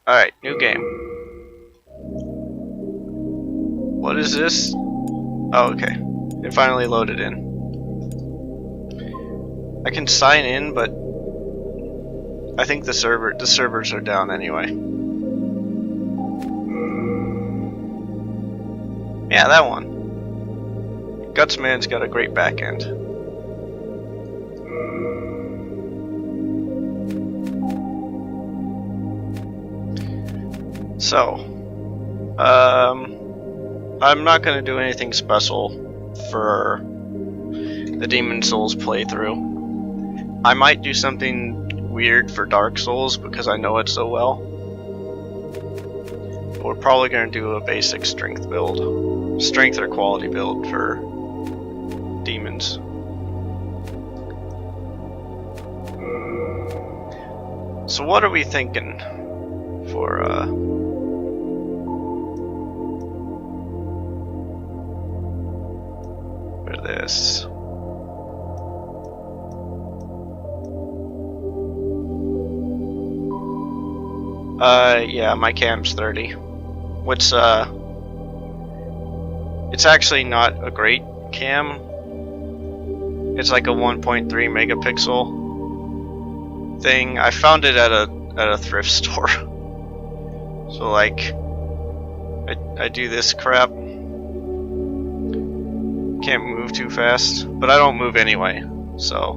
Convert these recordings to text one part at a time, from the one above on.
Alright, new game. What is this? Oh, okay. It finally loaded in. I can sign in, but I think the servers are down anyway. Yeah, that one. Gutsman's got a great back end. So, I'm not going to do anything special for the Demon Souls playthrough. I might do something weird for Dark Souls because I know it so well. But we're probably going to do a basic strength build. Strength or quality build for demons. So what are we thinking for this? Yeah, my cam's 30. What's it's actually not a great cam. It's like a 1.3 megapixel thing. I found it at a thrift store. So like I do this crap. Can't move too fast, but I don't move anyway. So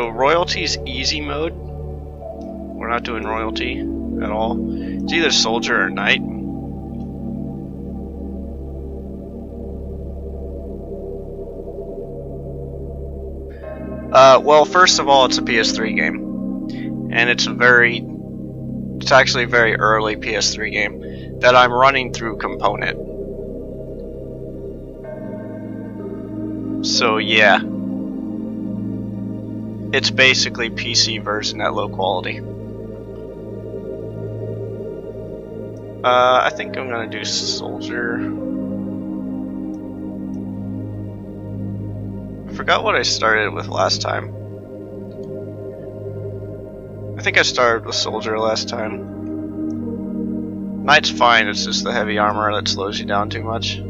royalty's easy mode. We're not doing royalty at all. It's either soldier or knight. Well, first of all, it's a PS3 game, and it's actually a very early PS3 game that I'm running through Component. So yeah, it's basically PC version at low quality. I think I'm gonna do soldier. I forgot what I started with last time. I think I started with soldier last time. Knight's fine, it's just the heavy armor that slows you down too much.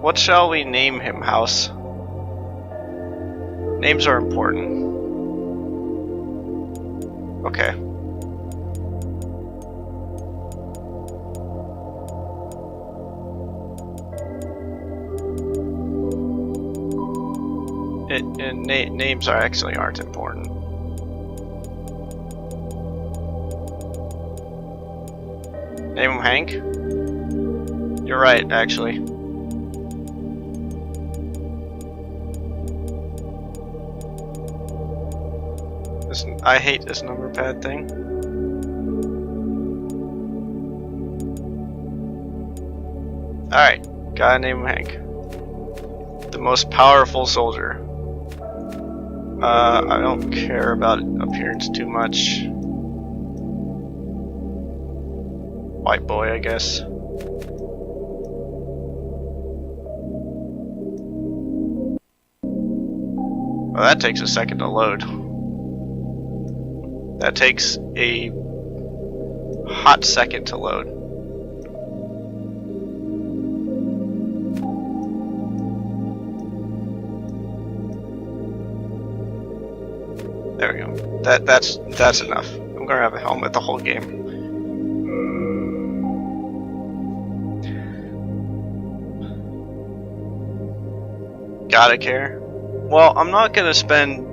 What shall we name him, House? Names are important. Okay. Names aren't important. Name him Hank? You're right, actually. I hate this number pad thing. Alright, gotta name him Hank. The most powerful soldier. I don't care about appearance too much. White boy, I guess. Well, that takes a second to load. That takes a hot second to load. There we go. That's enough. I'm gonna have a helmet the whole game. Gotta care. Well, I'm not gonna spend.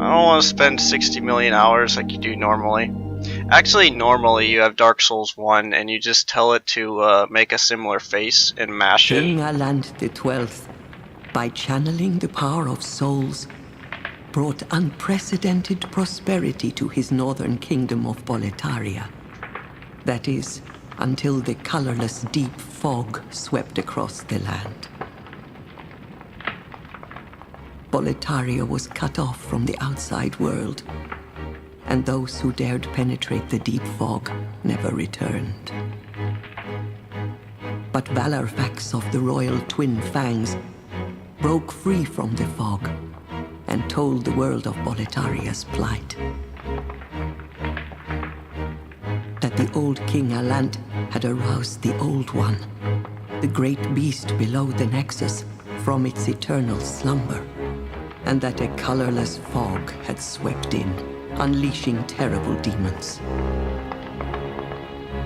I don't want to spend 60 million hours like you do normally. Actually, normally you have Dark Souls 1 and you just tell it to make a similar face and mash it. King Aland XII, by channeling the power of souls, brought unprecedented prosperity to his northern kingdom of Boletaria. That is, until the colorless deep fog swept across the land. Boletaria was cut off from the outside world, and those who dared penetrate the deep fog never returned. But Valorfax of the royal Twin Fangs broke free from the fog and told the world of Boletaria's plight. That the old King Alant had aroused the Old One, the great beast below the Nexus, from its eternal slumber, and that a colorless fog had swept in, unleashing terrible demons.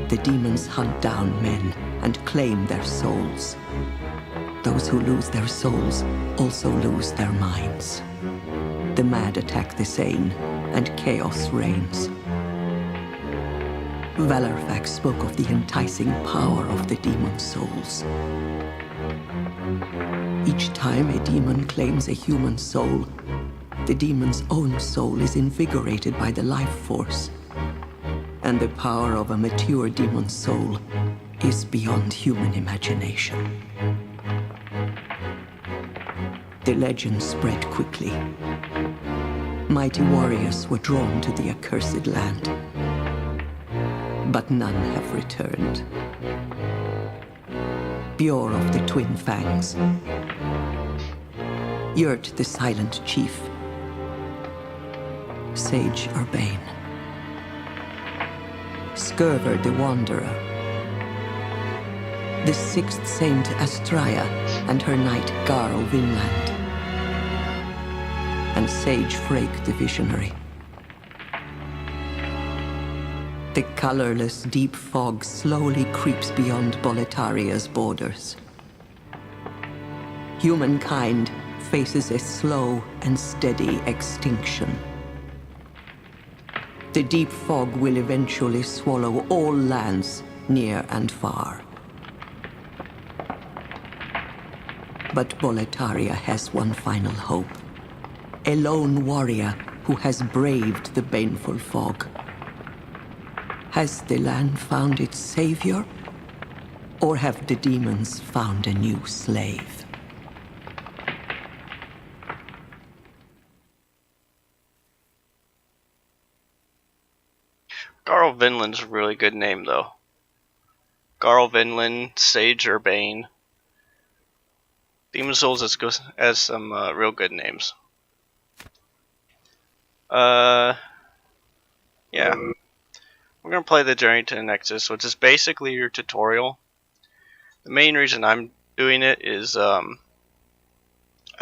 The demons hunt down men and claim their souls. Those who lose their souls also lose their minds. The mad attack the sane, and chaos reigns. Valorfax spoke of the enticing power of the demon souls. Each time a demon claims a human soul, the demon's own soul is invigorated by the life force, and the power of a mature demon soul is beyond human imagination. The legend spread quickly. Mighty warriors were drawn to the accursed land, but none have returned. Bjor of the Twin Fangs, Yurt the Silent Chief, Sage Urbane, Skurver the Wanderer, the Sixth Saint Astraea and her knight Garl Vinland, and Sage Frake the Visionary. The colorless deep fog slowly creeps beyond Boletaria's borders. Humankind faces a slow and steady extinction. The deep fog will eventually swallow all lands near and far. But Boletaria has one final hope. A lone warrior who has braved the baneful fog. Has the land found its savior? Or have the demons found a new slave? Garl Vinland's a really good name, though. Garl Vinland, Sage Urbane. Demon Souls has some real good names. Yeah. We're going to play the Journey to the Nexus, which is basically your tutorial. The main reason I'm doing it is, I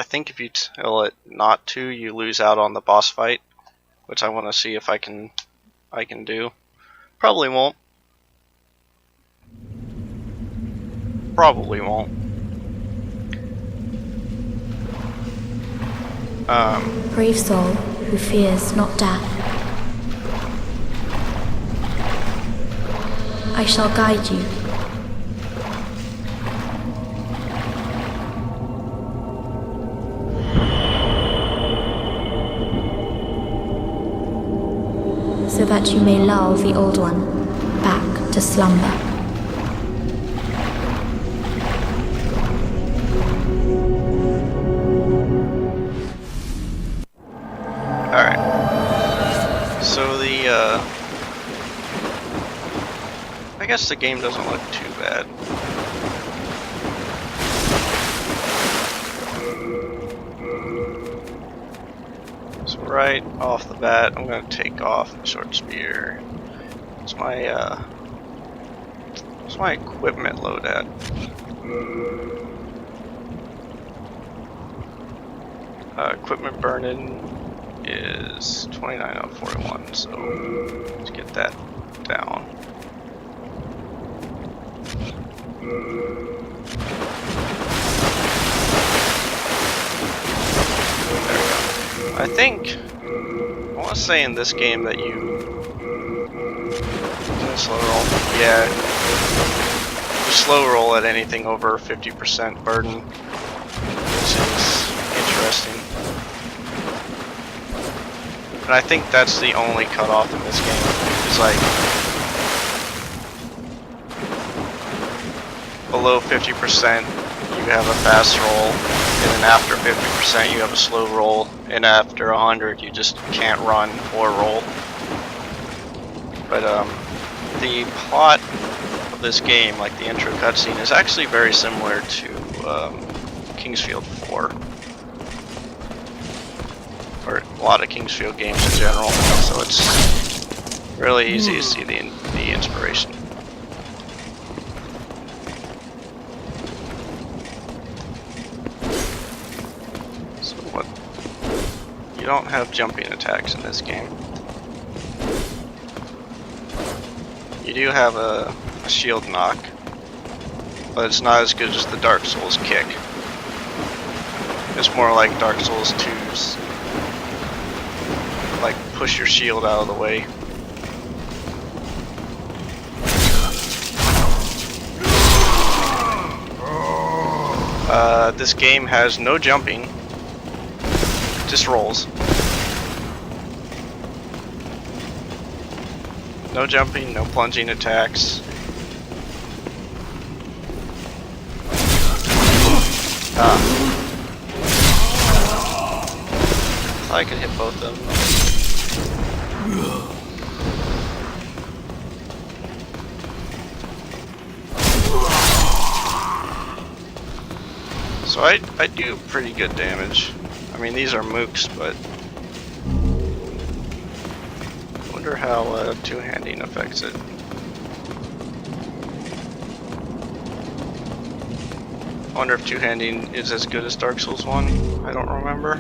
think if you tell it not to, you lose out on the boss fight, which I want to see if I can do. Probably won't. Probably won't. Brave soul who fears not death. I shall guide you. So that you may lull the old one back to slumber. Alright. So I guess the game doesn't look too bad. So right off the bat, I'm gonna take off my short spear. What's my equipment load at? Equipment burning is 29 out of 41, so let's get that down. I think, I want to say in this game that you can slow roll. Yeah, you slow roll at anything over 50% burden, which is interesting. And I think that's the only cutoff in this game. Is like below 50%, you have a fast roll. And then after 50% you have a slow roll, and after 100 you just can't run or roll. But the plot of this game, like the intro cutscene, is actually very similar to Kingsfield 4. Or a lot of Kingsfield games in general, so it's really easy to see the inspiration. So what? You don't have jumping attacks in this game. You do have a shield knock, but it's not as good as the Dark Souls kick. It's more like Dark Souls 2's, like push your shield out of the way. This game has no jumping, just rolls. No jumping, no plunging attacks. I could hit both of them. So I do pretty good damage. I mean, these are mooks, but I wonder how two-handing affects it. I wonder if two-handing is as good as Dark Souls 1. I don't remember.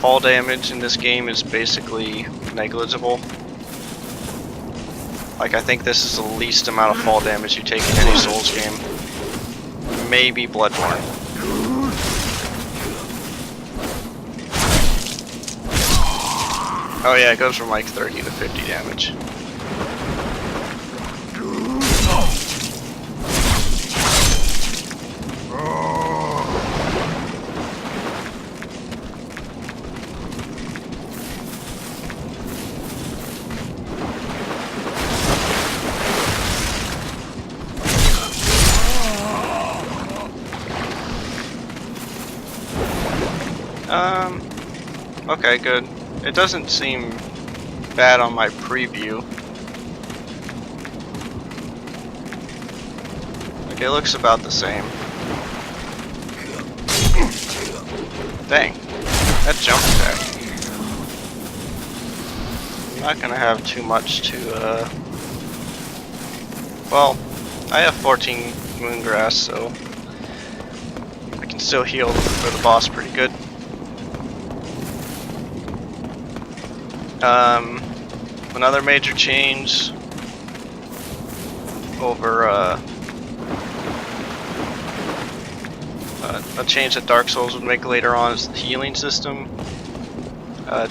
Fall damage in this game is basically negligible. Like, I think this is the least amount of fall damage you take in any Souls game. Maybe Bloodborne. Oh yeah, it goes from like 30 to 50 damage. Okay, good. It doesn't seem bad on my preview. Like, it looks about the same. Dang, that jump attack. I'm not gonna have too much to, well, I have 14 Moongrass, so I can still heal for the boss pretty good. Another major change over a change that Dark Souls would make later on is the healing system.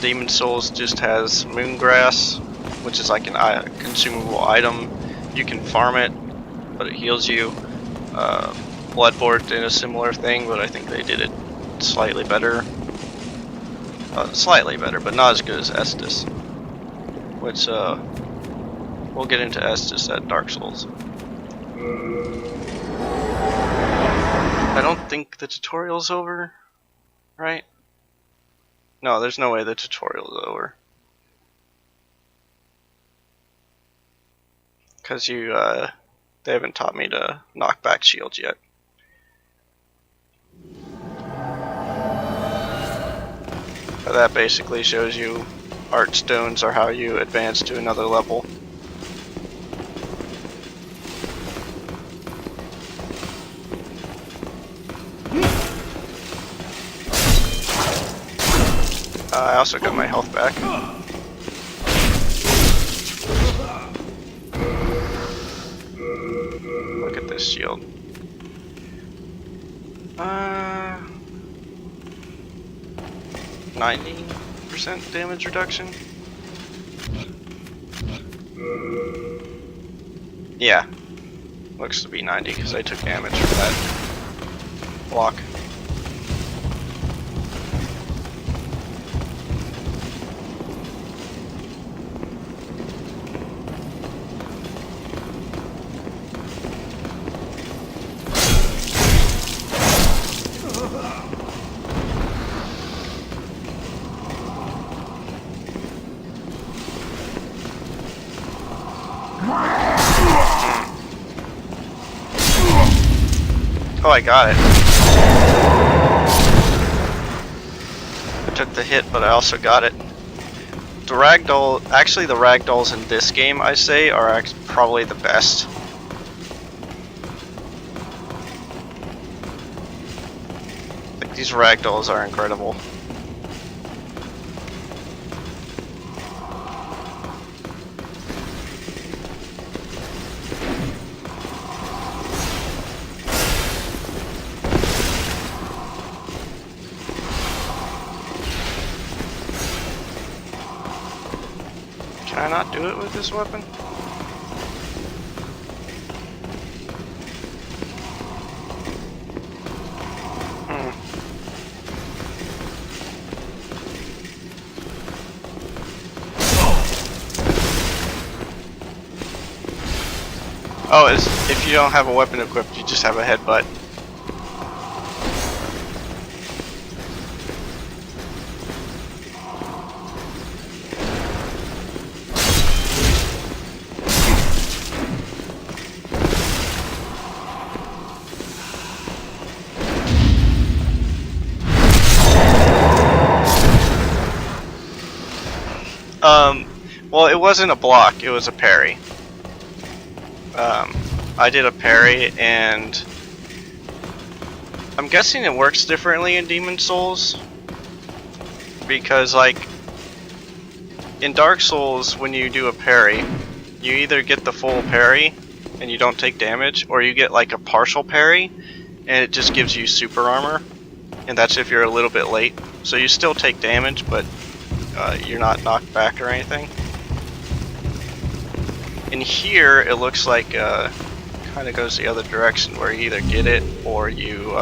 Demon Souls just has Moongrass, which is like a consumable item. You can farm it, but it heals you. Bloodborne did a similar thing, but I think they did it slightly better. Slightly better, but not as good as Estus. Which, we'll get into Estus at Dark Souls. I don't think the tutorial's over, right? No, there's no way the tutorial's over. Because they haven't taught me to knock back shields yet. But that basically shows you art stones are how you advance to another level. I also got my health back. Look at this shield. 90% damage reduction? Yeah. Looks to be 90 because I took damage from that block. Oh, I got it. I took the hit, but I also got it. The ragdoll, actually the ragdolls in this game, I say, are probably the best. Like, these ragdolls are incredible. Can I not do it with this weapon? Oh, if you don't have a weapon equipped, you just have a headbutt. Well, it wasn't a block, it was a parry. I did a parry, and I'm guessing it works differently in Demon Souls, because like in Dark Souls, when you do a parry, you either get the full parry and you don't take damage, or you get like a partial parry and it just gives you super armor, and that's if you're a little bit late. So you still take damage, but you're not knocked back or anything. In here, it looks like kind of goes the other direction, where you either get it or you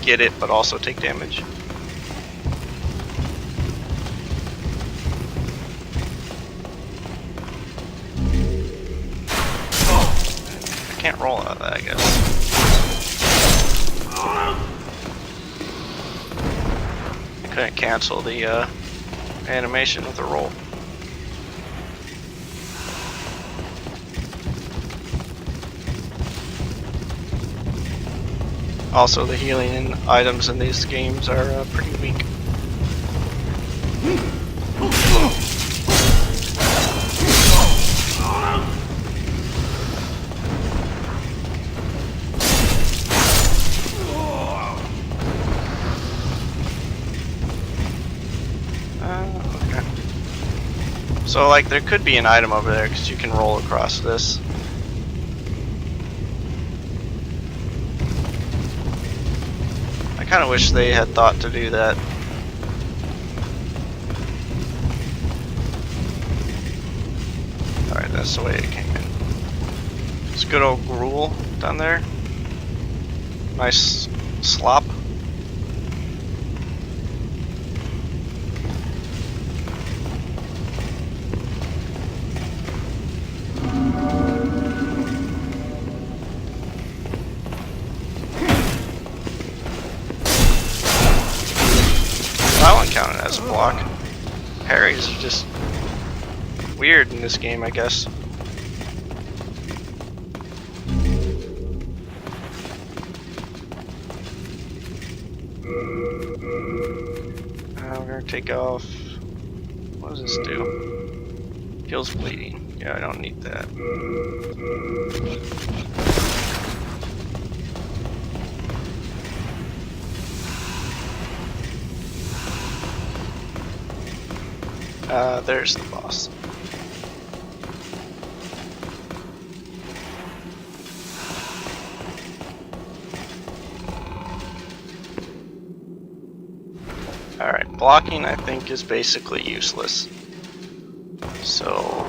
get it but also take damage. I can't roll out of that, I guess. I couldn't cancel the animation with a roll. Also, the healing items in these games are pretty weak. Okay. So, like, there could be an item over there because you can roll across this. I kind of wish they had thought to do that. Alright, that's the way it came in. It's good old gruel down there. Nice slop. That one counted as a block. Parries are just weird in this game, I guess. We're gonna take off. What does this do? Kills bleeding. Yeah, I don't need that. There's the boss. Alright, blocking I think is basically useless. So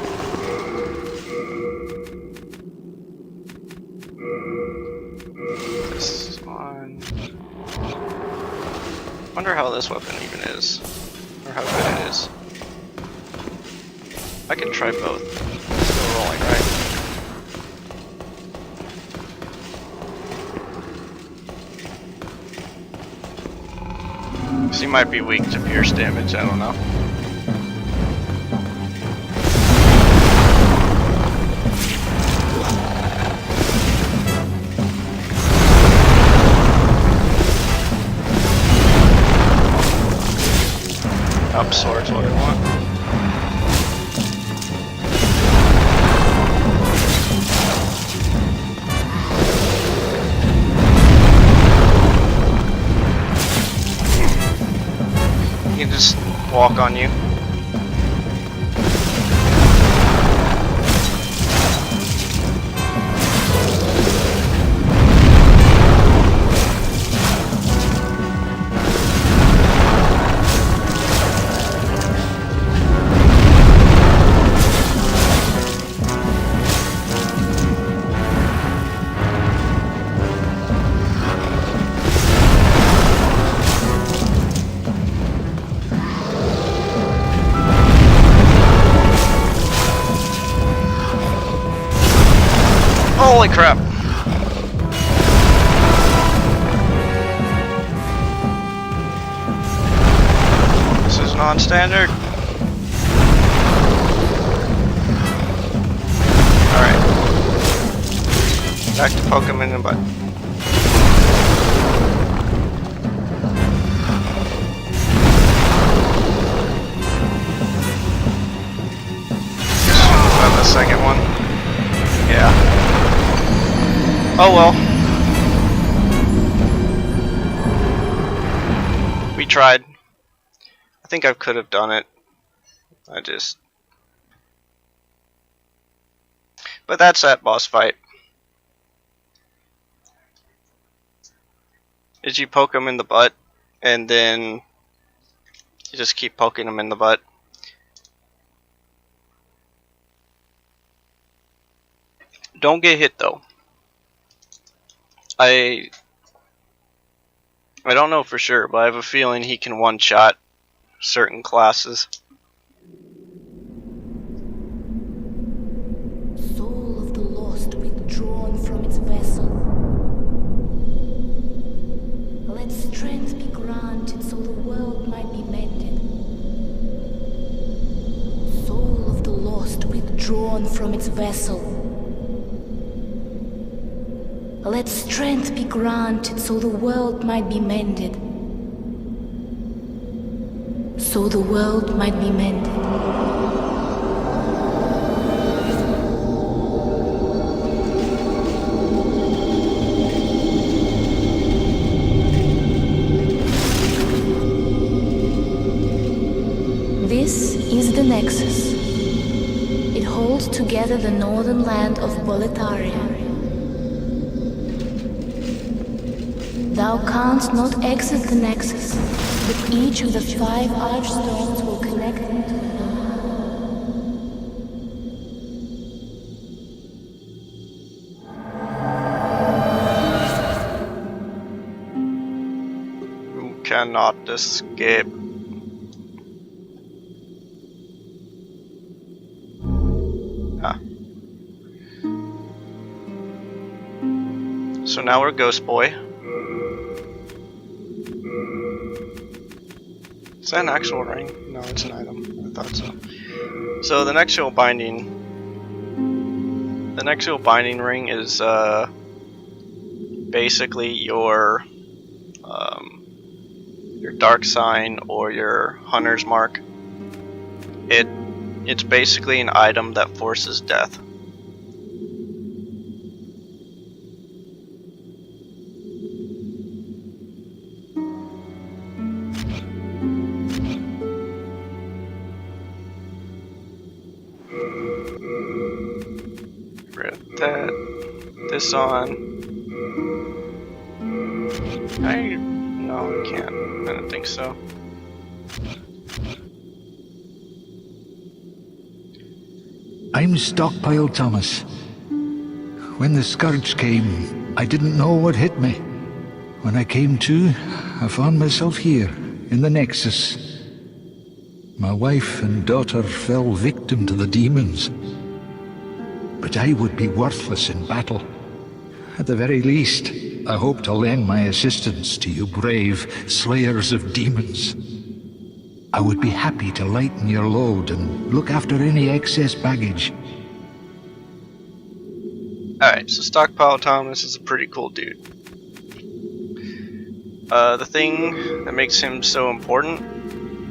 this one. Wonder how this weapon even is. Or how good it is. I can try both. Still rolling, right? So he might be weak to pierce damage, I don't know. Up sword's what I want. He can just walk on you. Holy crap! This is non-standard. Alright. Back to poke him in the butt. About the second one. Yeah. Oh well. We tried. I think I could have done it. But that's that boss fight. Is you poke him in the butt, and then you just keep poking him in the butt. Don't get hit though. I don't know for sure, but I have a feeling he can one-shot certain classes. Soul of the lost withdrawn from its vessel. Let strength be granted so the world might be mended. Soul of the lost withdrawn from its vessel. Let strength be granted so the world might be mended. So the world might be mended. This is the Nexus. It holds together the northern land of Boletaria. Thou canst not exit the Nexus, but each of the 5 archstones will connect them to another. You cannot escape. Ah. So now we're Ghost Boy. Is that an actual ring? No, it's an item. I thought so. So the Nexual Binding ring is basically your dark sign or your hunter's mark. It's basically an item that forces death. This on. No, I can't. I don't think so. I'm Stockpile Thomas. When the scourge came, I didn't know what hit me. When I came to, I found myself here, in the Nexus. My wife and daughter fell victim to the demons. But I would be worthless in battle. At the very least, I hope to lend my assistance to you brave slayers of demons. I would be happy to lighten your load and look after any excess baggage. Alright, so Stockpile Thomas is a pretty cool dude. The thing that makes him so important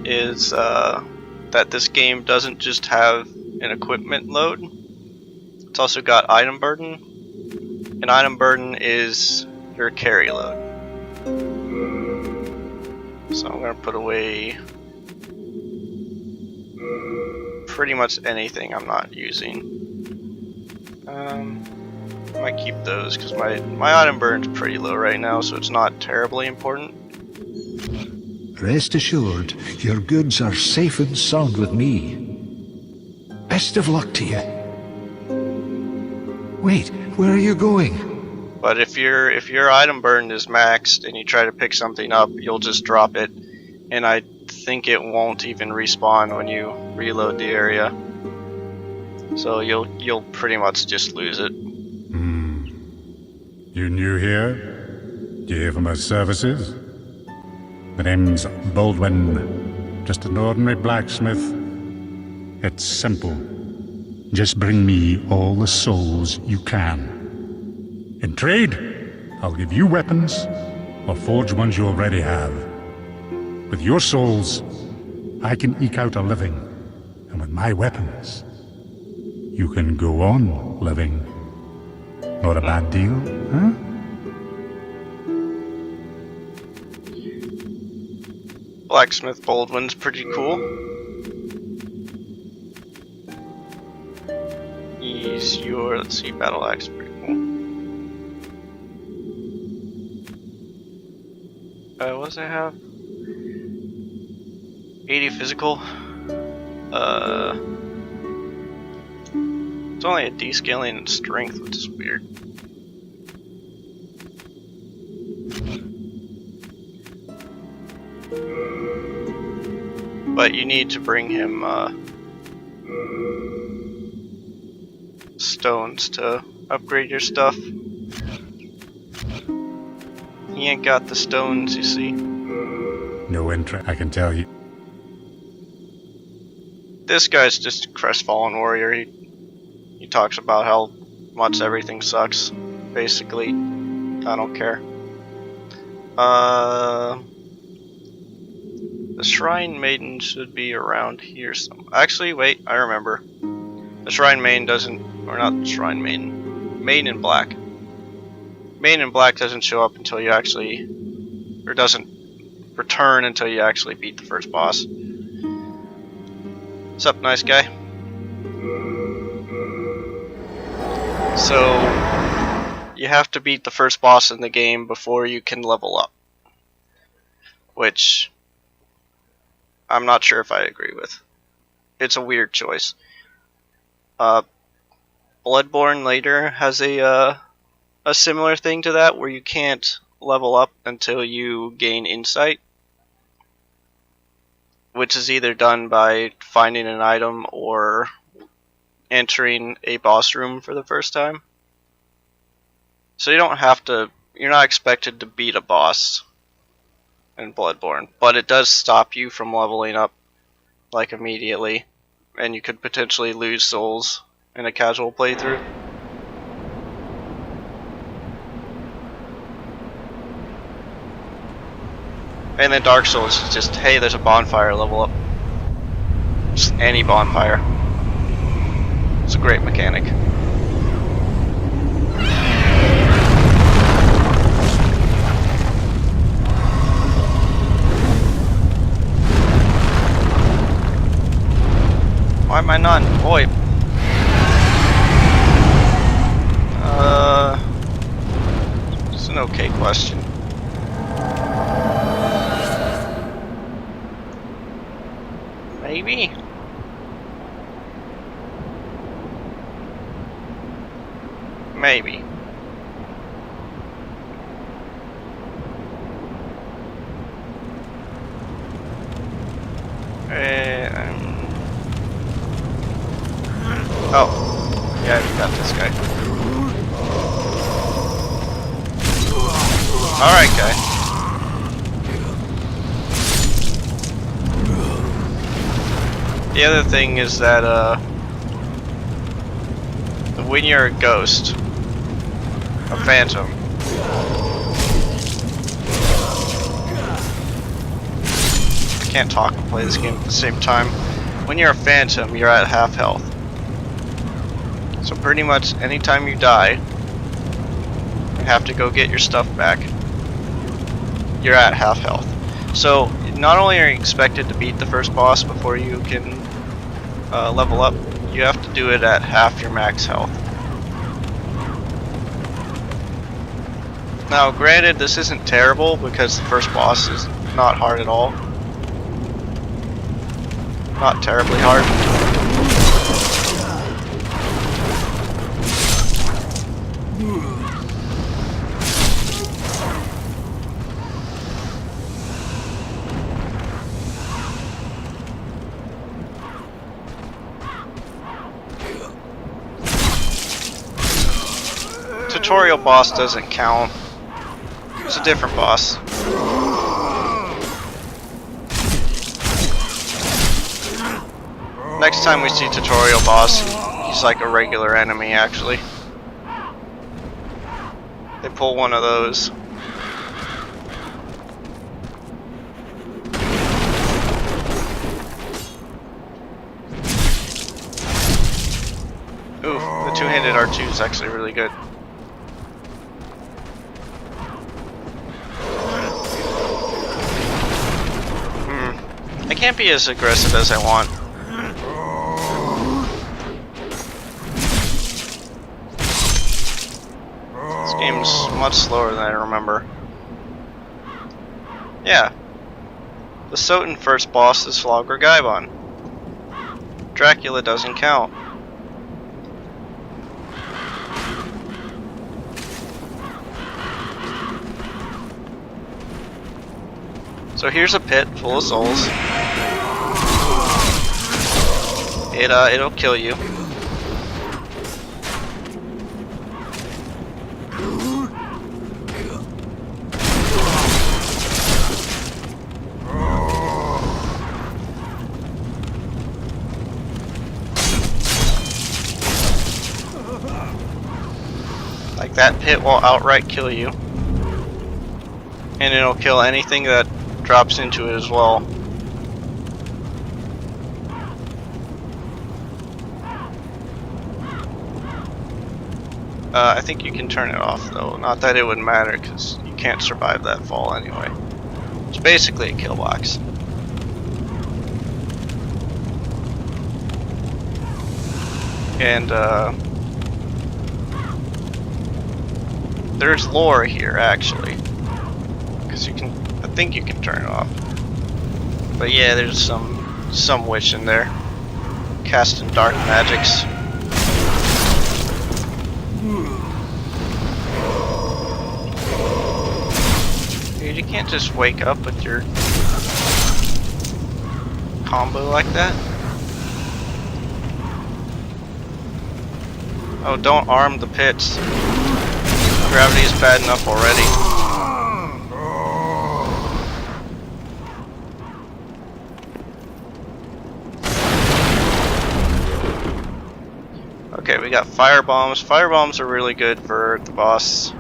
is that this game doesn't just have an equipment load, it's also got item burden. And item burden is your carry load. So I'm going to put away pretty much anything I'm not using. I might keep those because my item burn's pretty low right now, so it's not terribly important. Rest assured, your goods are safe and sound with me. Best of luck to you. Wait, where are you going? But if your item burn is maxed and you try to pick something up, you'll just drop it, and I think it won't even respawn when you reload the area. So you'll pretty much just lose it. You new here? Do you hear from my services? The name's Baldwin. Just an ordinary blacksmith. It's simple. Just bring me all the souls you can. In trade, I'll give you weapons, or forge ones you already have. With your souls, I can eke out a living. And with my weapons, you can go on living. Not a bad deal, huh? Blacksmith Baldwin's pretty cool. He's your, let's see, battle axe, pretty cool. What does I have? 80 physical. It's only a descaling in strength, which is weird. But you need to bring him stones to upgrade your stuff. He ain't got the stones, you see. No interest, I can tell you. This guy's just a crestfallen warrior. He talks about how much everything sucks, basically. I don't care. The Shrine Maiden should be around here somewhere. Actually, wait, I remember. The Shrine Maiden doesn't, or not the Shrine Maiden. Maiden in Black. Maiden in Black doesn't show up until you actually, or doesn't return until you actually beat the first boss. What's up, nice guy? So, you have to beat the first boss in the game before you can level up. Which, I'm not sure if I agree with. It's a weird choice. Bloodborne later has a similar thing to that, where you can't level up until you gain insight. Which is either done by finding an item or entering a boss room for the first time. So you don't have to, you're not expected to beat a boss in Bloodborne, but it does stop you from leveling up like immediately, and you could potentially lose souls in a casual playthrough. And then Dark Souls is just, hey, there's a bonfire, level up. Just any bonfire. It's a great mechanic. Why am I not? Boy. It's an okay question. Maybe? Maybe. Oh. Yeah, we got this guy. Alright, guy. The other thing is that, when you're a ghost, a phantom, the Can't talk and play this game at the same time. When you're a phantom, you're at half health. So pretty much anytime you die, you have to go get your stuff back. You're at half health. So not only are you expected to beat the first boss before you can level up, you have to do it at half your max health. Now granted, this isn't terrible because the first boss is not hard at all. Not terribly hard. Tutorial boss doesn't count. It's a different boss. Next time we see tutorial boss, he's like a regular enemy actually. They pull one of those. Ooh, the two-handed R2 is actually really good. I can't be as aggressive as I want. This game's much slower than I remember. Yeah. The Soten first boss is Flogger Gaibon. Dracula doesn't count. So here's a pit full of souls. It'll kill you. Like that pit will outright kill you. And it'll kill anything that drops into it as well. I think you can turn it off though. Not that it would matter because you can't survive that fall anyway. It's basically a kill box. And there's lore here actually. Because you can, I think you can turn it off. But yeah, there's some witch in there casting dark magics. Dude, you can't just wake up with your combo like that. Oh, don't arm the pits. Gravity is bad enough already. Okay, we got fire bombs. Fire bombs are really good for the boss.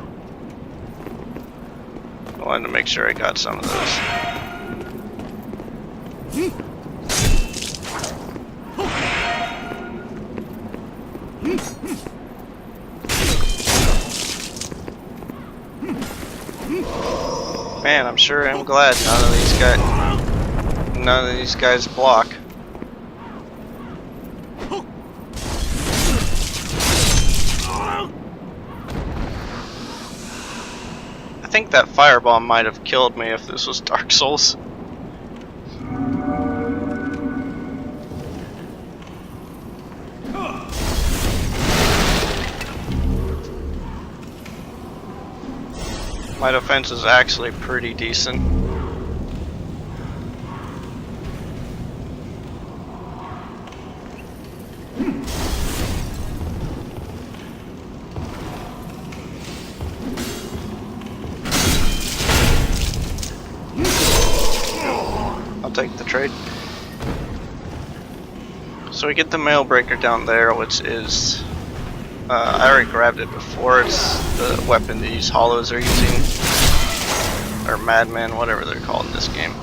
I wanted to make sure I got some of those. Man, I'm sure I'm glad none of these guys block. I think that firebomb might have killed me if this was Dark Souls. My defense is actually pretty decent. I'll take the trade. So we get the mail breaker down there, which is I already grabbed it before. It's the weapon these hollows are using, or madmen, whatever they're called in this game.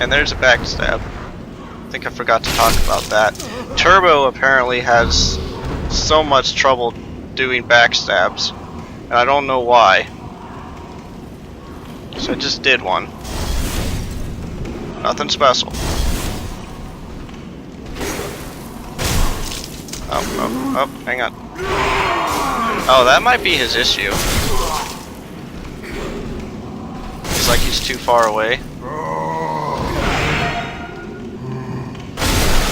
And there's a backstab. I think I forgot to talk about that. Turbo apparently has so much trouble doing backstabs, and I don't know why. So I just did one. Nothing special. Oh, hang on. Oh, that might be his issue. He's like he's too far away.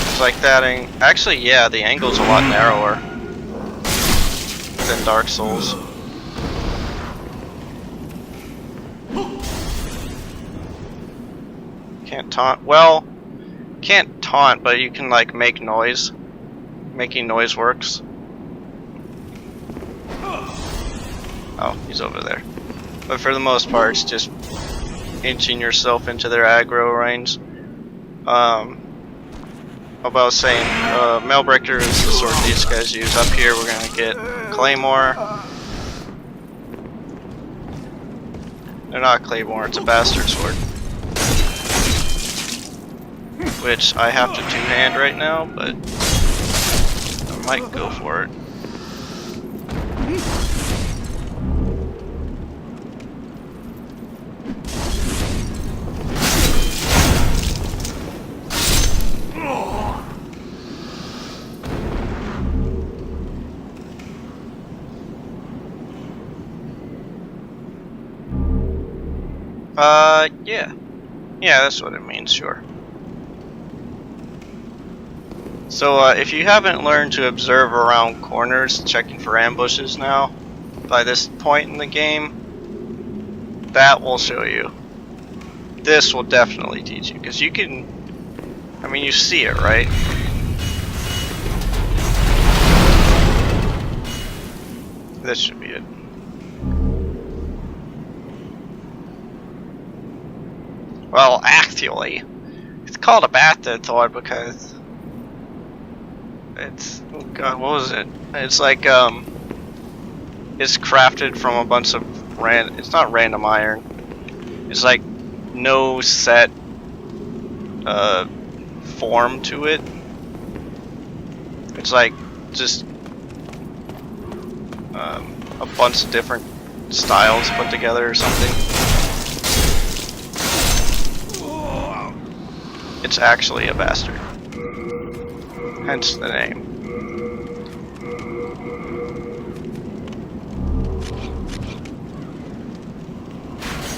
It's like that. Actually, yeah, the angle's a lot narrower than Dark Souls. Can't taunt. Well, can't taunt, but you can like make noise. Making noise works. Oh, he's over there. But for the most part, it's just inching yourself into their aggro range. About saying, Mailbreaker is the sword these guys use. Up here, we're gonna get Claymore. They're not Claymore, it's a bastard sword. Which I have to two-hand right now, but I might go for it. Yeah. Yeah, that's what it means, sure. So, if you haven't learned to observe around corners, checking for ambushes now, by this point in the game, that will show you. This will definitely teach you, because you can, I mean, you see it, right? This should be it. Well, actually, it's called a bathtub sword because it's, oh god, what was it? It's like, it's crafted from a bunch of it's not random iron. It's like no set, form to it. It's like just, a bunch of different styles put together or something. It's actually a bastard. Hence the name.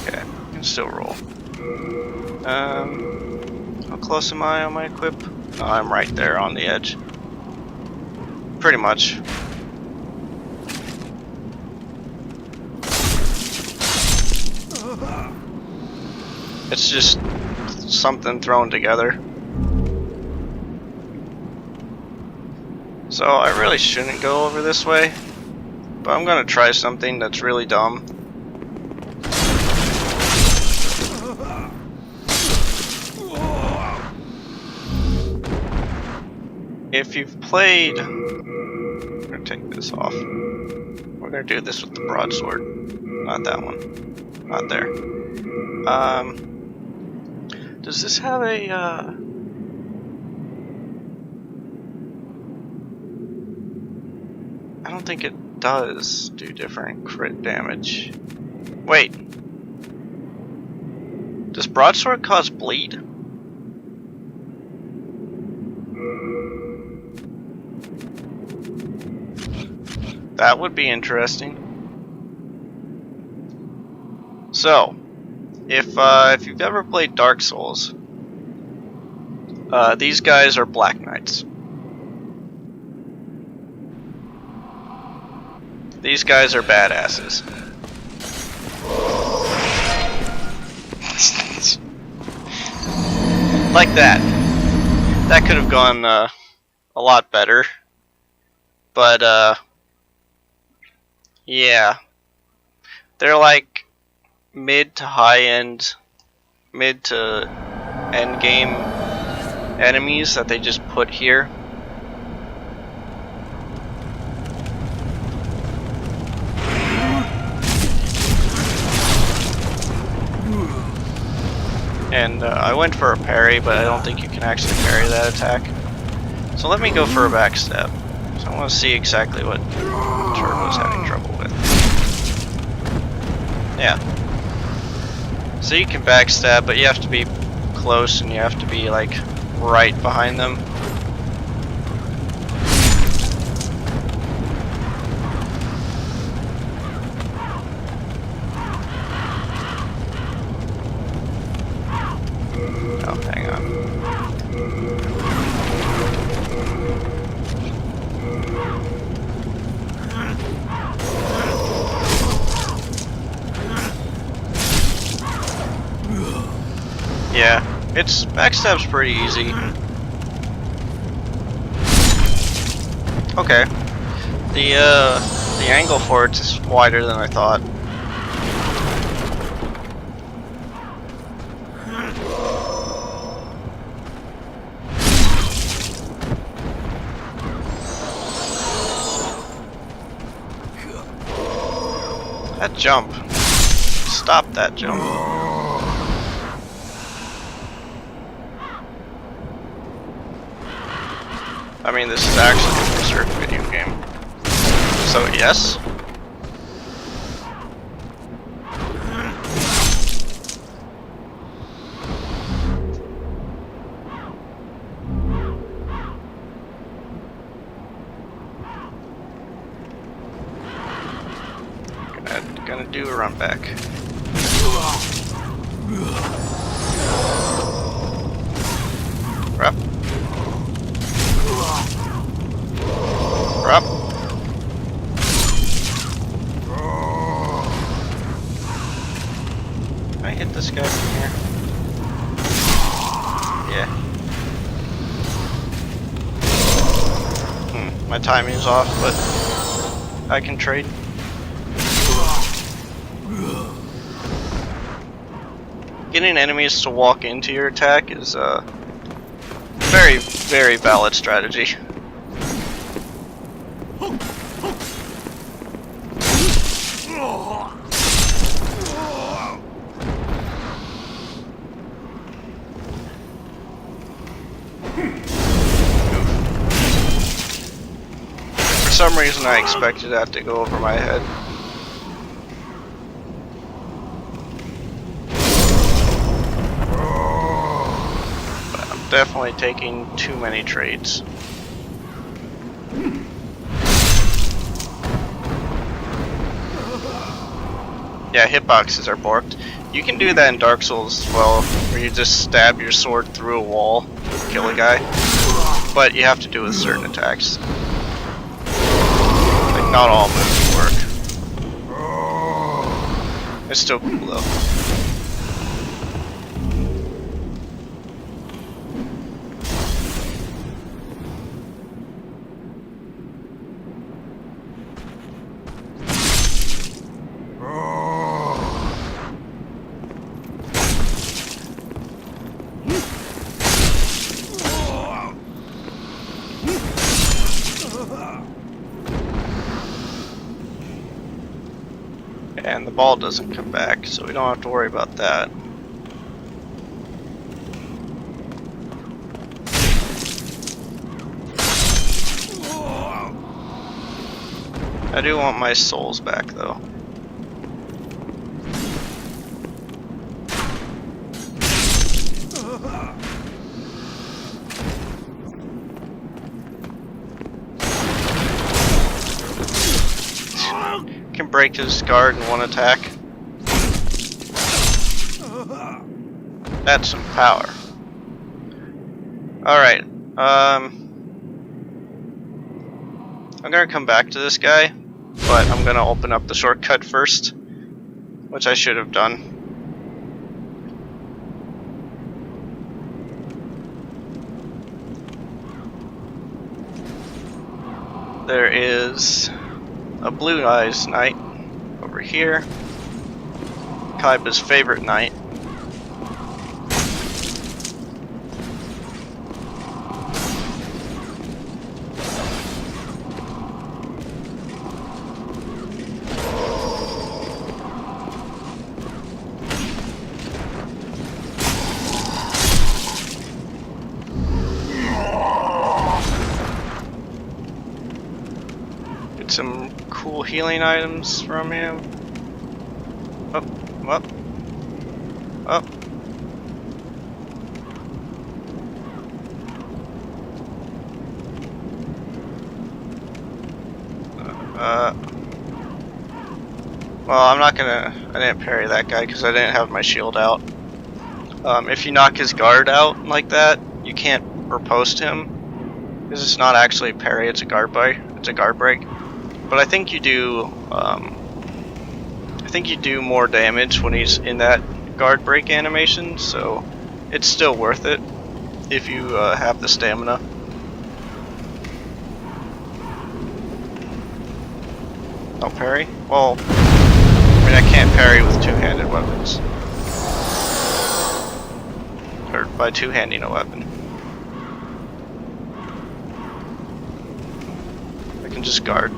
Okay, can still roll. How close am I on my equip? Oh, I'm right there on the edge. Pretty much. It's just something thrown together. So I really shouldn't go over this way, but I'm gonna try something that's really dumb. If you've played, I'm gonna take this off. We're gonna do this with the broadsword, not that one, not there. Does this have a, I don't think it does do different crit damage. Wait. Does broadsword cause bleed? That would be interesting. So, if you've ever played Dark Souls, these guys are Black Knights. These guys are badasses. Like that. That could have gone a lot better. But yeah. They're like mid to high end, mid to end game enemies that they just put here. And I went for a parry, but I don't think you can actually parry that attack. So let me go for a backstab. So I want to see exactly what Turbo's having trouble with. Yeah. So you can backstab, but you have to be close and you have to be like right behind them. Oh, hang on. Yeah, it's backstab's pretty easy. Okay. The angle for it is wider than I thought. That jump. Stop that jump. I mean, this is actually a preserved video game. So, yes. Gonna do a run back. Up. Up. Can I hit this guy from here? Yeah. My timing's off, but I can trade. Getting enemies to walk into your attack is a very, very valid strategy. For some reason I expected that to go over my head. Definitely taking too many trades. Yeah, hitboxes are borked. You can do that in Dark Souls as well, where you just stab your sword through a wall to kill a guy. But you have to do it with certain attacks. Like, not all moves work. It's still cool though. And the ball doesn't come back, so we don't have to worry about that. I do want my souls back though. Can break his guard in one attack. That's some power. Alright, I'm gonna come back to this guy, but I'm gonna open up the shortcut first, which I should have done. There is a Blue Eyes Knight over here. Kaiba's favorite knight. get some cool healing items from him. Up, up, up. Well, I'm not gonna. I didn't parry that guy because I didn't have my shield out. If you knock his guard out like that, you can't riposte him. Because it's not actually a parry; it's a guard break. It's a guard break. But I think you do. I think you do more damage when he's in that guard break animation. So it's still worth it if you have the stamina. No parry? Well, I mean, I can't parry with two-handed weapons. Or by two-handing a weapon. I can just guard.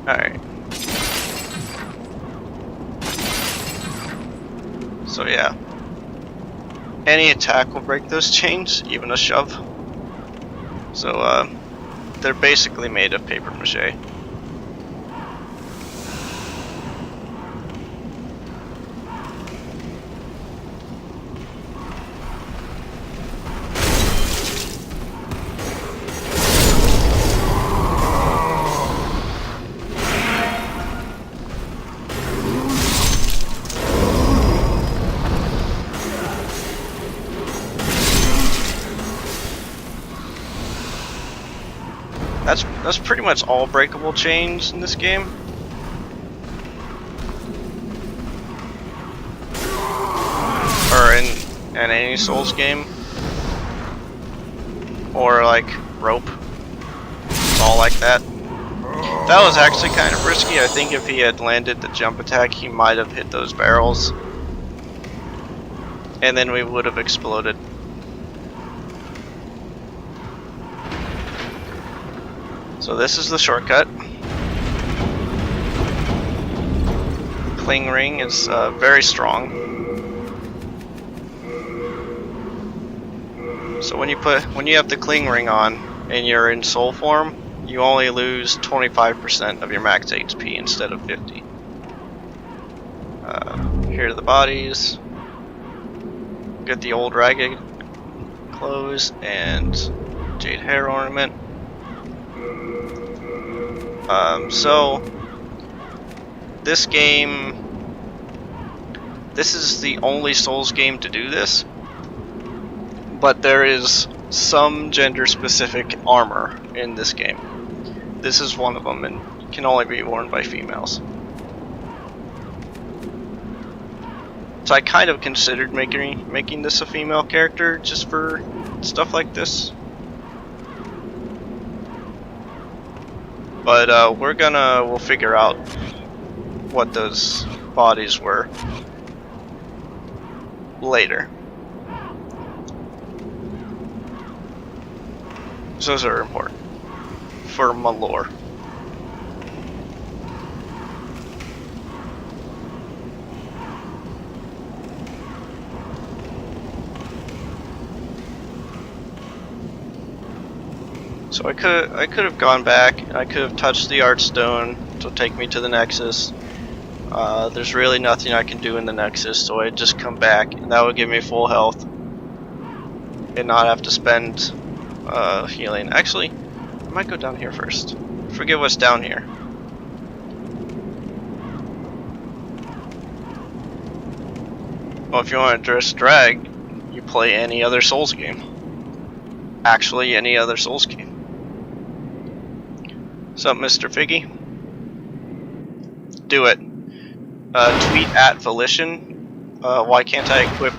Alright. So yeah. Any attack will break those chains, even a shove. So they're basically made of paper mache. That's pretty much all breakable chains in this game. Or in any Souls game. Or like rope. It's all like that. That was actually kind of risky. I think if he had landed the jump attack, he might have hit those barrels. And then we would have exploded. So this is the shortcut. Cling ring is very strong. So when you have the cling ring on and you're in soul form, you only lose 25% of your max HP instead of 50. Here are the bodies. Get the old ragged clothes and jade hair ornament. So this game, this is the only Souls game to do this, but there is some gender-specific armor in this game. This is one of them, and can only be worn by females. So I kind of considered making this a female character just for stuff like this. But we'll figure out what those bodies were later. So those are important for my lore. So I could have gone back. I could have touched the Archstone to take me to the Nexus. There's really nothing I can do in the Nexus, so I'd just come back, and that would give me full health and not have to spend healing. Actually, I might go down here first. Forget what's down here. Well, if you want to just drag, you play any other Souls game. Actually, any other Souls game. What's up, Mr. Figgy? Do it. Tweet at Volition. Why can't I equip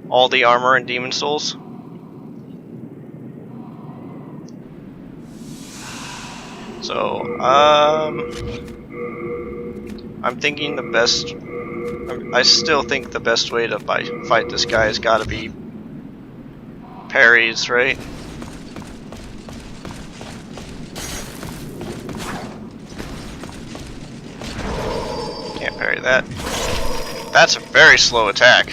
all the armor in Demon Souls? So, I'm thinking the best. I still think the best way to fight this guy has got to be parries, right? Can't parry that. That's a very slow attack.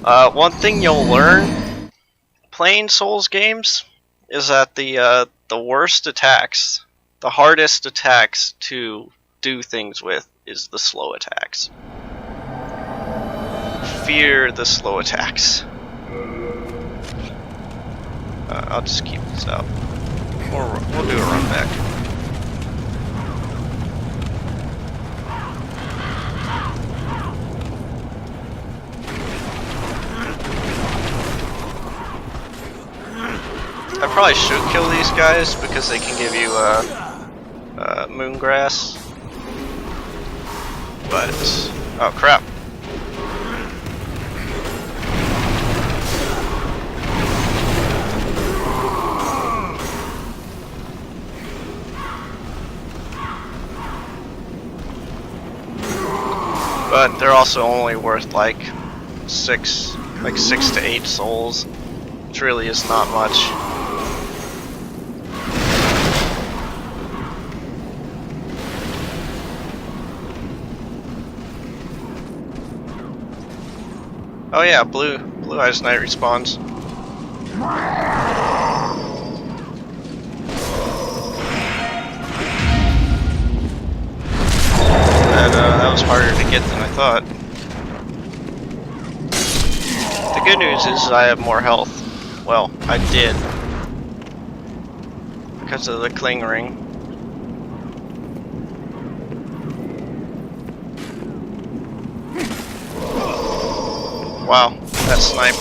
One thing you'll learn playing Souls games is that the worst attacks, the hardest attacks to do things with, is the slow attacks. Fear the slow attacks. I'll just keep this out. We'll do a run back. I probably should kill these guys because they can give you moongrass. But oh crap. But they're also only worth like 6 to 8 souls, which really is not much. Oh yeah, Blue Eyes Knight respawns. That was harder to get than I thought. The good news is I have more health. Well, I did. Because of the cling ring. Wow, that snipe.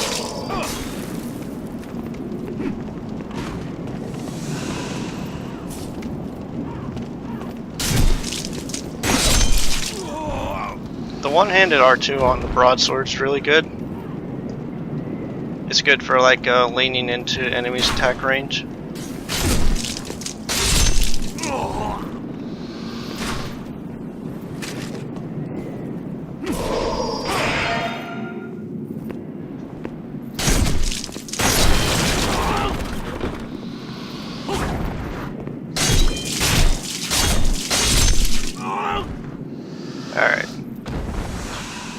The one-handed R2 on the broadsword's really good. It's good for like leaning into enemies' attack range. Alright.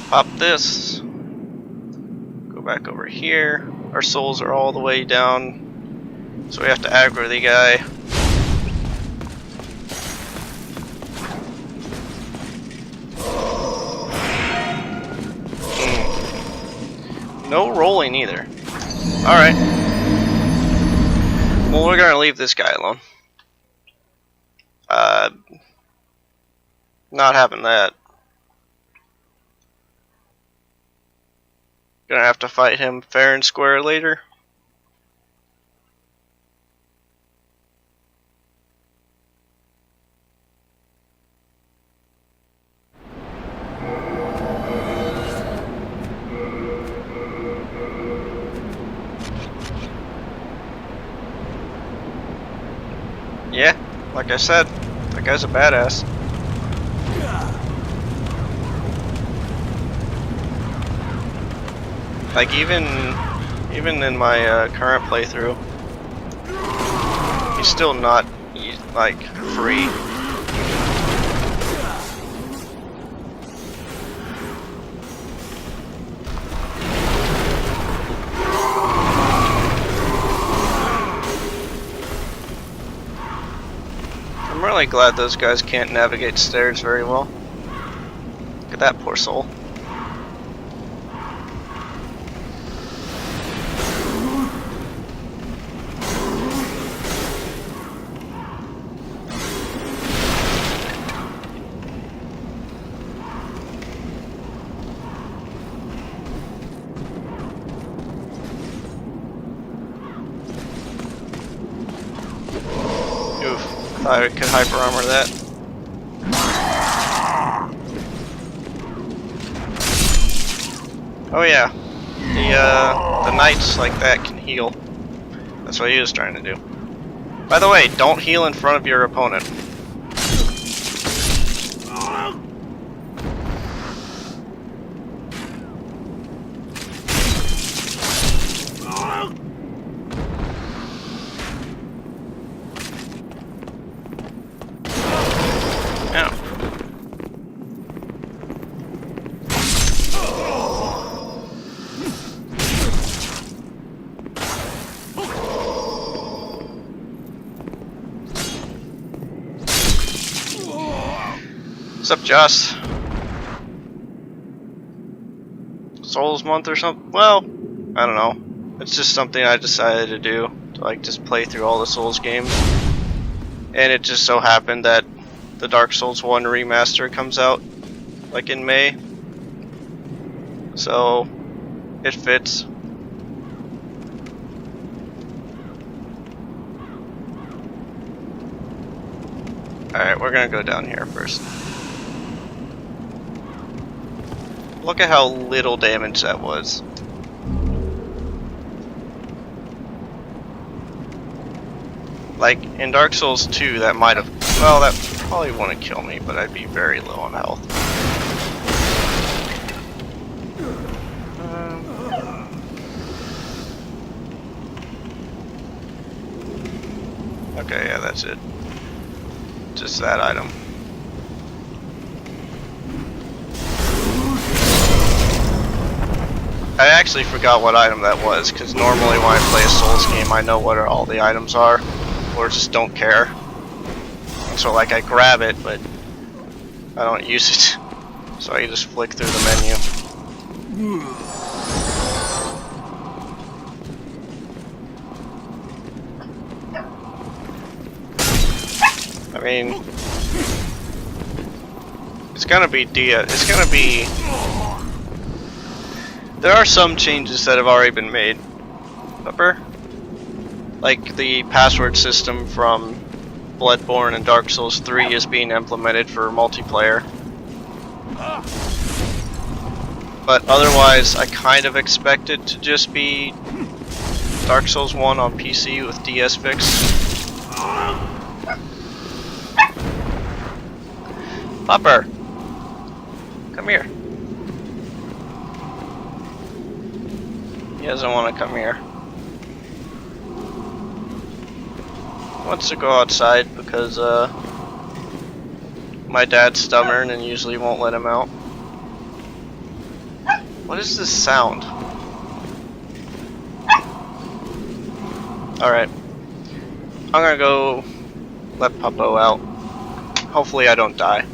Pop this. Go back over here. Our souls are all the way down. So we have to aggro the guy. No rolling either. Alright. Well, we're gonna leave this guy alone. Not having that. Gonna have to fight him fair and square later. Yeah, like I said, that guy's a badass. Like even in my current playthrough, he's still not like free. I'm really glad those guys can't navigate stairs very well. Look at that poor soul. I could hyper armor that. Oh yeah, the knights like that can heal. That's what he was trying to do. By the way, don't heal in front of your opponent. What's up, Joss? Souls month or something? Well, I don't know. It's just something I decided to do. To like just play through all the Souls games. And it just so happened that the Dark Souls 1 remaster comes out like in May. So it fits. Alright, we're gonna go down here first. Look at how little damage that was. Like, in Dark Souls 2, that might have... Well, that probably wouldn't kill me, but I'd be very low on health. Okay, yeah, that's it. Just that item. I actually forgot what item that was, because normally when I play a Souls game I know what all the items are, or just don't care. So like I grab it, but I don't use it. So I just flick through the menu. I mean, it's gonna be there are some changes that have already been made. Remember? Like the password system from Bloodborne and Dark Souls 3 is being implemented for multiplayer. But otherwise, I kind of expect it to just be Dark Souls 1 on PC with DS fix. Popper! Come here. He doesn't want to come here. He wants to go outside because my dad's stubborn and usually won't let him out. What is this sound? Alright. I'm gonna go let Puppo out. Hopefully I don't die.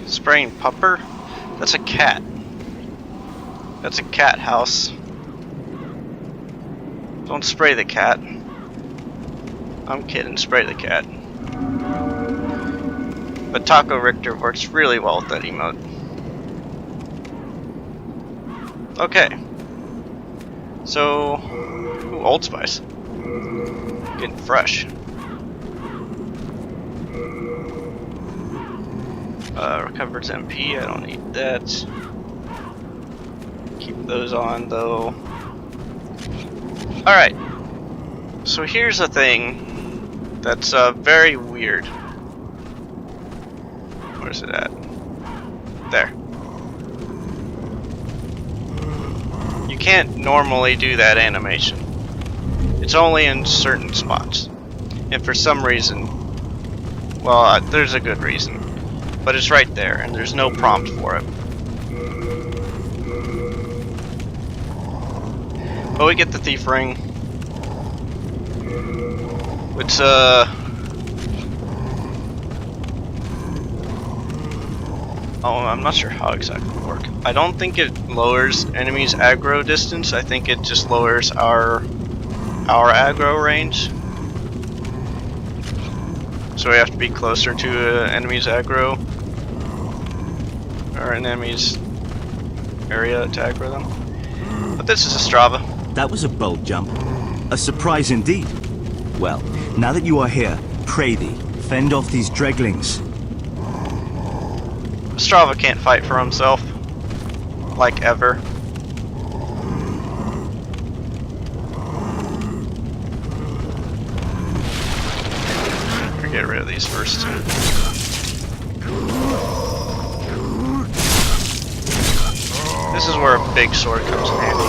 Spraying pupper? That's a cat. That's a cat house. Don't spray the cat. I'm kidding, spray the cat. But Taco Richter works really well with that emote. Okay. So, ooh, Old Spice. Getting fresh. Recovers MP, I don't need that. Keep those on though. Alright. So here's a thing that's very weird. Where's it at? There. You can't normally do that animation. It's only in certain spots. And for some reason, well, there's a good reason. But it's right there, and there's no prompt for it. But we get the thief ring. Which, oh, I'm not sure how exactly it works. I don't think it lowers enemies' aggro distance. I think it just lowers our aggro range. So we have to be closer to enemy's aggro, or an enemy's area to aggro them. But this is a Strava. That was a bold jump. A surprise indeed. Well, now that you are here, pray thee, fend off these dreglings. Strava can't fight for himself. Like ever. Get rid of these first two. This is where a big sword comes in handy.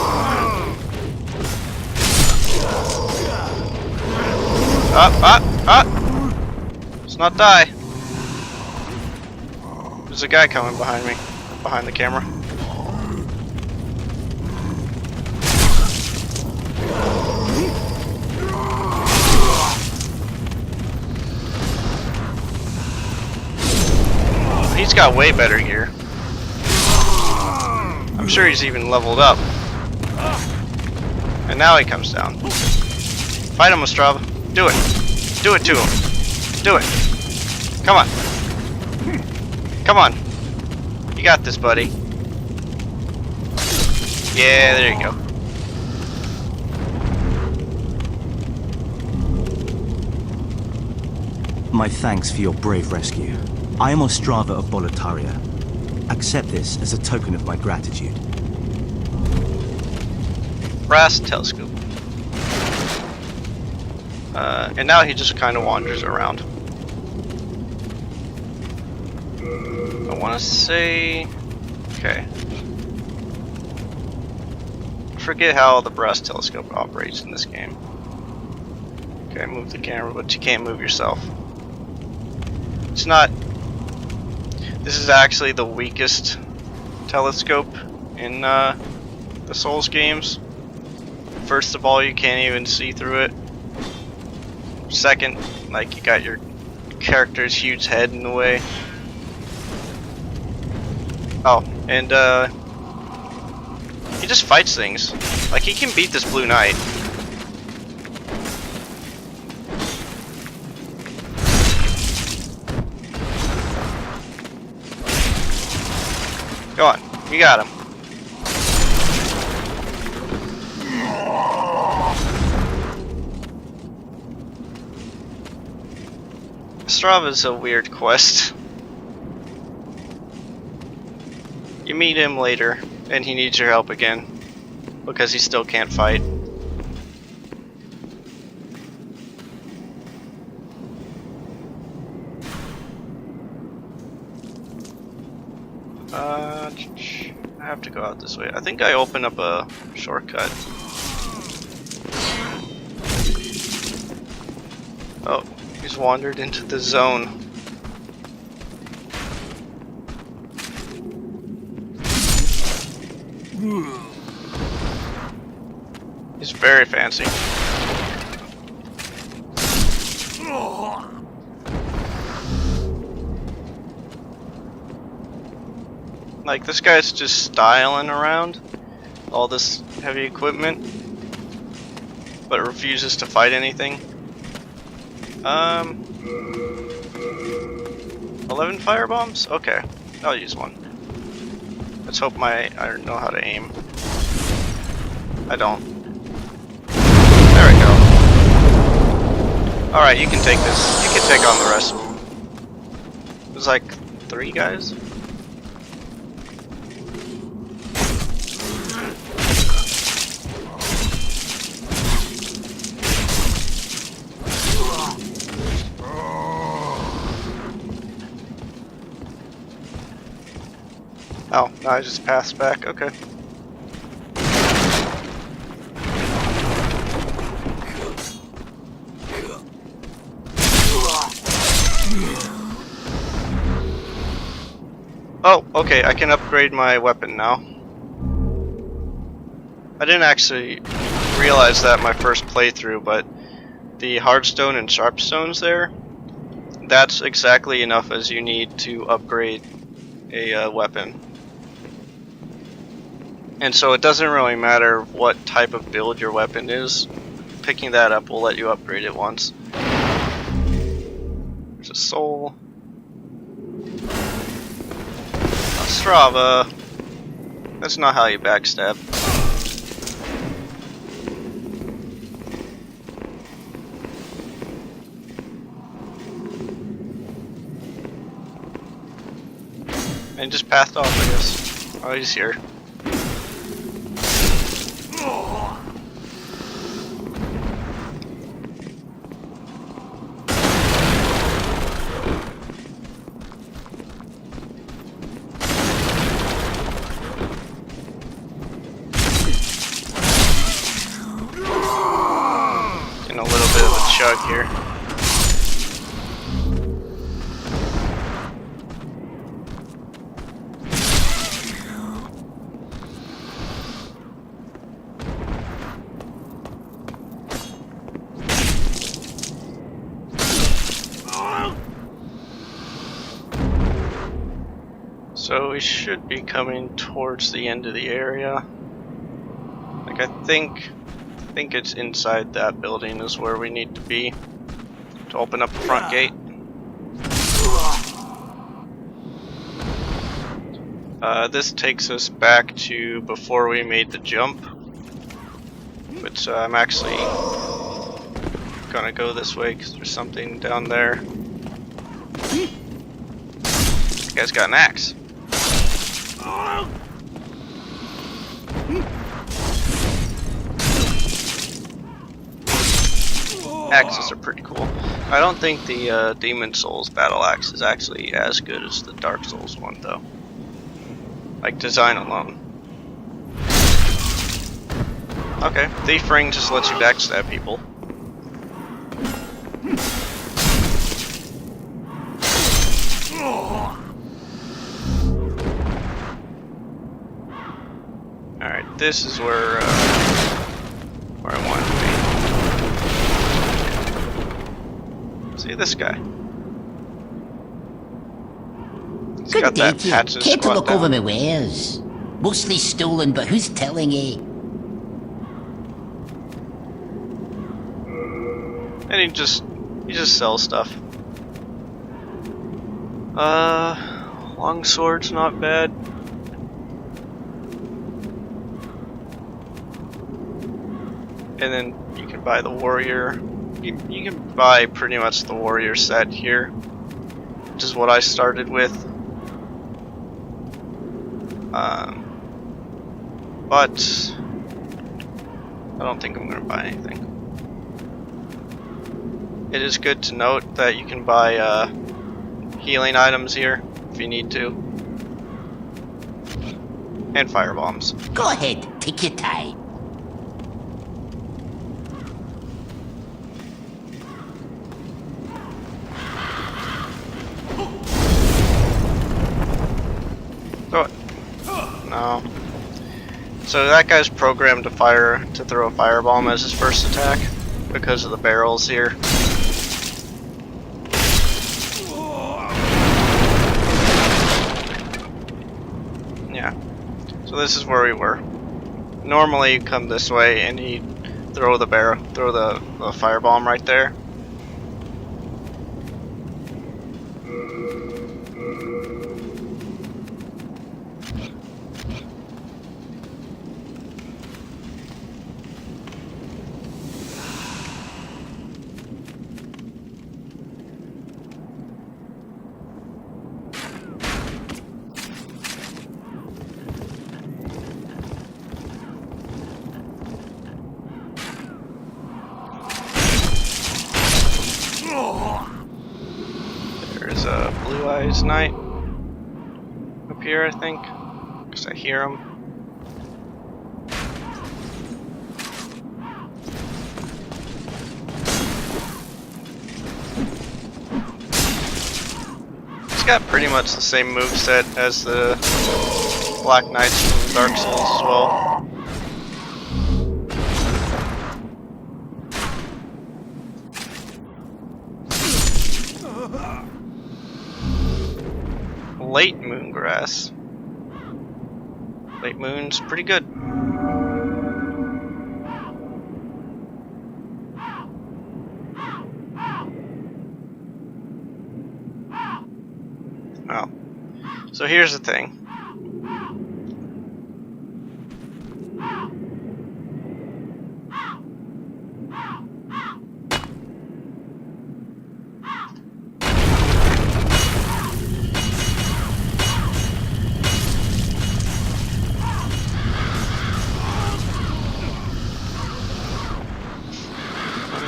Let's not die. There's a guy coming behind me, behind the camera. He's got way better gear. I'm sure he's even leveled up. And now he comes down. Fight him, Ostrava. Do it. Do it to him. Do it. Come on. Come on. You got this, buddy. Yeah, there you go. My thanks for your brave rescue. I am Ostrava of Boletaria. Accept this as a token of my gratitude. Brass telescope. And now he just kind of wanders around. I want to say... Okay. I forget how the brass telescope operates in this game. Okay, move the camera, but you can't move yourself. It's not... This is actually the weakest telescope in the Souls games. First of all, you can't even see through it. Second, like, you got your character's huge head in the way. Oh, and he just fights things. Like, he can beat this Blue Knight. Go on, you got him. Strava's a weird quest. You meet him later, and he needs your help again, because he still can't fight. I have to go out this way. I think I opened up a shortcut. Oh, he's wandered into the zone. He's very fancy. Like, this guy's just styling around all this heavy equipment, but refuses to fight anything. 11 firebombs? Okay, I'll use one. Let's hope I know how to aim. I don't. There we go. Alright, you can take this. You can take on the rest of them. There's like 3 guys? Oh, no, I just passed back. Okay. Oh, okay, I can upgrade my weapon now. I didn't actually realize that my first playthrough, but the hardstone and sharpstones there, that's exactly enough as you need to upgrade a weapon. And so it doesn't really matter what type of build your weapon is, picking that up will let you upgrade it once. There's a soul. Strava. That's not how you backstab. And just passed off, I guess. Oh, he's here. Getting a little bit of a chug here. So we should be coming towards the end of the area. Like I think it's inside that building is where we need to be to open up the front gate. This takes us back to before we made the jump, which I'm actually gonna go this way because there's something down there. This guy's got an axe. Axes are pretty cool. I don't think the Demon Souls battle axe is actually as good as the Dark Souls one though. Like design alone. Okay, Thief Ring just lets you backstab people. Alright, this is where I want to be. See this guy. He's Good got day that to you. patches Care to squat look down. over my wares? Mostly stolen, but who's telling eh? And he just sells stuff. Long sword's not bad. And then you can buy the warrior. You can buy pretty much the warrior set here, which is what I started with. But I don't think I'm gonna buy anything. It is good to note that you can buy healing items here if you need to, and fire bombs. Go ahead, take your time. Throw it. No. So that guy's programmed to throw a firebomb as his first attack because of the barrels here. Yeah. So this is where we were. Normally you come this way and he'd throw the firebomb right there. There's a Blue Eyes Knight up here, I think, because I hear him. He's got pretty much the same moveset as the Black Knights from Dark Souls as well. Late Moongrass. Late Moon's pretty good. Oh. So here's the thing.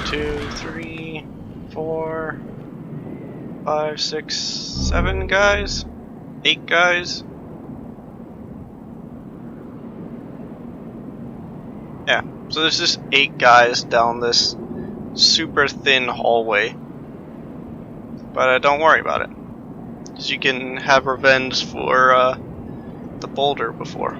Two, three, 4, 5, 6, 7 guys, 8 guys. Yeah, so there's just 8 guys down this super thin hallway. But don't worry about it, because you can have revenge for the boulder before.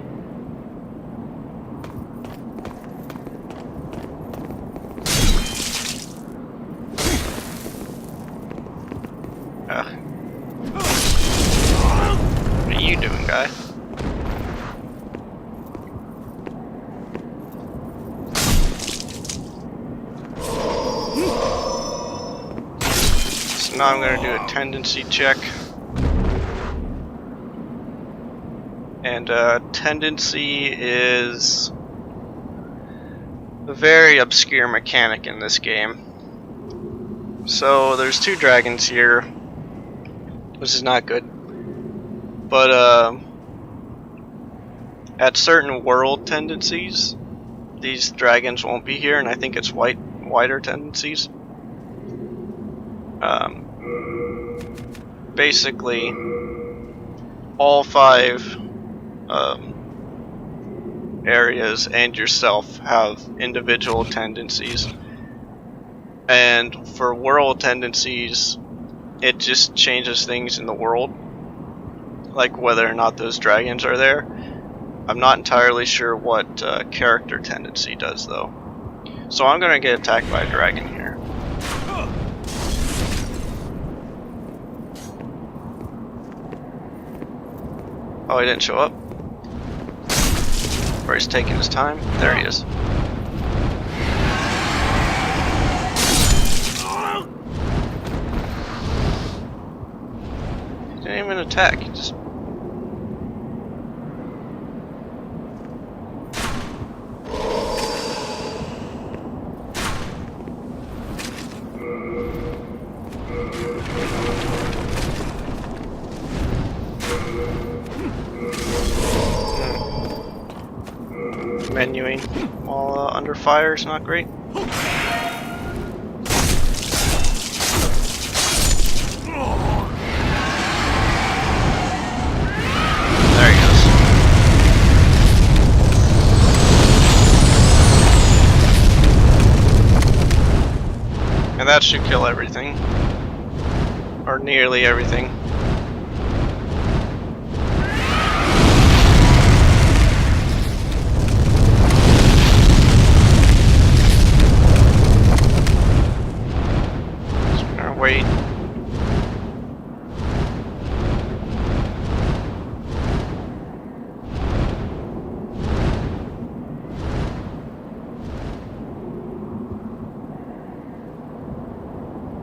What are you doing, guy? So now I'm going to do a tendency check. And tendency is a very obscure mechanic in this game. So there's 2 dragons here, which is not good. But at certain world tendencies, these dragons won't be here, and I think it's wider tendencies. Basically, all 5 areas and yourself have individual tendencies, and for world tendencies, it just changes things in the world, like whether or not those dragons are there. I'm not entirely sure what character tendency does though. So I'm gonna get attacked by a dragon here. Oh, he didn't show up? Or he's taking his time? There he is. He didn't even attack, he just... Menuing while under fire is not great. There he goes. And that should kill everything. Or nearly everything. Wait.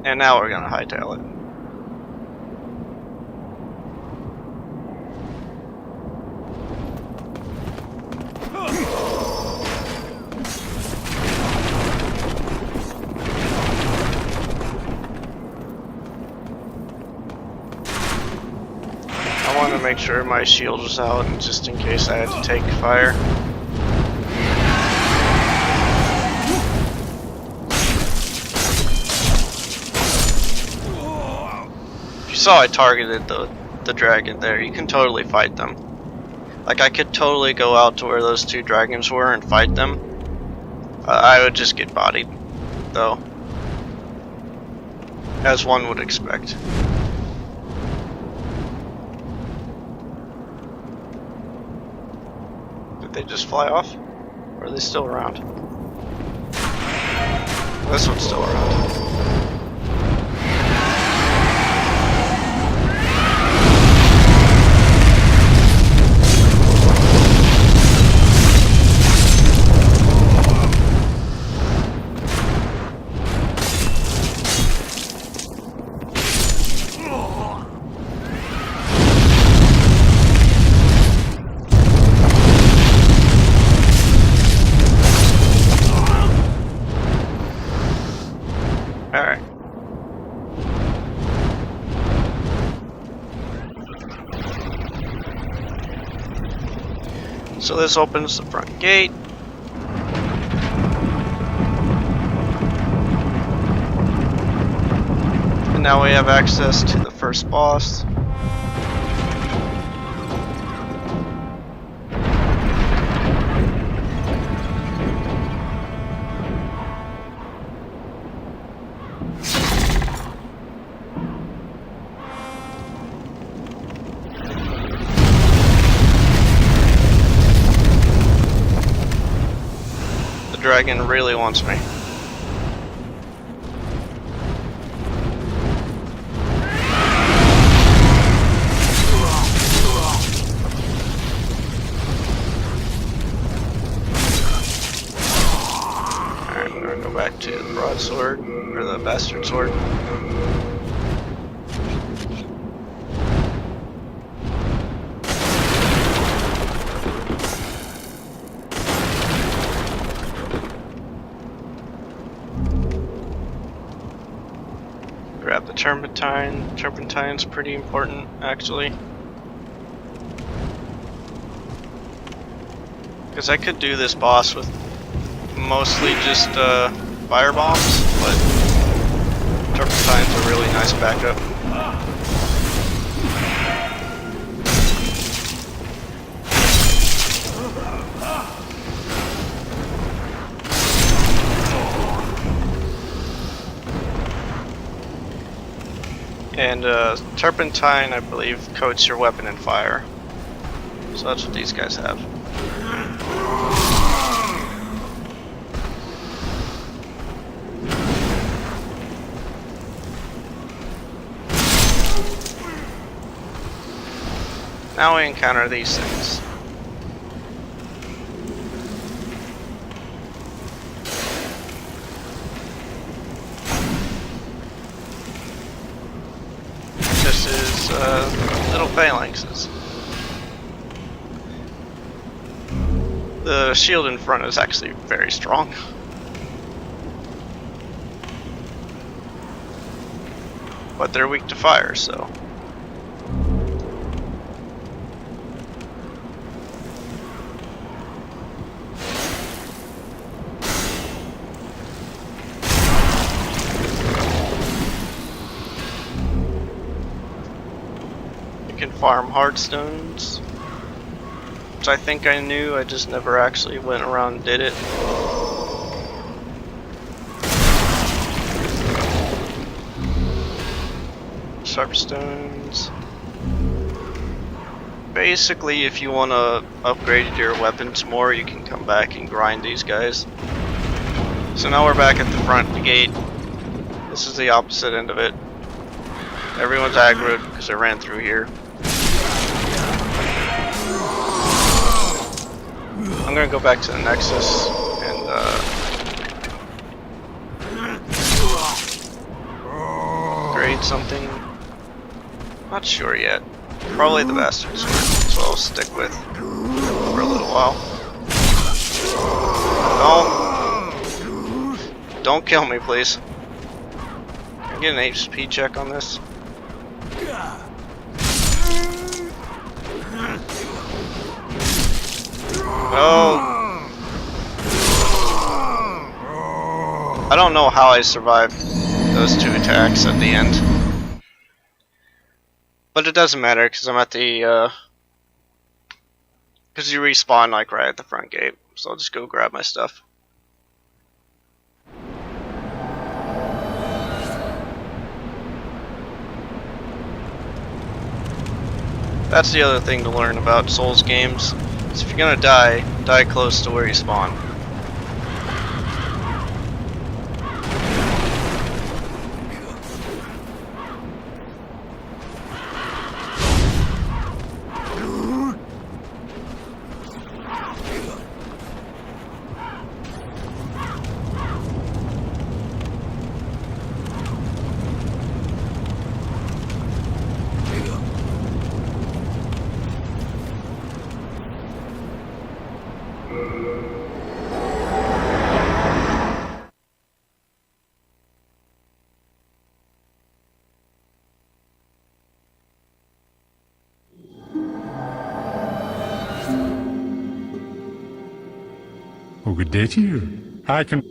And now we're gonna hightail it. I want to make sure my shield was out, just in case I had to take fire. If you saw I targeted the dragon there. You can totally fight them. Like, I could totally go out to where those two dragons were and fight them. I would just get bodied, though. As one would expect. Did they just fly off? Or are they still around? This one's still around. Alright. So this opens the front gate. And now we have access to the first boss. Dragon really wants me. Alright, I'm gonna go back to the broadsword, or the bastard sword. Grab the turpentine. Turpentine's pretty important, actually. Because I could do this boss with mostly just fire bombs, but turpentine's a really nice backup. And turpentine, I believe, coats your weapon in fire. So that's what these guys have. Now we encounter these things. This is little phalanxes. The shield in front is actually very strong. But they're weak to fire, so. You can farm hardstones, which I think I knew, I just never actually went around and did it. Sharpstones. Basically, if you want to upgrade your weapons more, you can come back and grind these guys. So now we're back at the front gate. This is the opposite end of it. Everyone's aggroed because I ran through here. I'm gonna go back to the Nexus and grade something. Not sure yet. Probably the bastard sword, so I'll stick with for a little while. Don't kill me, please. Can I get an HP check on this? Oh. I don't know how I survived those two attacks at the end. But it doesn't matter because I'm at the because you respawn like right at the front gate. So I'll just go grab my stuff. That's the other thing to learn about Souls games. Is if you're gonna die, die close to where you spawn. Oh, good day to you. I can...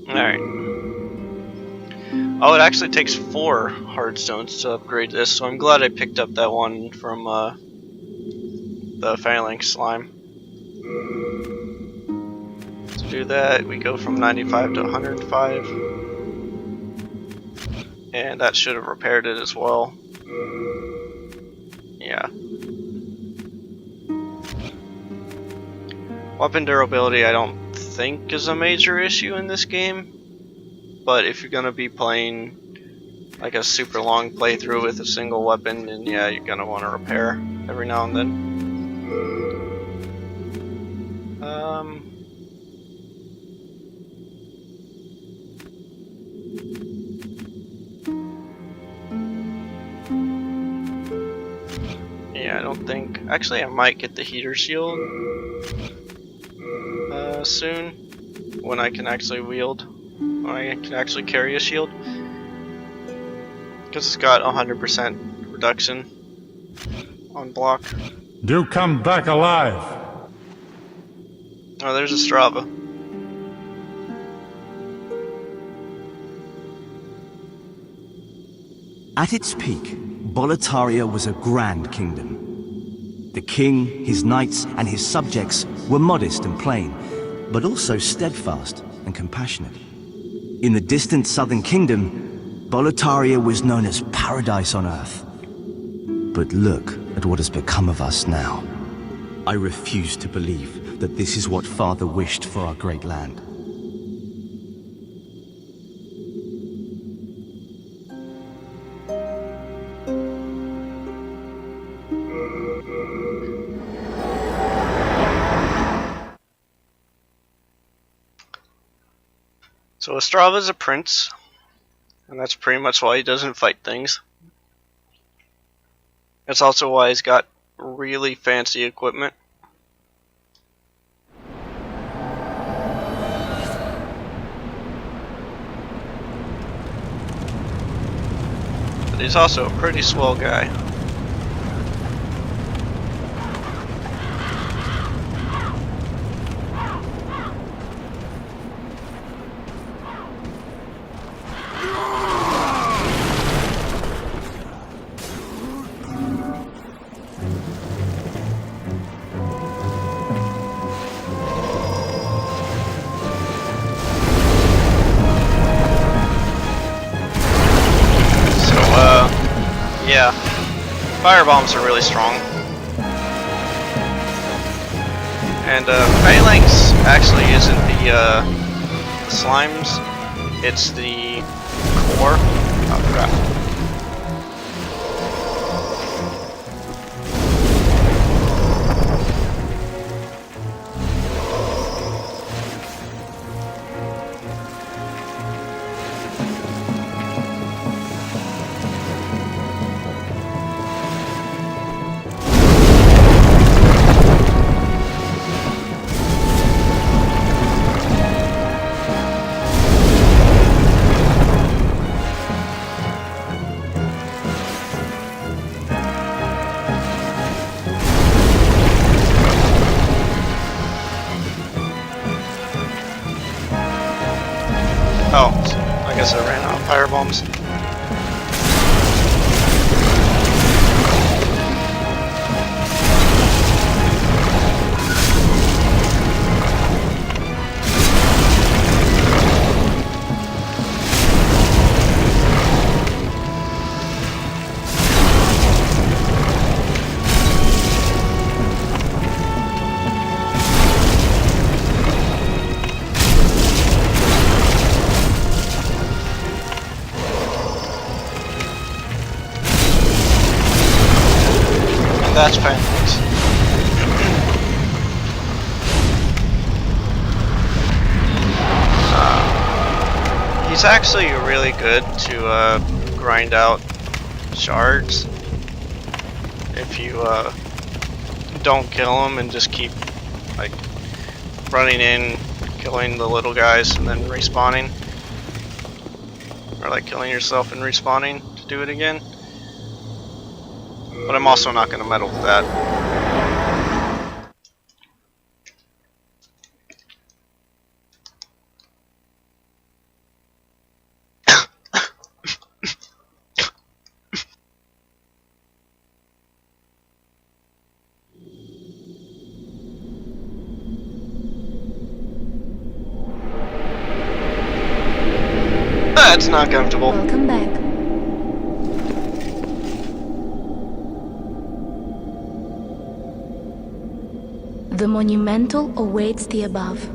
Alright. Oh, it actually takes 4 hard stones to upgrade this, so I'm glad I picked up that one from the phalanx slime. To do that, we go from 95 to 105. And that should have repaired it as well. Yeah. Weapon durability I don't think is a major issue in this game. But if you're gonna be playing like a super long playthrough with a single weapon, then yeah, you're gonna want to repair every now and then. Yeah, I don't think. Actually, I might get the heater shield soon when I can actually wield. When I can actually carry a shield. Because it's got 100% reduction on block. Do come back alive. Oh, there's a Strava. At its peak, Boletaria was a grand kingdom. The king, his knights, and his subjects were modest and plain, but also steadfast and compassionate. In the distant southern kingdom, Boletaria was known as paradise on earth. But look at what has become of us now. I refuse to believe that this is what Father wished for our great land. So Estrava's a prince, and that's pretty much why he doesn't fight things. That's also why he's got really fancy equipment. But he's also a pretty swell guy. Yeah, fire bombs are really strong. And phalanx actually isn't the slimes, it's the core. Oh crap. Oh, I guess I ran out of fire bombs. That's pancakes. He's actually really good to grind out shards if you don't kill him and just keep like running in, killing the little guys and then respawning, or like killing yourself and respawning to do it again. But I'm also not going to meddle with that. That's not comfortable. Welcome back. The monumental awaits the above.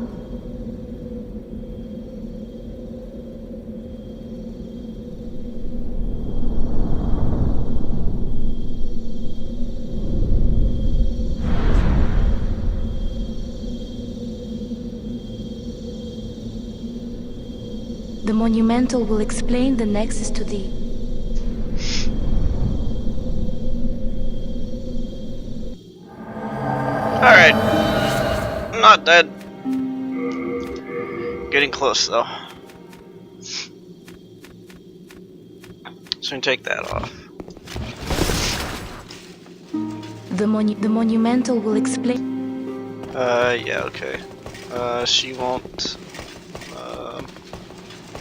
The monumental will explain the nexus to thee. Alright. I'm not dead. Getting close though. So I'm gonna take that off. The monumental will explain. Yeah, okay. She won't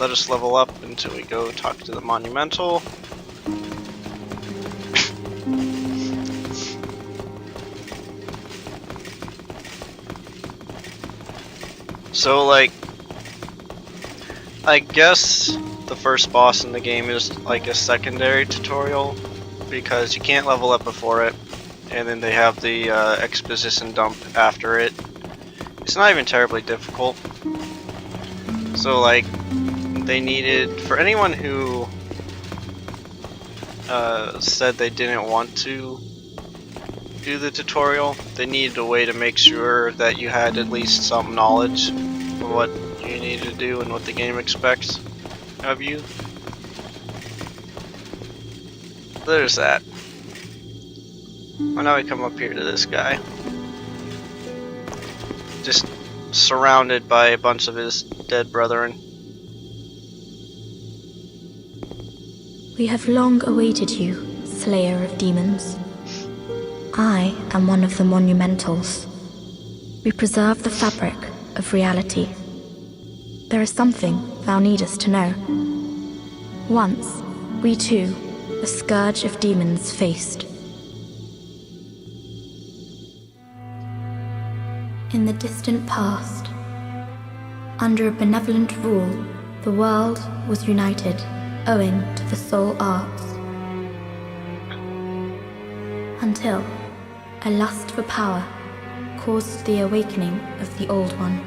let us level up until we go talk to the monumental. So, like, I guess the first boss in the game is like a secondary tutorial because you can't level up before it, and then they have the exposition dump after it. It's not even terribly difficult. So, like, they needed, for anyone who said they didn't want to do the tutorial, they needed a way to make sure that you had at least some knowledge of what you need to do and what the game expects of you. There's that. Well, now we come up here to this guy. Just surrounded by a bunch of his dead brethren. We have long awaited you, Slayer of Demons. I am one of the Monumentals. We preserve the fabric of reality. There is something thou needest to know. Once, we too, the scourge of demons faced. In the distant past, under a benevolent rule, the world was united owing to the soul arts. Until a lust for power caused the awakening of the Old One.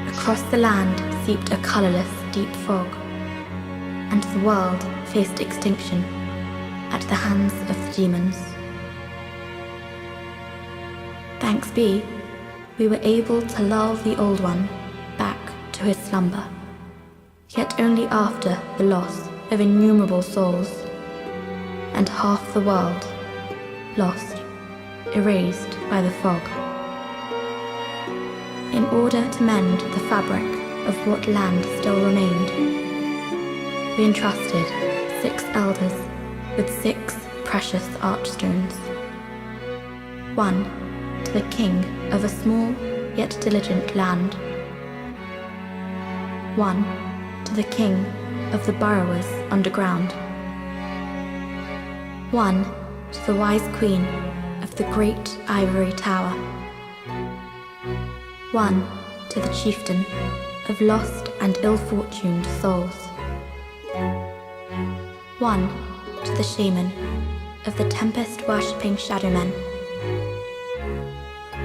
Across the land seeped a colorless, deep fog, and the world faced extinction at the hands of the demons. Thanks be, we were able to lull the Old One back to his slumber, yet only after the loss of innumerable souls, and half the world lost, erased by the fog. In order to mend the fabric of what land still remained, we entrusted 6 elders with 6 precious archstones. 1 to the king of a small yet diligent land. 1 to the king of the burrowers underground. One to the wise queen of the great ivory tower. One to the chieftain of lost and ill-fortuned souls. One to the shaman of the tempest-worshipping shadowmen.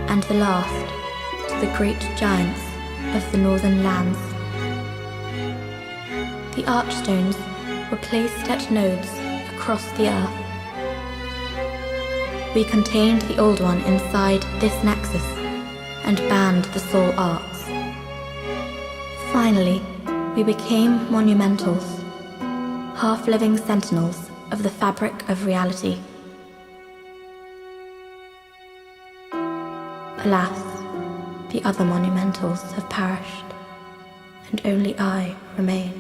And the last to the great giants of the northern lands. The archstones were placed at nodes across the earth. We contained the Old One inside this nexus and banned the soul arts. Finally, we became monumentals, half-living sentinels of the fabric of reality. Alas, the other monumentals have perished, and only I remain.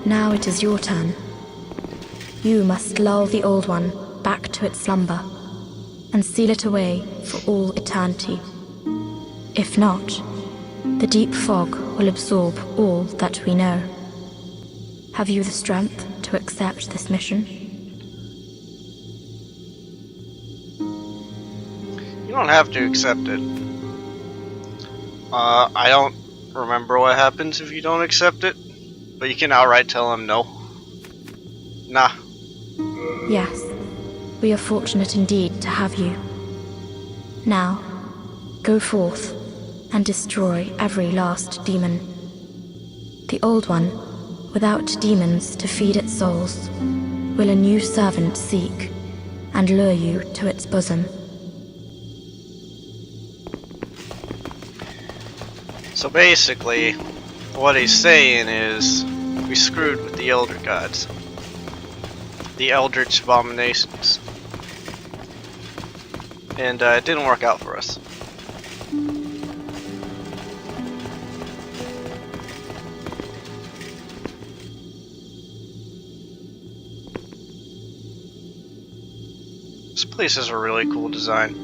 Now it is your turn. You must lull the Old One back to its slumber and seal it away for all eternity. If not, the deep fog will absorb all that we know. Have you the strength to accept this mission? You don't have to accept it. I don't remember what happens if you don't accept it, but you can outright tell him no. Nah. Yes, we are fortunate indeed to have you. Now, go forth and destroy every last demon. The Old One, without demons to feed its souls, will a new servant seek and lure you to its bosom. So basically, what he's saying is, we screwed with the Elder Gods. The Eldritch Abominations. And it didn't work out for us. This place has a really cool design.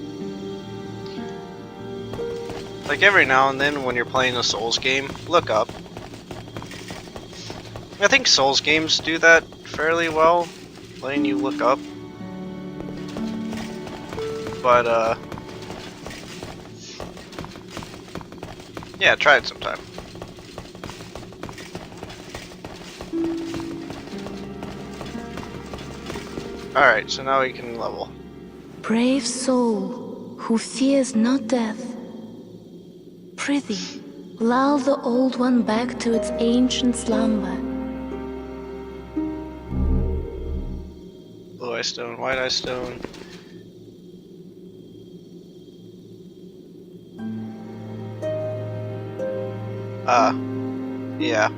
Like every now and then when you're playing a Souls game, look up. I think Souls games do that fairly well, letting you look up. But yeah, try it sometime. Alright, so now we can level. Brave soul, who fears not death, prithee, lull the Old One back to its ancient slumber. Blue eye stone, white eye stone. Yeah.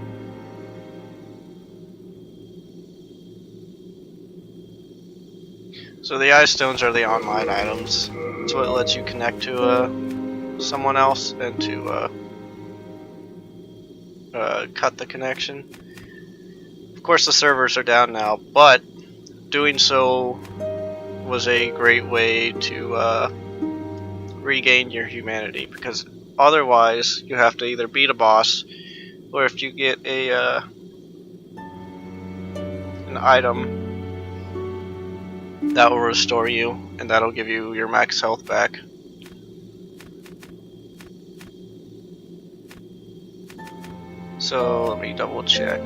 So the eye stones are the online items. It's what lets you connect to someone else and to cut the connection. Of course the servers are down now, but doing so was a great way to regain your humanity, because otherwise you have to either beat a boss, or if you get a an item that will restore you, and that'll give you your max health back. So let me double check.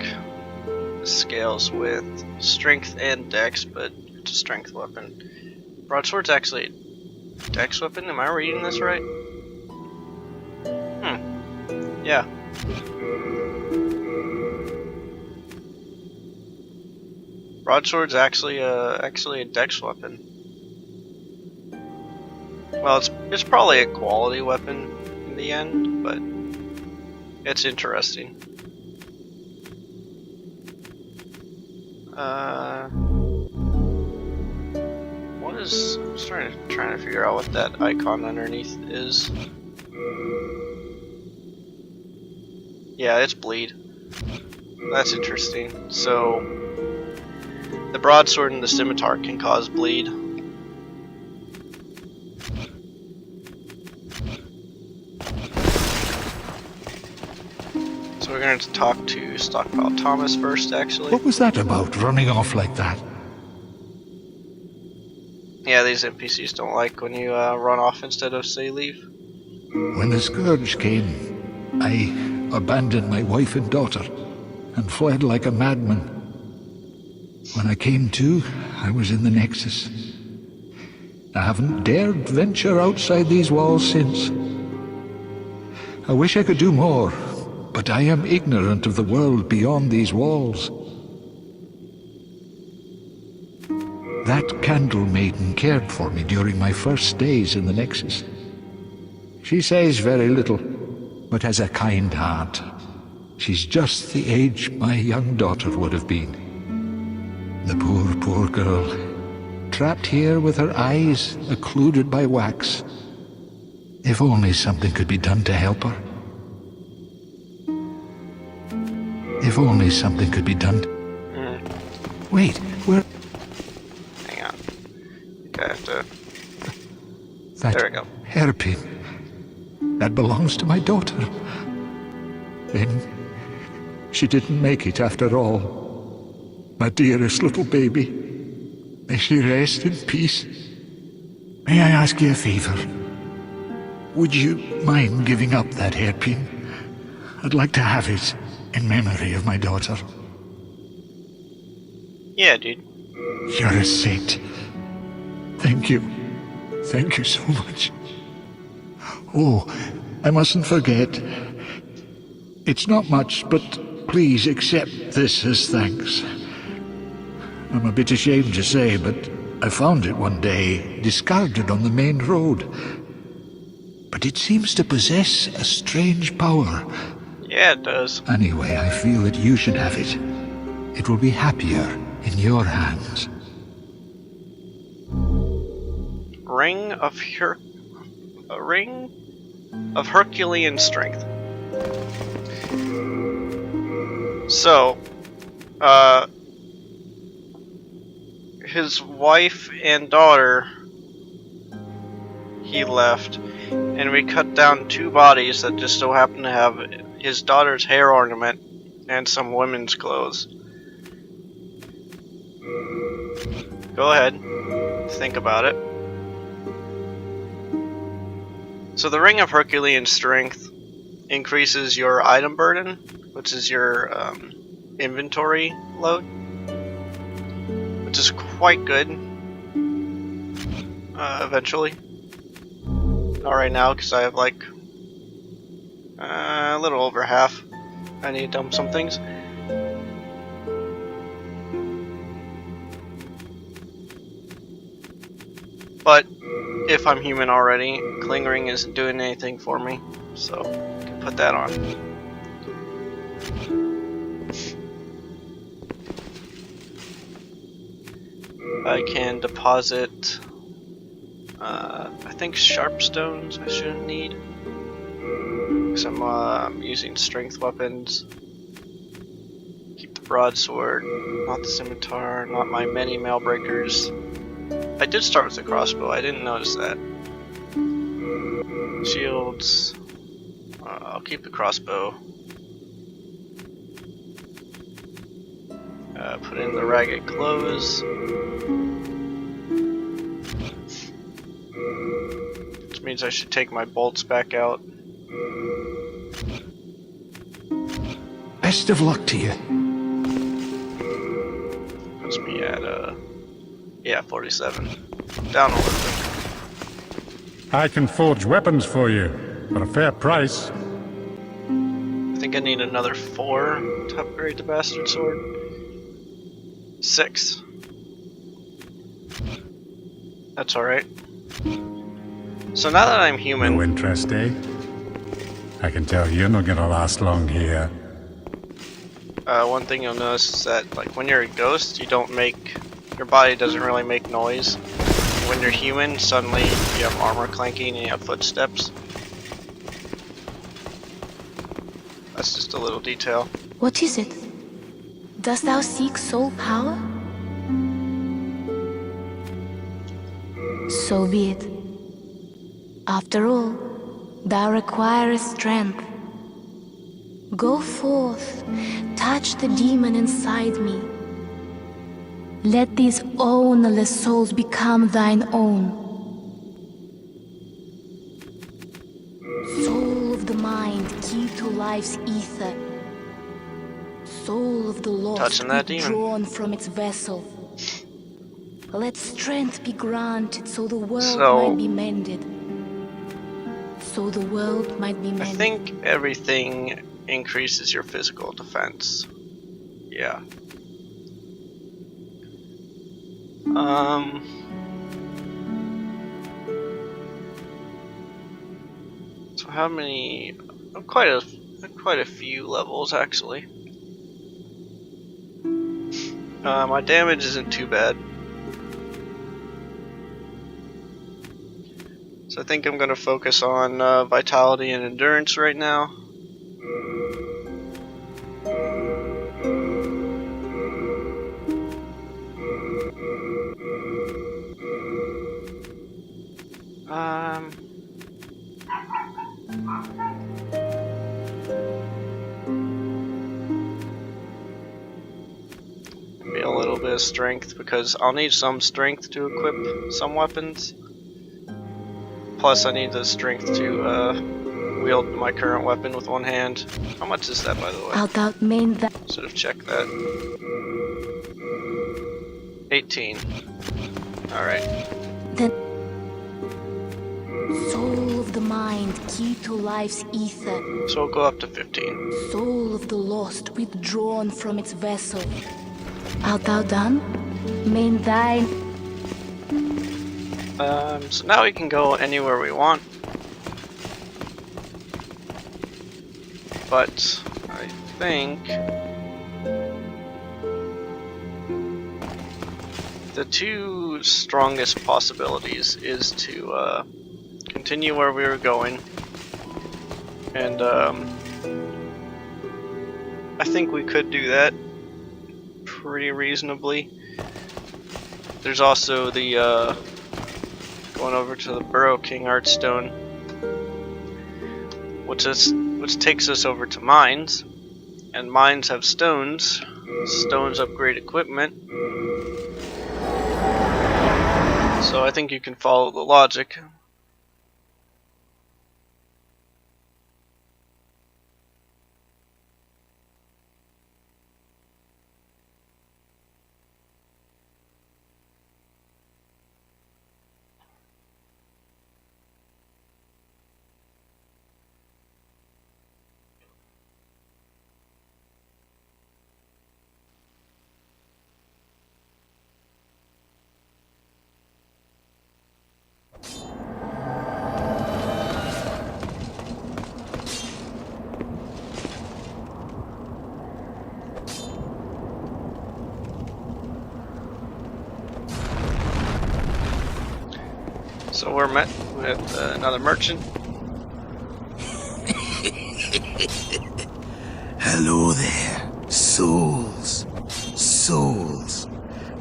The scales with strength and dex, but it's a strength weapon. Broadsword's actually a dex weapon. Am I reading this right? Yeah. Broadsword's actually a dex weapon. Well, it's probably a quality weapon in the end, but it's interesting. What is? I'm just trying to figure out what that icon underneath is. Yeah, it's bleed. That's interesting. So The broadsword and the scimitar can cause bleed. So we're going to talk to Stockpile Thomas first, actually. What was that about, running off like that? Yeah, these NPCs don't like when you run off instead of say leave. When the Scourge came, I abandoned my wife and daughter and fled like a madman. When I came to, I was in the Nexus. I haven't dared venture outside these walls since. I wish I could do more, but I am ignorant of the world beyond these walls. That Candle Maiden cared for me during my first days in the Nexus. She says very little, but has a kind heart. She's just the age my young daughter would have been. The poor, poor girl, trapped here with her eyes occluded by wax. If only something could be done to help her. If only something could be done. Wait, where? Hang on. I have to. That There we go. hairpin. That belongs to my daughter. Then she didn't make it after all. My dearest little baby. May she rest in peace. May I ask you a favor? Would you mind giving up that hairpin? I'd like to have it in memory of my daughter. Yeah, dude. You're a saint. Thank you. Thank you so much. Oh, I mustn't forget. It's not much, but please accept this as thanks. I'm a bit ashamed to say, but I found it one day, discarded on the main road. But it seems to possess a strange power. Yeah, it does. Anyway, I feel that you should have it. It will be happier in your hands. Ring of Herculean strength. So, his wife and daughter, he left, and we cut down 2 bodies that just so happen to have his daughter's hair ornament and some women's clothes. Go ahead, think about it. So the Ring of Herculean Strength increases your item burden, which is your inventory load, which is quite good eventually. Not right now, because I have like a little over half. I need to dump some things. But if I'm human already, Clingering isn't doing anything for me, so I can put that on. I can deposit, I think sharp stones I shouldn't need, because I'm using strength weapons. Keep the broadsword, not the scimitar, not my many mail breakers. I did start with the crossbow, I didn't notice that. Shields, I'll keep the crossbow. Put in the ragged clothes. Which means I should take my bolts back out. Best of luck to you. Puts me at, yeah, 47. Down a little bit. I can forge weapons for you for a fair price. I think I need another 4 to upgrade the bastard sword. 6. That's alright. So now that I'm human... No interest, eh? I can tell you're not gonna last long here. One thing you'll notice is that, like, when you're a ghost, you don't make... Your body doesn't really make noise. When you're human, suddenly you have armor clanking and you have footsteps. That's just a little detail. What is it? Dost thou seek soul power? So be it. After all, thou requirest strength. Go forth, touch the demon inside me. Let these ownerless souls become thine own. Soul of the mind, key to life's ether. Soul of the lost, Touching that demon. withdrawn from its vessel. Let strength be granted so the world So- might be mended. So the world might be I mended. think everything increases your physical defense. Yeah. So how many? Quite a few levels actually. My damage isn't too bad. So I think I'm gonna focus on vitality and endurance right now. Maybe a little bit of strength because I'll need some strength to equip some weapons. Plus, I need the strength to wield my current weapon with one hand. How much is that, by the way? Art thou main that Should have checked that. 18. Alright. then soul of the mind, key to life's ether. So we'll go up to 15. Soul of the lost, withdrawn from its vessel. Art thou done? Main thine. So now we can go anywhere we want. But I think the two strongest possibilities is to continue where we were going, and I think we could do that pretty reasonably. There's also the going over to the Burrow King Artstone, which takes us over to mines, and mines have stones. Stones upgrade equipment. So I think you can follow the logic. So we're met with another merchant. Hello there, souls. Souls.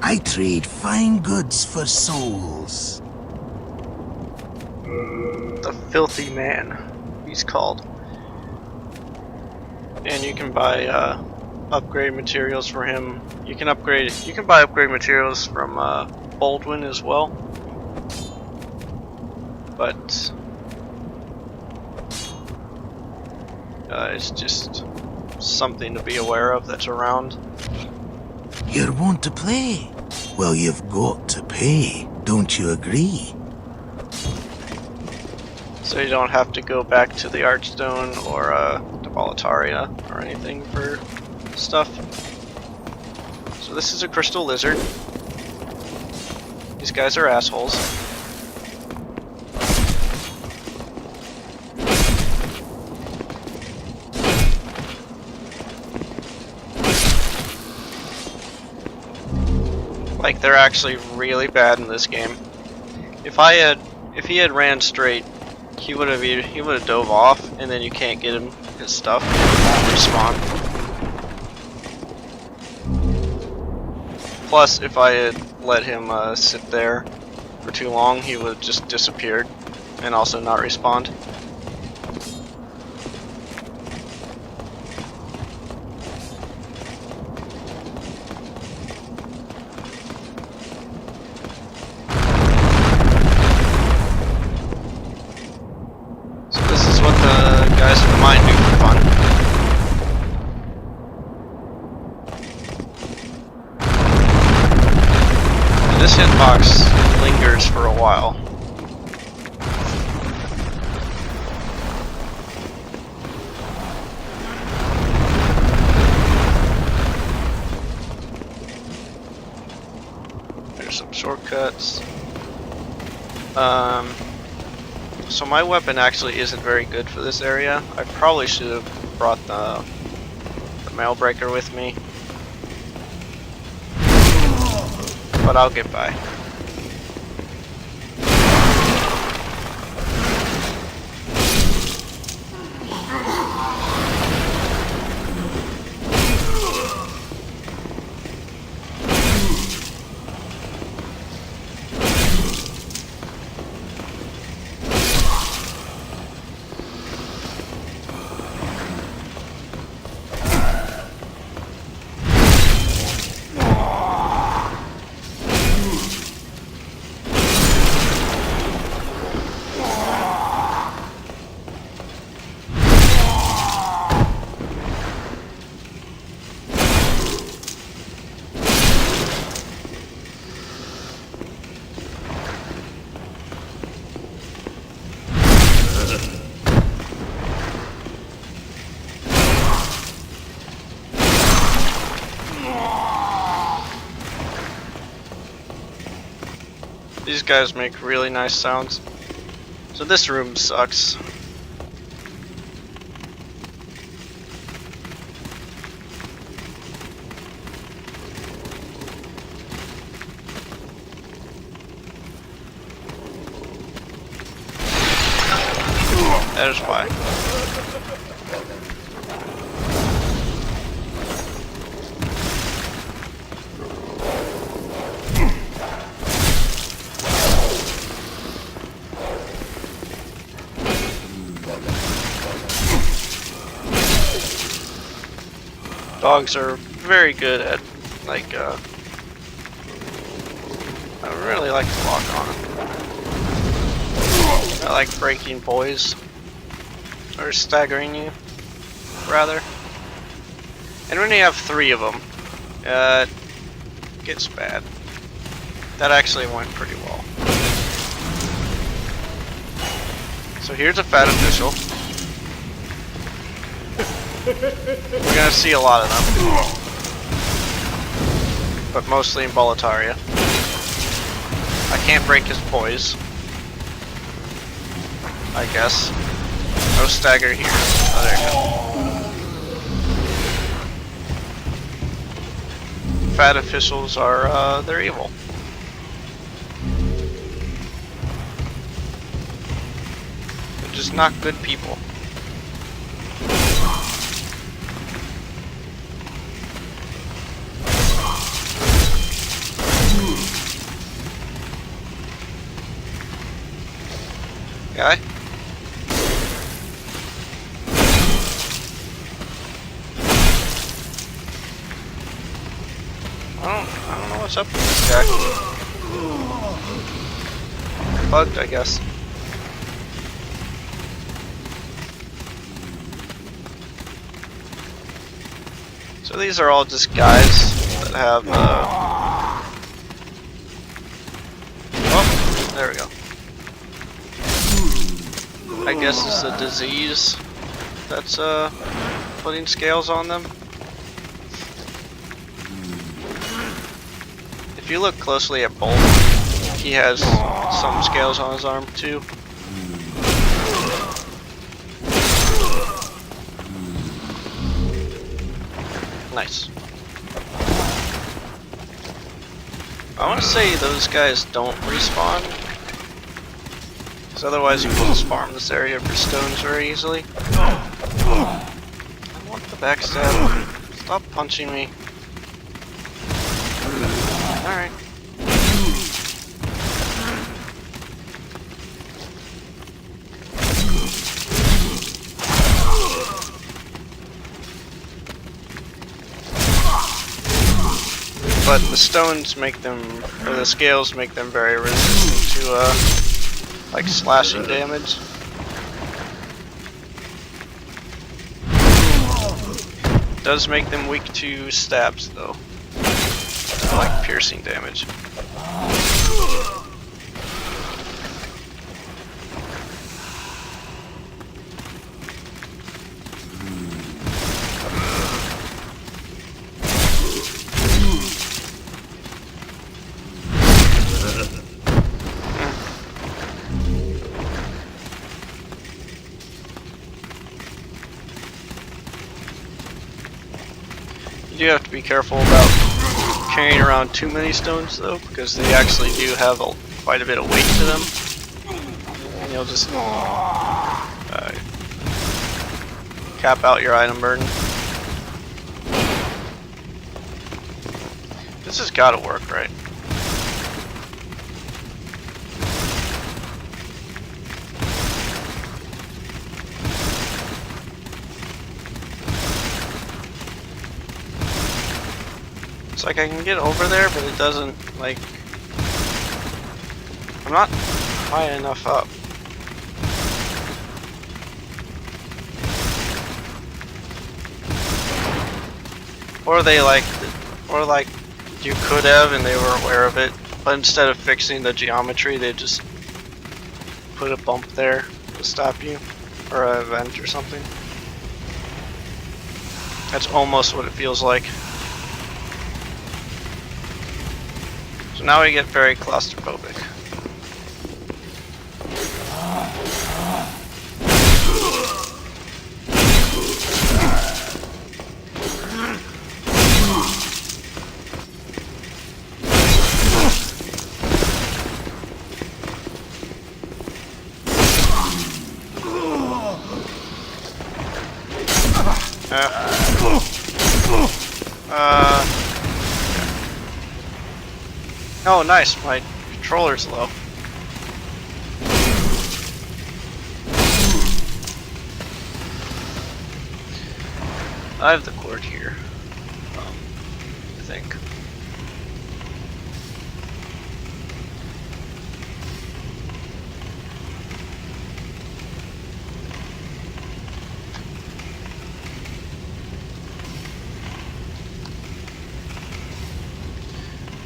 I trade fine goods for souls. The Filthy Man, he's called. And you can buy upgrade materials for him. You can buy upgrade materials from Baldwin as well. But it's just something to be aware of that's around. You're want to play? Well, you've got to pay. Don't you agree? So you don't have to go back to the Archstone or to Boletaria or anything for stuff. So this is a crystal lizard. These guys are assholes. Like, they're actually really bad in this game. If he had ran straight, he would have dove off, and then you can't get him his stuff. It won't respawn. Plus, if I had let him sit there for too long, he would have just disappeared and also not respond. So this is what the guys in the mine do for fun. This hitbox lingers for a while. There's some shortcuts. So my weapon actually isn't very good for this area. I probably should have brought the mail breaker with me. But I'll get by. These guys make really nice sounds. So this room sucks. That is why. Dogs are very good at, like, I really like to walk on them. I like breaking boys. Or staggering you, rather. And when you have 3 of them, it gets bad. That actually went pretty well. So here's a fat official. We're gonna see a lot of them, but mostly in Boletaria. I can't break his poise, I guess. No stagger here. Oh, there you go. Fat officials are, they're evil. They're just not good people. Guy? I don't know what's up with this guy. Bugged, I guess. So these are all just guys that have, oh, there we go. I guess it's a disease that's, putting scales on them. If you look closely at Bolt, he has some scales on his arm too. Nice. I want to say those guys don't respawn, because otherwise you can just farm this area for stones very easily. I want the backstab. Stop punching me. Alright. but the stones make them, or the scales make them very resistant to like slashing damage. Does make them weak to stabs though, like piercing damage. You do have to be careful about carrying around too many stones though, because they actually do have quite a bit of weight to them. And you'll just cap out your item burden. This has got to work, right? It's like I can get over there, but it doesn't, like, I'm not high enough up. Or they like, or like you could have and they were aware of it, but instead of fixing the geometry, they just put a bump there to stop you, or a vent or something. That's almost what it feels like. So now we get very claustrophobic. Oh, nice. My controller's low. I have the cord here. I think.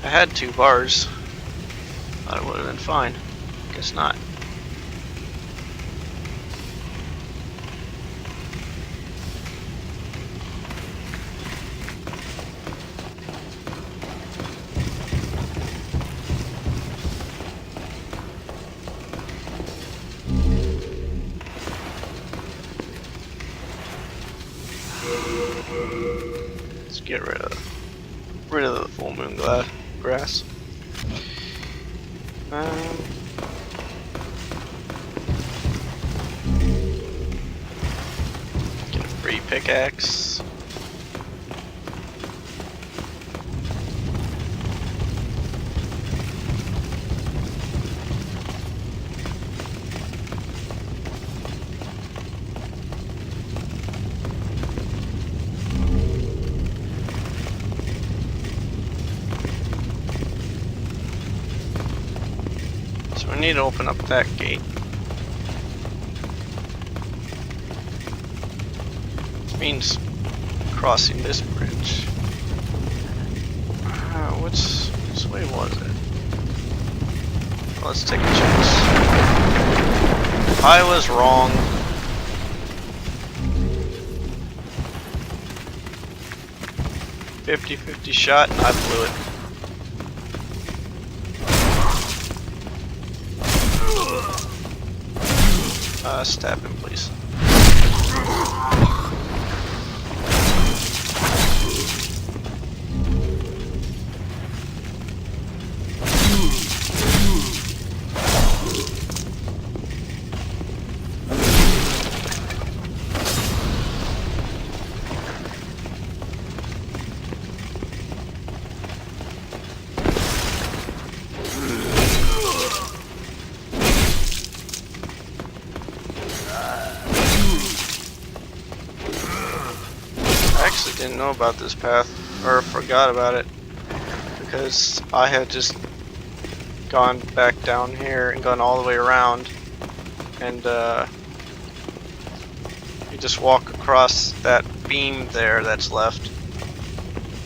I had 2 bars. Thought it would have been fine. Guess not. Let's get rid of the full moon grass. Get a free pickaxe. I need to open up that gate. Which means crossing this bridge. Which way was it? Let's take a chance. I was wrong. .50-50 shot and I blew it. Stab him, please. I actually didn't know about this path, or forgot about it, because I had just gone back down here and gone all the way around, and you just walk across that beam there that's left.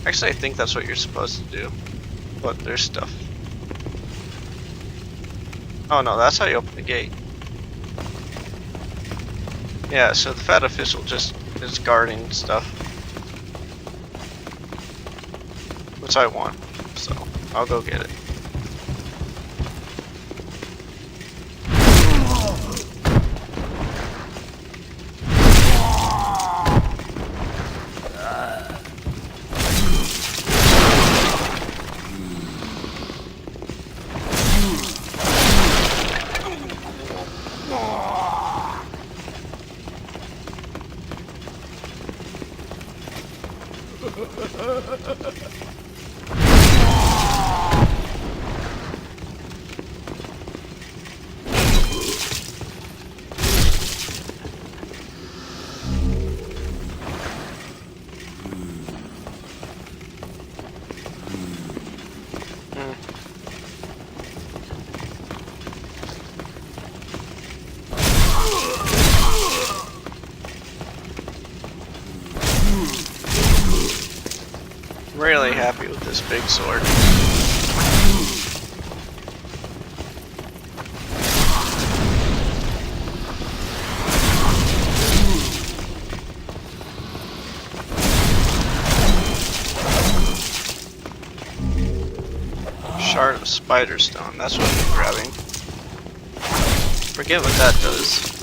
Actually, I think that's what you're supposed to do, but there's stuff. Oh no, that's how you open the gate. Yeah, so the fat official just is guarding stuff, which I want, so I'll go get it. Really happy with this big sword. Shard of spider stone, that's what I'm grabbing. Forget what that does.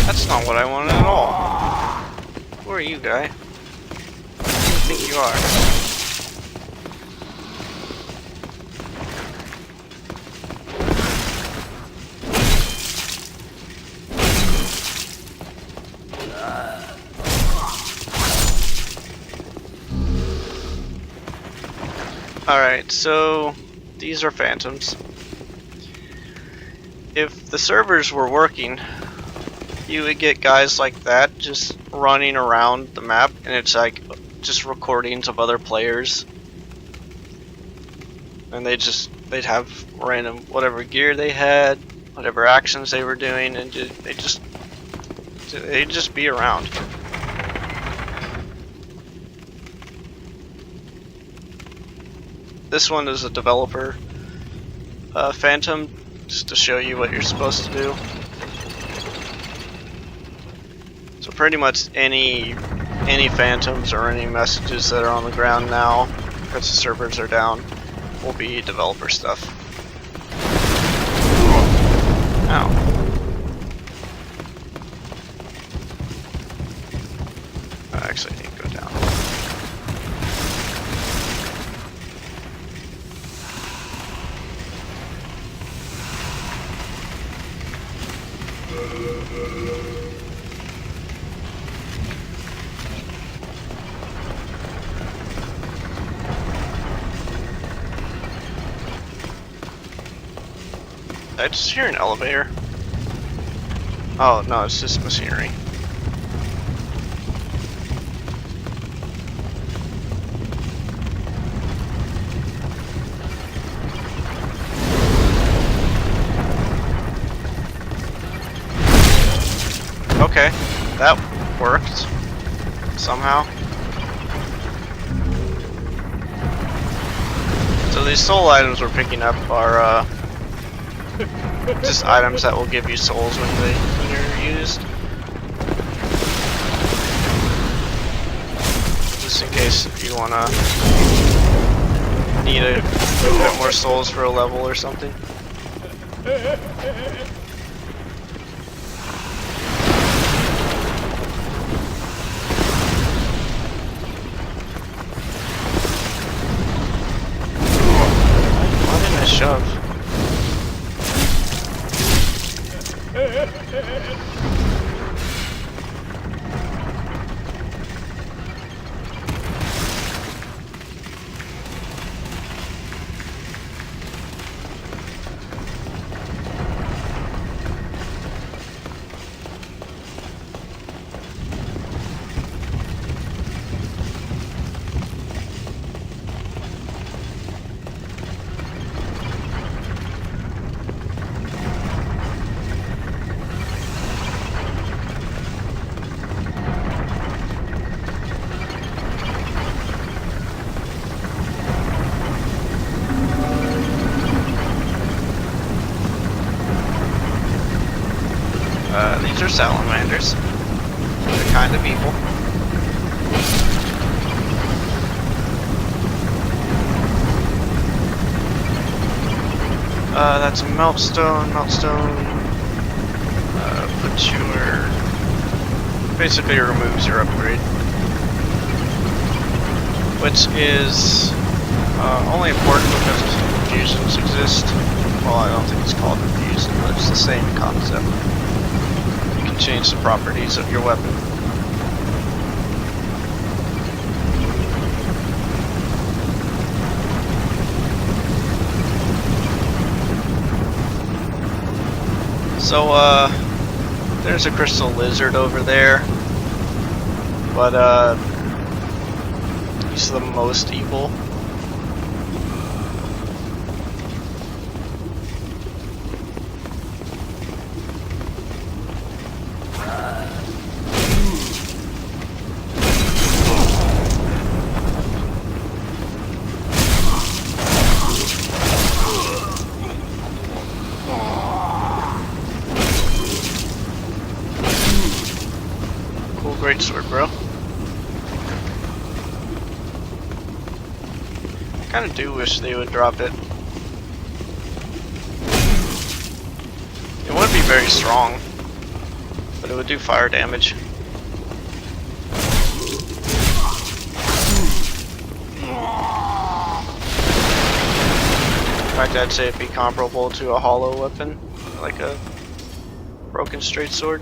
That's not what I wanted at all. Who are you, guy? Who do you think you are? Alright, so these are phantoms. If the servers were working, you would get guys like that just running around the map, and it's like just recordings of other players, and they'd have random whatever gear they had, whatever actions they were doing, and they'd just be around. This one is a developer phantom, just to show you what you're supposed to do. So pretty much any phantoms or any messages that are on the ground now, because the servers are down, will be developer stuff. Ow. I actually need to go down. Did I just hear an elevator? Oh no, it's just machinery. Okay, that worked somehow. So these soul items we're picking up are just items that will give you souls when you're used. Just in case if you wanna need a bit more souls for a level or something. Why didn't I shove? salamanders. They're kind of evil. That's a meltstone. Puts your... basically removes your upgrade. Which is only important because fusions exist. Well, I don't think it's called fusion, but it's the same concept. You can change the properties of your weapon. So, there's a crystal lizard over there, but, he's the most evil. Great sword, bro. I kinda do wish they would drop it. It wouldn't be very strong, but it would do fire damage. In fact, I'd say it'd be comparable to a hollow weapon, like a broken straight sword.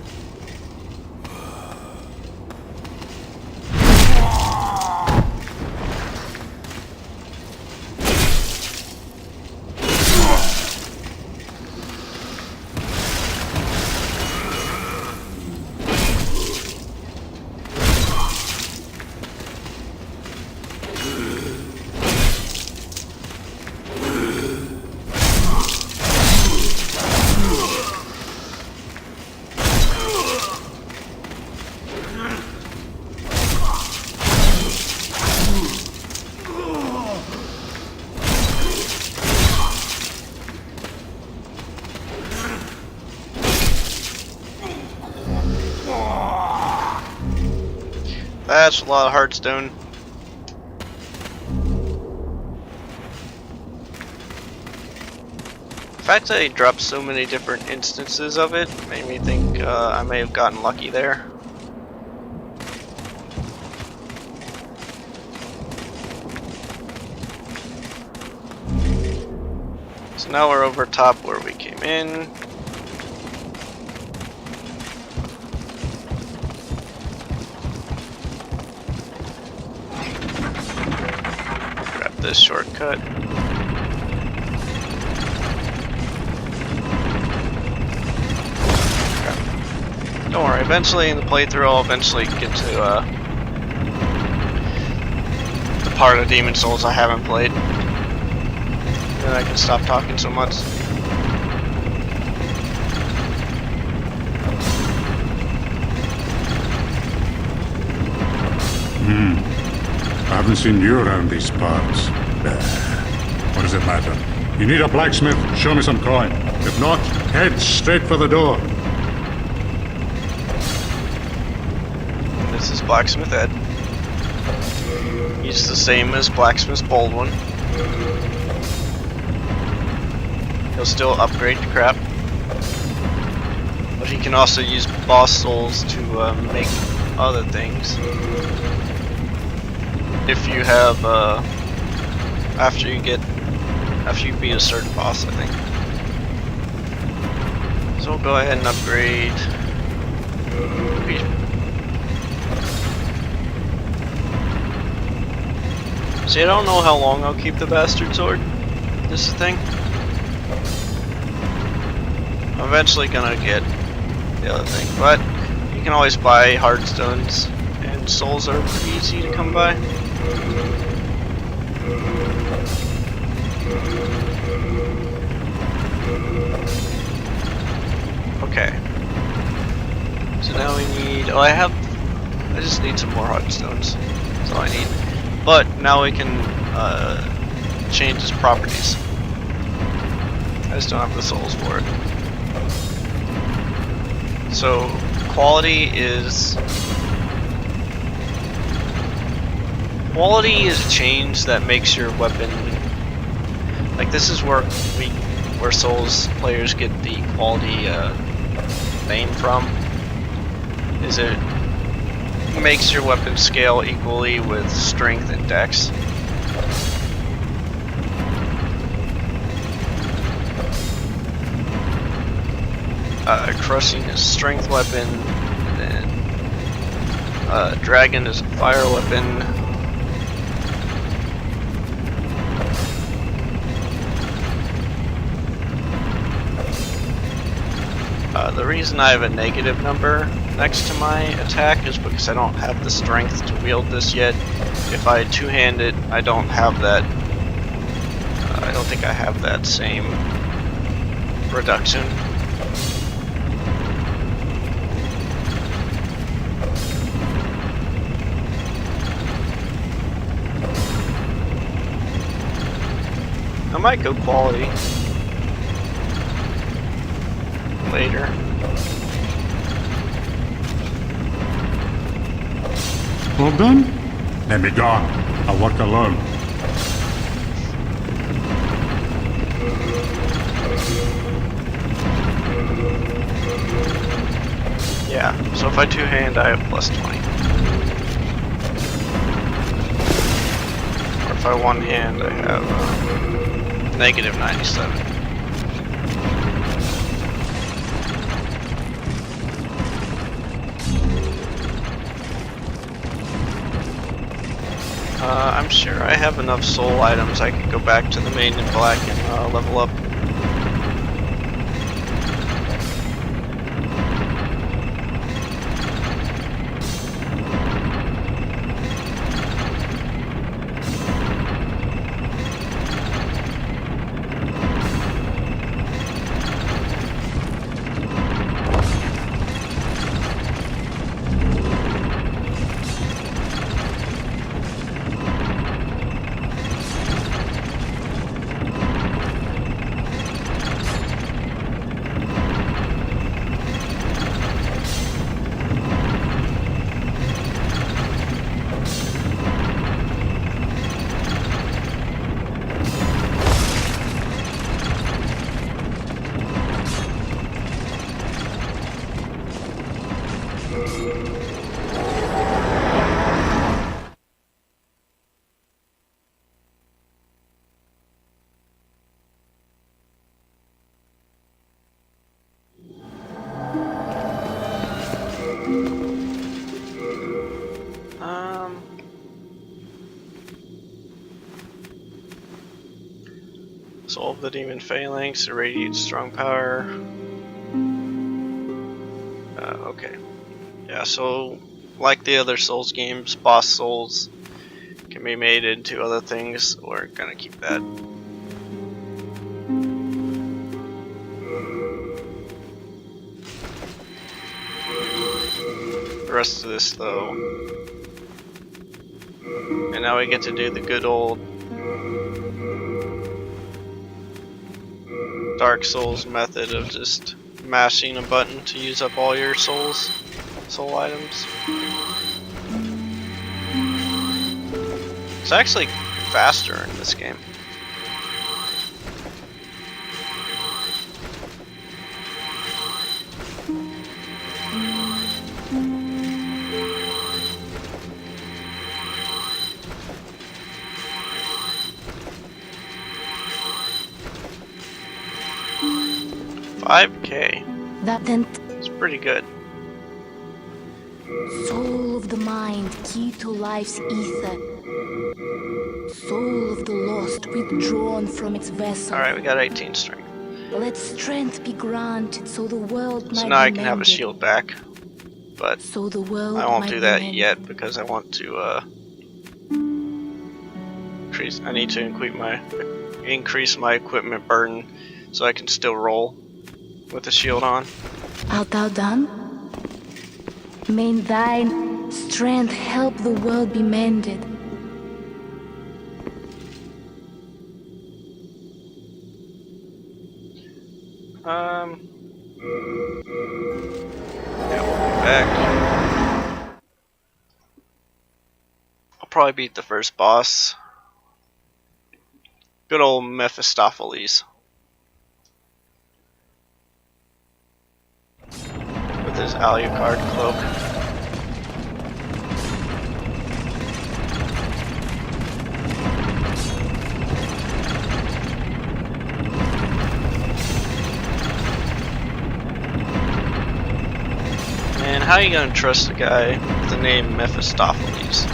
That's a lot of hardstone. The fact that they dropped so many different instances of it made me think I may have gotten lucky there. So now we're over top where we came in. This shortcut. Don't worry, eventually in the playthrough I'll eventually get to the part of Demon Souls I haven't played. Then I can stop talking so much. I haven't seen you around these parts. What does it matter? You need a blacksmith? Show me some coin. If not, head straight for the door. This is Blacksmith Ed. He's the same as Blacksmith Baldwin. He'll still upgrade to crap. But he can also use boss souls to make other things. If you have, after you beat a certain boss, I think. So we'll go ahead and upgrade. See, I don't know how long I'll keep the bastard sword. This is the thing. I'm eventually gonna get the other thing, but you can always buy hardstones, and souls are pretty easy to come by. Okay. So now we need... oh, I just need some more hardstones. That's all I need. But now we can change his properties. I just don't have the souls for it. So quality is a change that makes your weapon, like, this is where Souls players get the quality name from, is it makes your weapon scale equally with strength and dex. Crushing is a strength weapon, and then Dragon is a fire weapon. The reason I have a negative number next to my attack is because I don't have the strength to wield this yet. If I two-hand it, I don't have that. I don't think I have that same reduction. I might go quality later. All done? Then be gone. I'll work alone. Yeah, so if I two-hand, I have plus 20. Or if I one-hand, I have negative 97. I'm sure I have enough soul items I could go back to the main in black and level up. Solve the demon phalanx, irradiate strong power. Okay. Yeah, so like the other Souls games, boss souls can be made into other things. We're gonna keep that. The rest of this though. And now we get to do the good old Dark Souls method of just mashing a button to use up all your soul items. It's actually faster in this game. $5K. That then. It's pretty good. Soul of the mind, key to life's ether. Soul of the lost, withdrawn from its vessel. Alright, we got 18 strength. Let strength be granted so the world might So be now I can have a mended. shield back. But So the world I won't might do be that mended. yet because I want to I need to increase my equipment burden so I can still roll with the shield on. Art thou done? May thine strength help the world be mended. Yeah, back. I'll probably beat the first boss. Good old Mephistopheles. With his Alucard cloak. Man, how are you gonna trust a guy with the name Mephistopheles?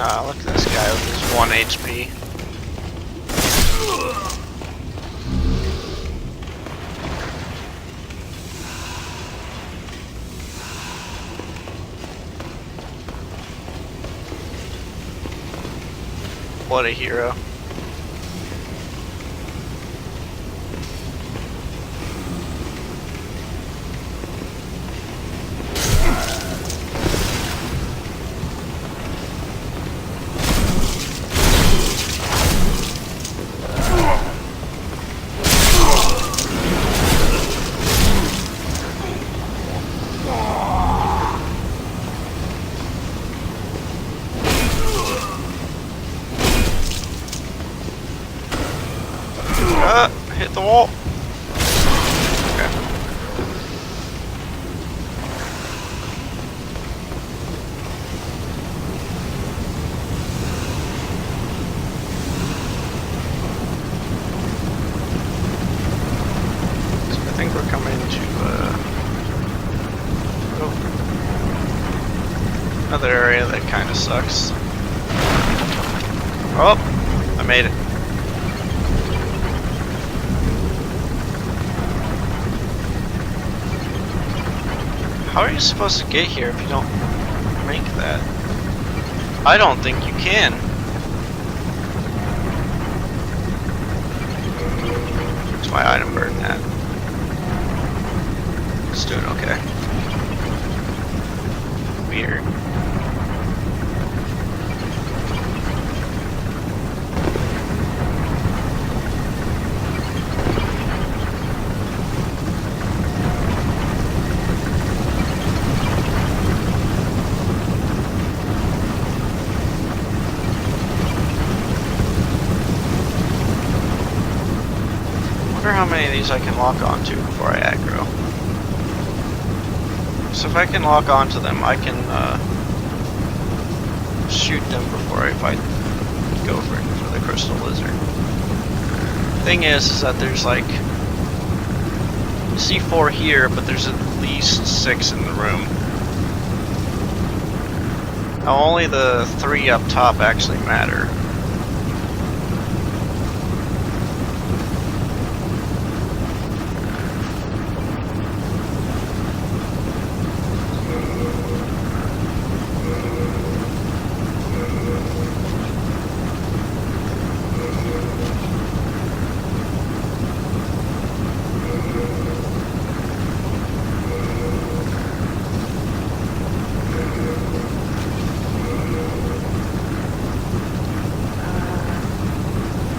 Ah, look at this guy with his 1 HP. What a hero. Hit the wall. Okay. So I think we're coming to another area that kind of sucks. Oh, I made it. How are you supposed to get here if you don't make that? I don't think you can. What's my item burden at? It's doing okay. Weird. I wonder how many of these I can lock onto before I aggro. So if I can lock onto them, I can shoot them before I go for the crystal lizard. Thing is that there's like, you see 4 here, but there's at least 6 in the room. Now only the 3 up top actually matter.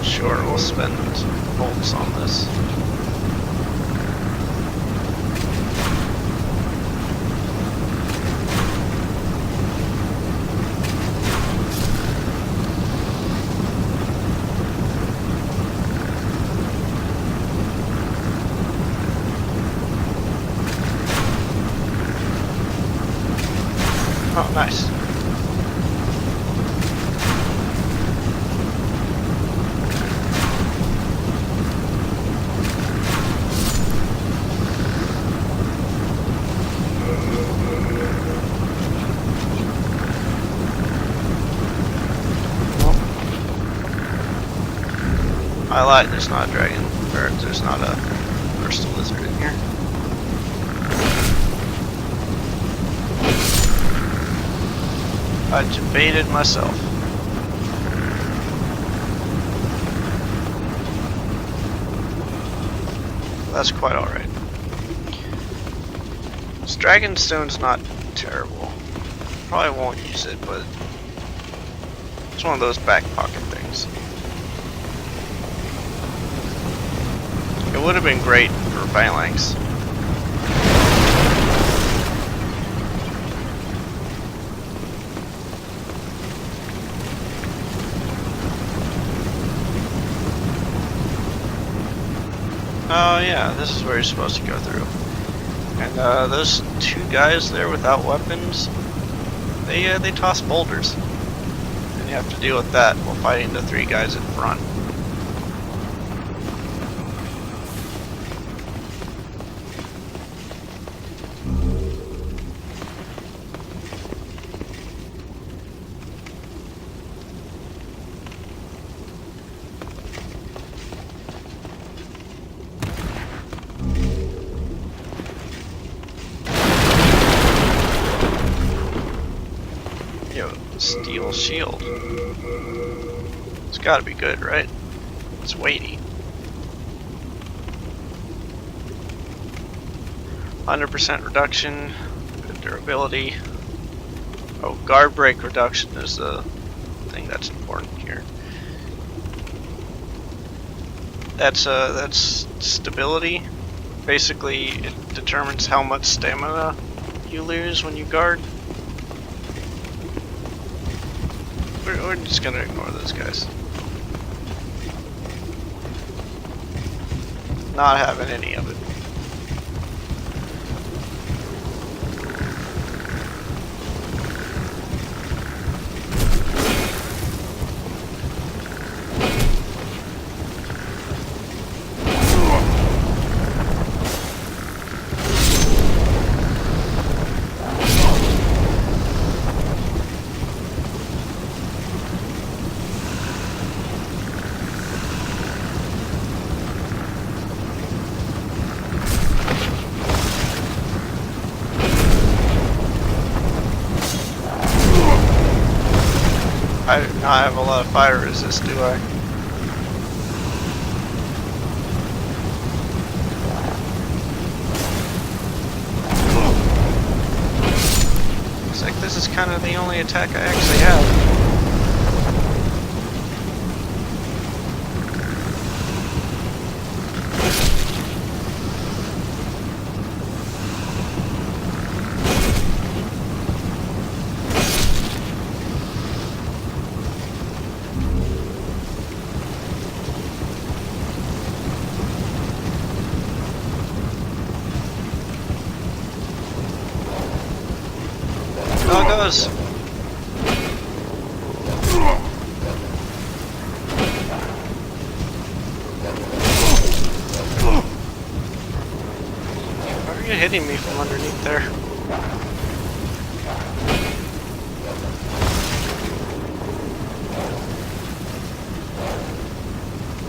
Sure, we'll spend bolts on this. Oh, nice. I lied, there's not a dragon, or there's not a crystal lizard in here. I debated myself. That's quite alright. This Dragonstone's not terrible. Probably won't use it, but it's one of those back pocket things. It would have been great for phalanx. Oh yeah, this is where you're supposed to go through. And those two guys there without weapons, they toss boulders. And you have to deal with that while fighting the three guys in front. Steel shield. It's gotta be good, right? It's weighty. 100% reduction, good durability. Oh, guard break reduction is the thing that's important here. That's stability. Basically, it determines how much stamina you lose when you guard. We're just gonna ignore those guys. Not having any of it. I do not have a lot of fire resist, do I? Looks like this is kind of the only attack I actually have. Oh, it goes. Why are you hitting me from underneath there?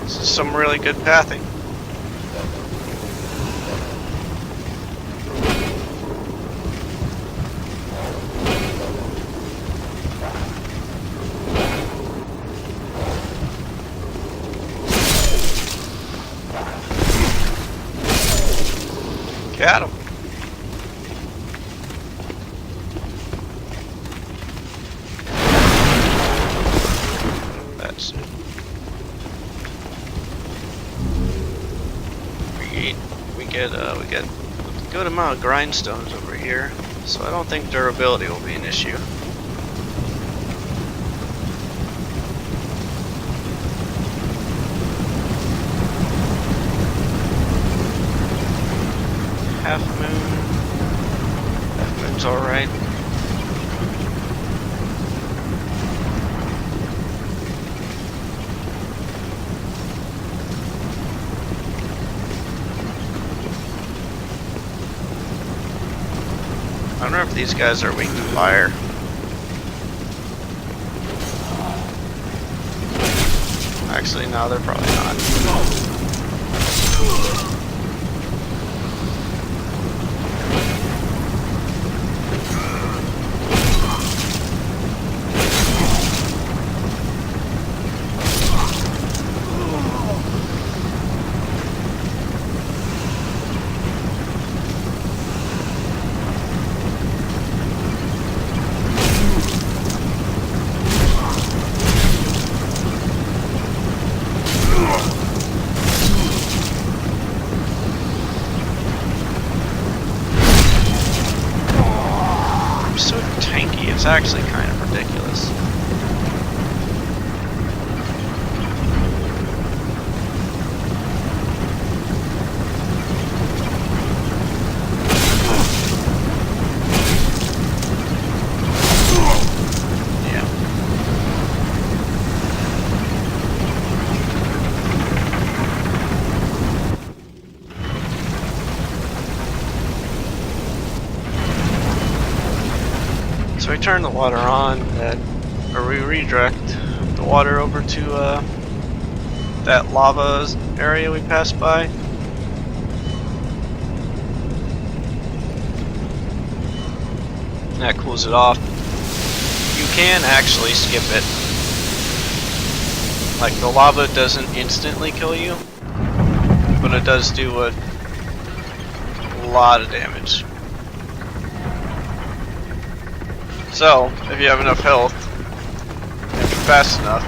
This is some really good pathing. Got him. That's it. We get a good amount of grindstones over here, so I don't think durability will be an issue. Half moon's alright. These guys are weak to fire. Actually, no, they're probably not. It's actually kind of ridiculous. Yeah. So we turn the water on, or we redirect the water over to that lava area we passed by. And that cools it off. You can actually skip it. Like, the lava doesn't instantly kill you, but it does do a lot of damage. So, if you have enough health, and you're fast enough.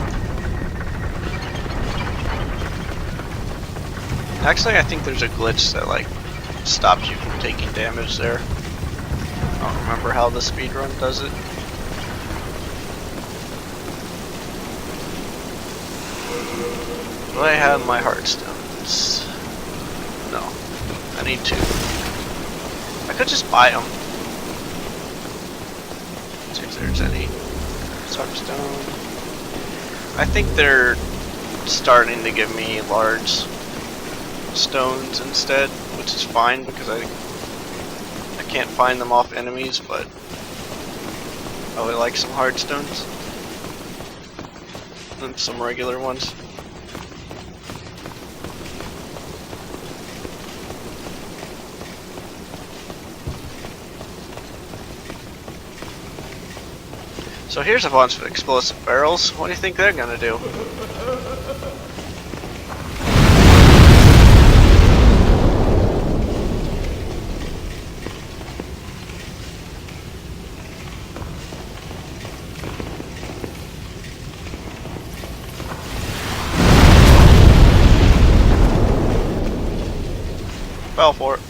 Actually, I think there's a glitch that, like, stops you from taking damage there. I don't remember how the speedrun does it. Do I have my heartstones? No. I need 2. I could just buy them. See if there's any stone. I think they're starting to give me large stones instead, which is fine because I can't find them off enemies, but I would like some hard stones and some regular ones. So here's a bunch of explosive barrels. What do you think they're gonna do? Fell for it.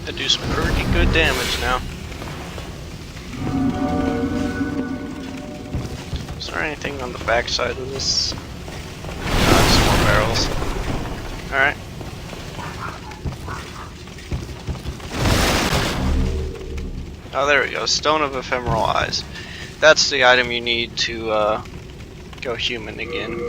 That do some pretty good damage now. Is there anything on the back side of this? Some more barrels. Alright. Oh, there we go. Stone of Ephemeral Eyes. That's the item you need to go human again.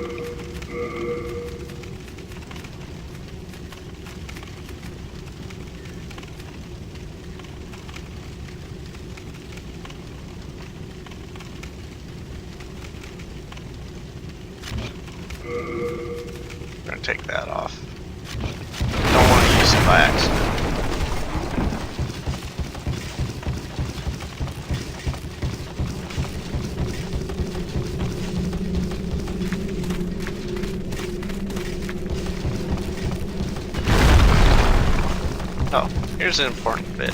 I'm gonna take that off. Don't want to use it by accident. Oh, here's an important bit.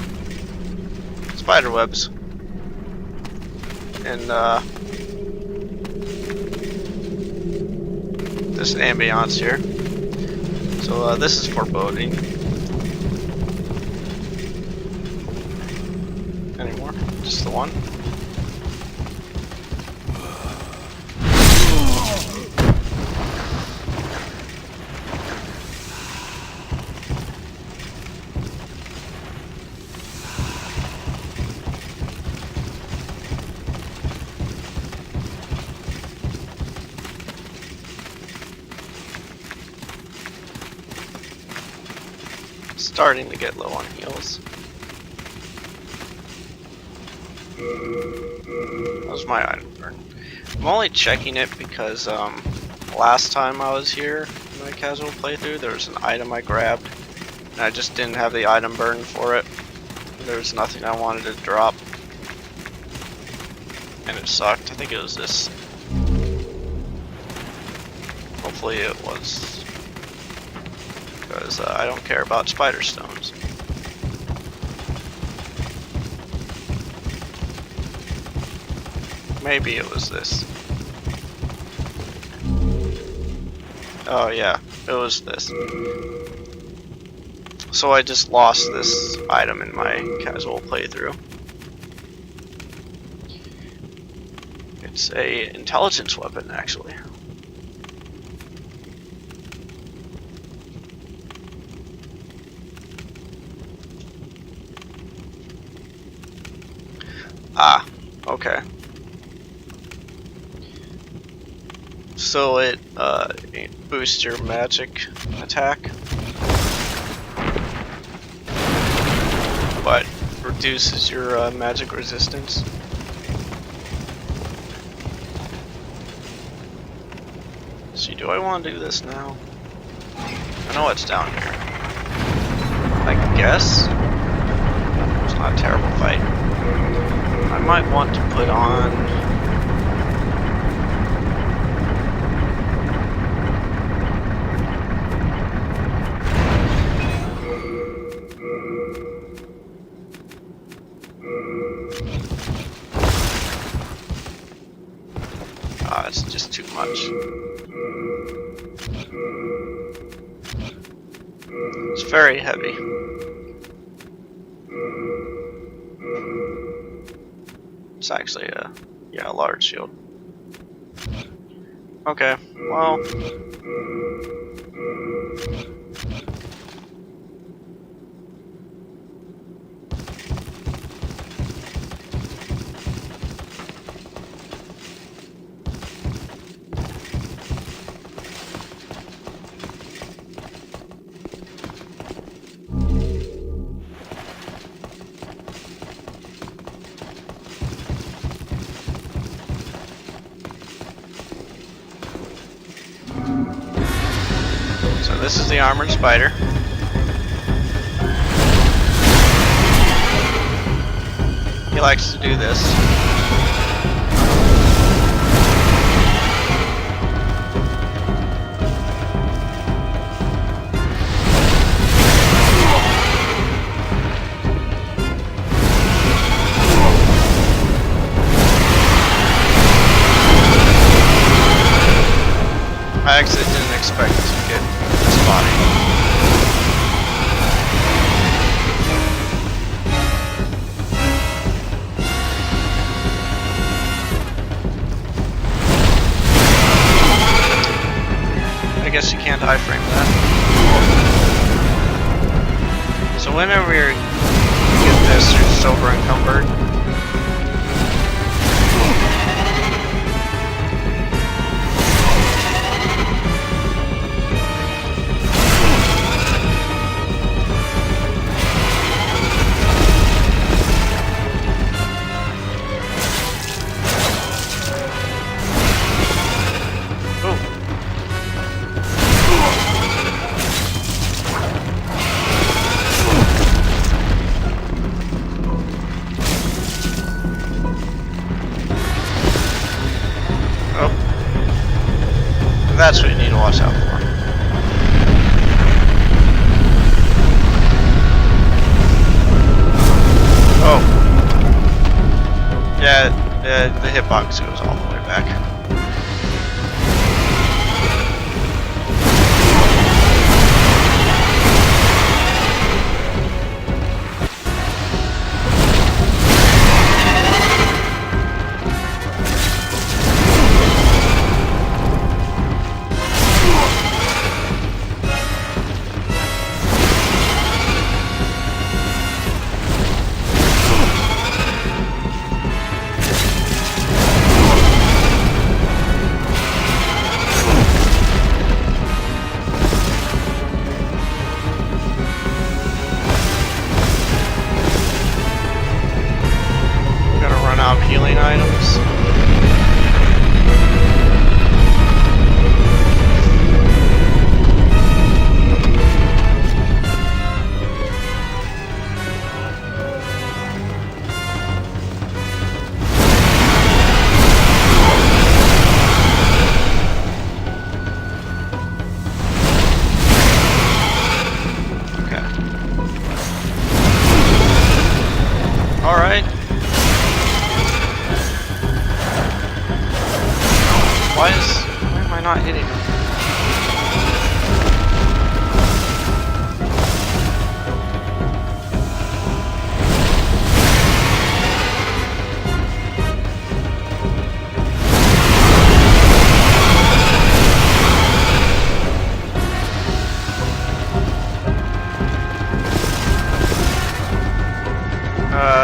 Spider webs. And this ambiance here. So this is foreboding. Any more? Just the one? Starting to get low on heals. That was my item burn. I'm only checking it because last time I was here in my casual playthrough, there was an item I grabbed and I just didn't have the item burn for it. There was nothing I wanted to drop and it sucked. I think it was this. Hopefully it was, because I don't care about spider stones. Maybe it was this. Oh yeah, it was this. So I just lost this item in my casual playthrough. It's a intelligence weapon, actually. Ah, okay. So it boosts your magic attack, but reduces your magic resistance. See, do I want to do this now? I know it's down here. I guess it's not a terrible fight. I might want to put on. It's just too much. It's very heavy. It's actually a large shield. Okay, well. So this is the armored spider. He likes to do this. I actually didn't expect to get this body. I guess you can't iframe that. So whenever you get this, you're silver encumbered. That's what you need to watch out for. Oh. Yeah, the hitbox goes all the way back.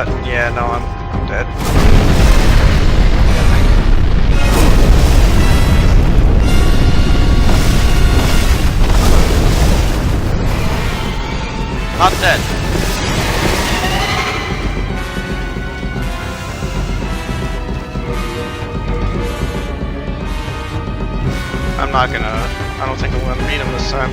Yeah, no, I'm dead. Not dead. I don't think I'm gonna beat him this time.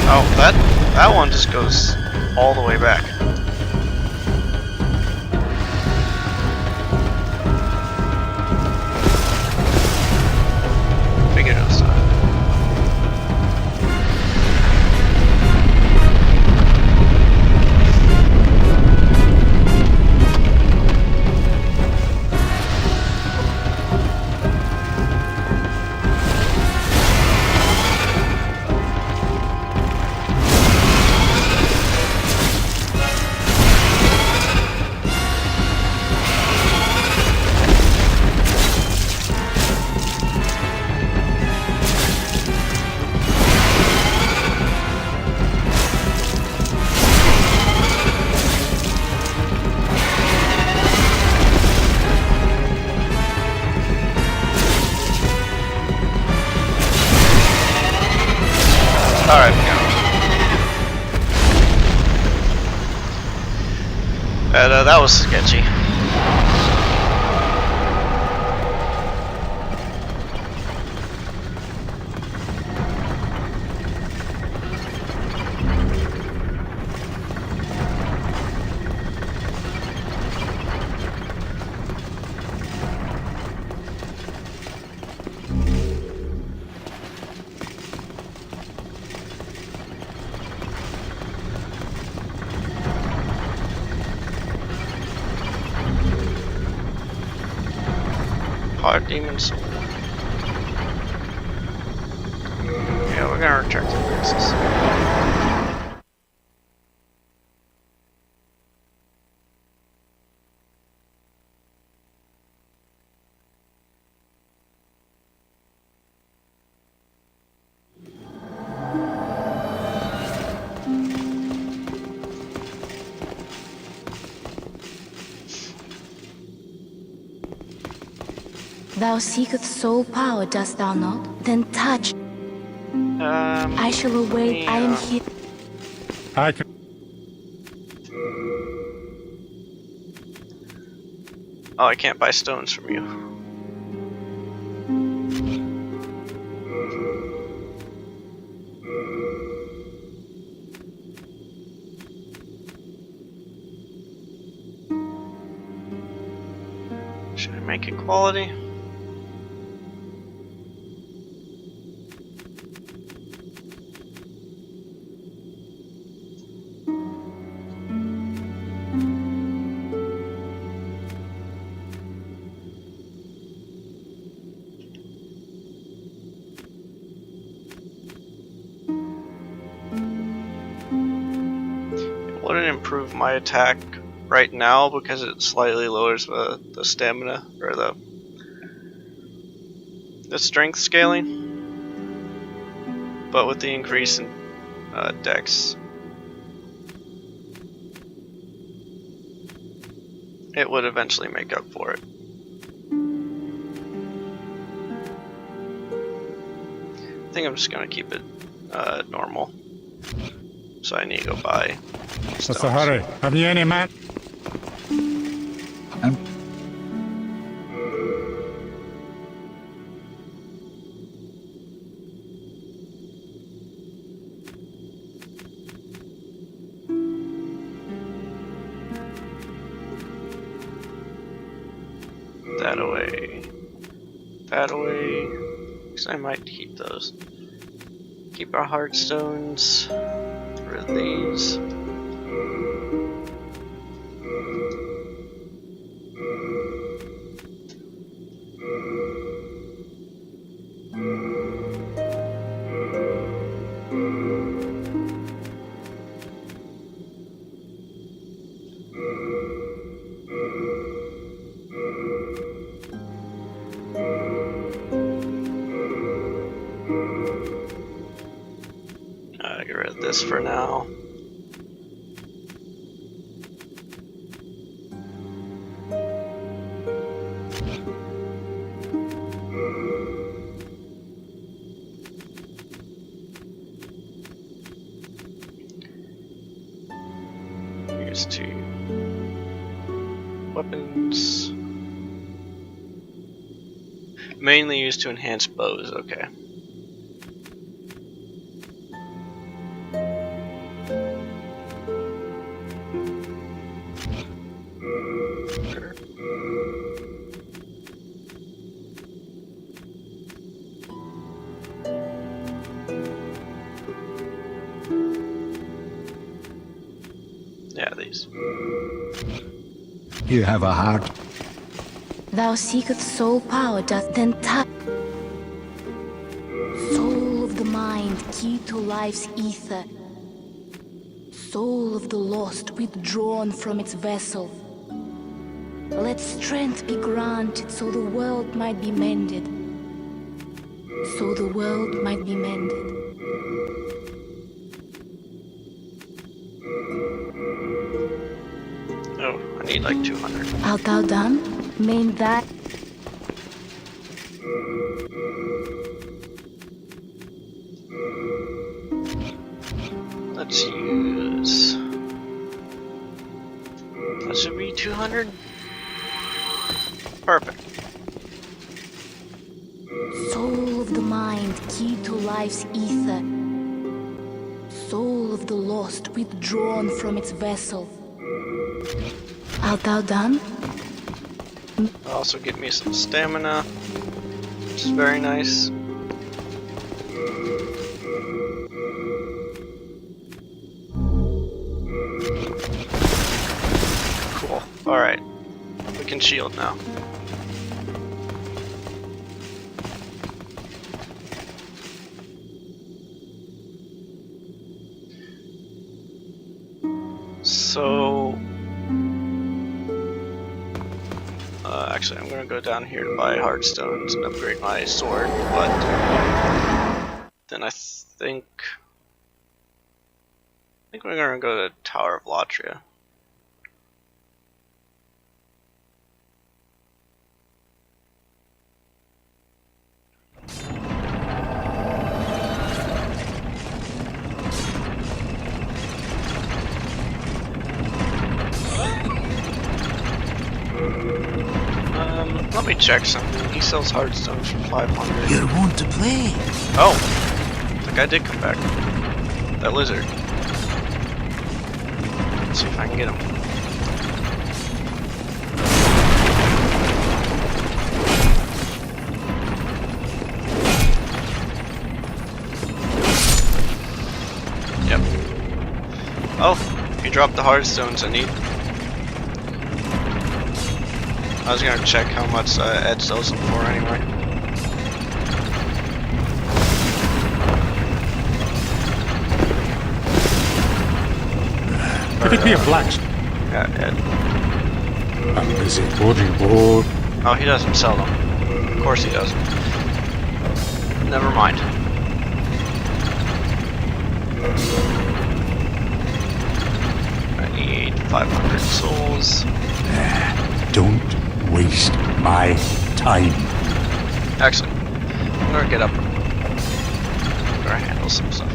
Oh, that one just goes all the way back. Figured it was time. Alright, we got it. That was sketchy. Hard demon soul. Yeah, we're gonna return to the Nexus. Thou seekest soul power, dost thou not? Then touch. I shall await. Yeah. I am here. I can. Oh, I can't buy stones from you. Should I make it quality? Wouldn't improve my attack right now because it slightly lowers the stamina or the strength scaling, but with the increase in dex, it would eventually make up for it. I think I'm just gonna keep it normal. So I need to go buy stones. What's the hurry? Have you any man? That away. That away. Because I might keep those. Keep our heartstones for these. Get rid of this for now. Here's 2 weapons. Mainly used to enhance bows, okay. Yeah, these. You have a heart. Thou seekest soul power, dost then touch. Soul of the mind, key to life's ether. Soul of the lost, withdrawn from its vessel. Let strength be granted so the world might be mended. So the world might be mended. Oh, I need like 200. Art thou done? Main that. Let's use... That should be 200? Perfect. Soul of the mind, key to life's ether. Soul of the lost, withdrawn from its vessel. Art thou done? Also give me some stamina, which is very nice. Cool. Alright. We can shield now. So... actually, I'm gonna go down here to buy hardstones and upgrade my sword, but then I think we're gonna go to Tower of Latria. Let me check something. He sells hardstones for 500. You're one to play. Oh! The guy did come back. That lizard. Let's see if I can get him. Yep. Oh! He dropped the hardstones I need. I was gonna check how much Ed sells them for anyway. Could it be a black? Yeah, Ed. I'm busy forging board. Oh, he doesn't sell them. Of course he doesn't. Never mind. I need 500 souls. Don't waste my time. Actually, I'm gonna get up. I'm gonna handle some stuff.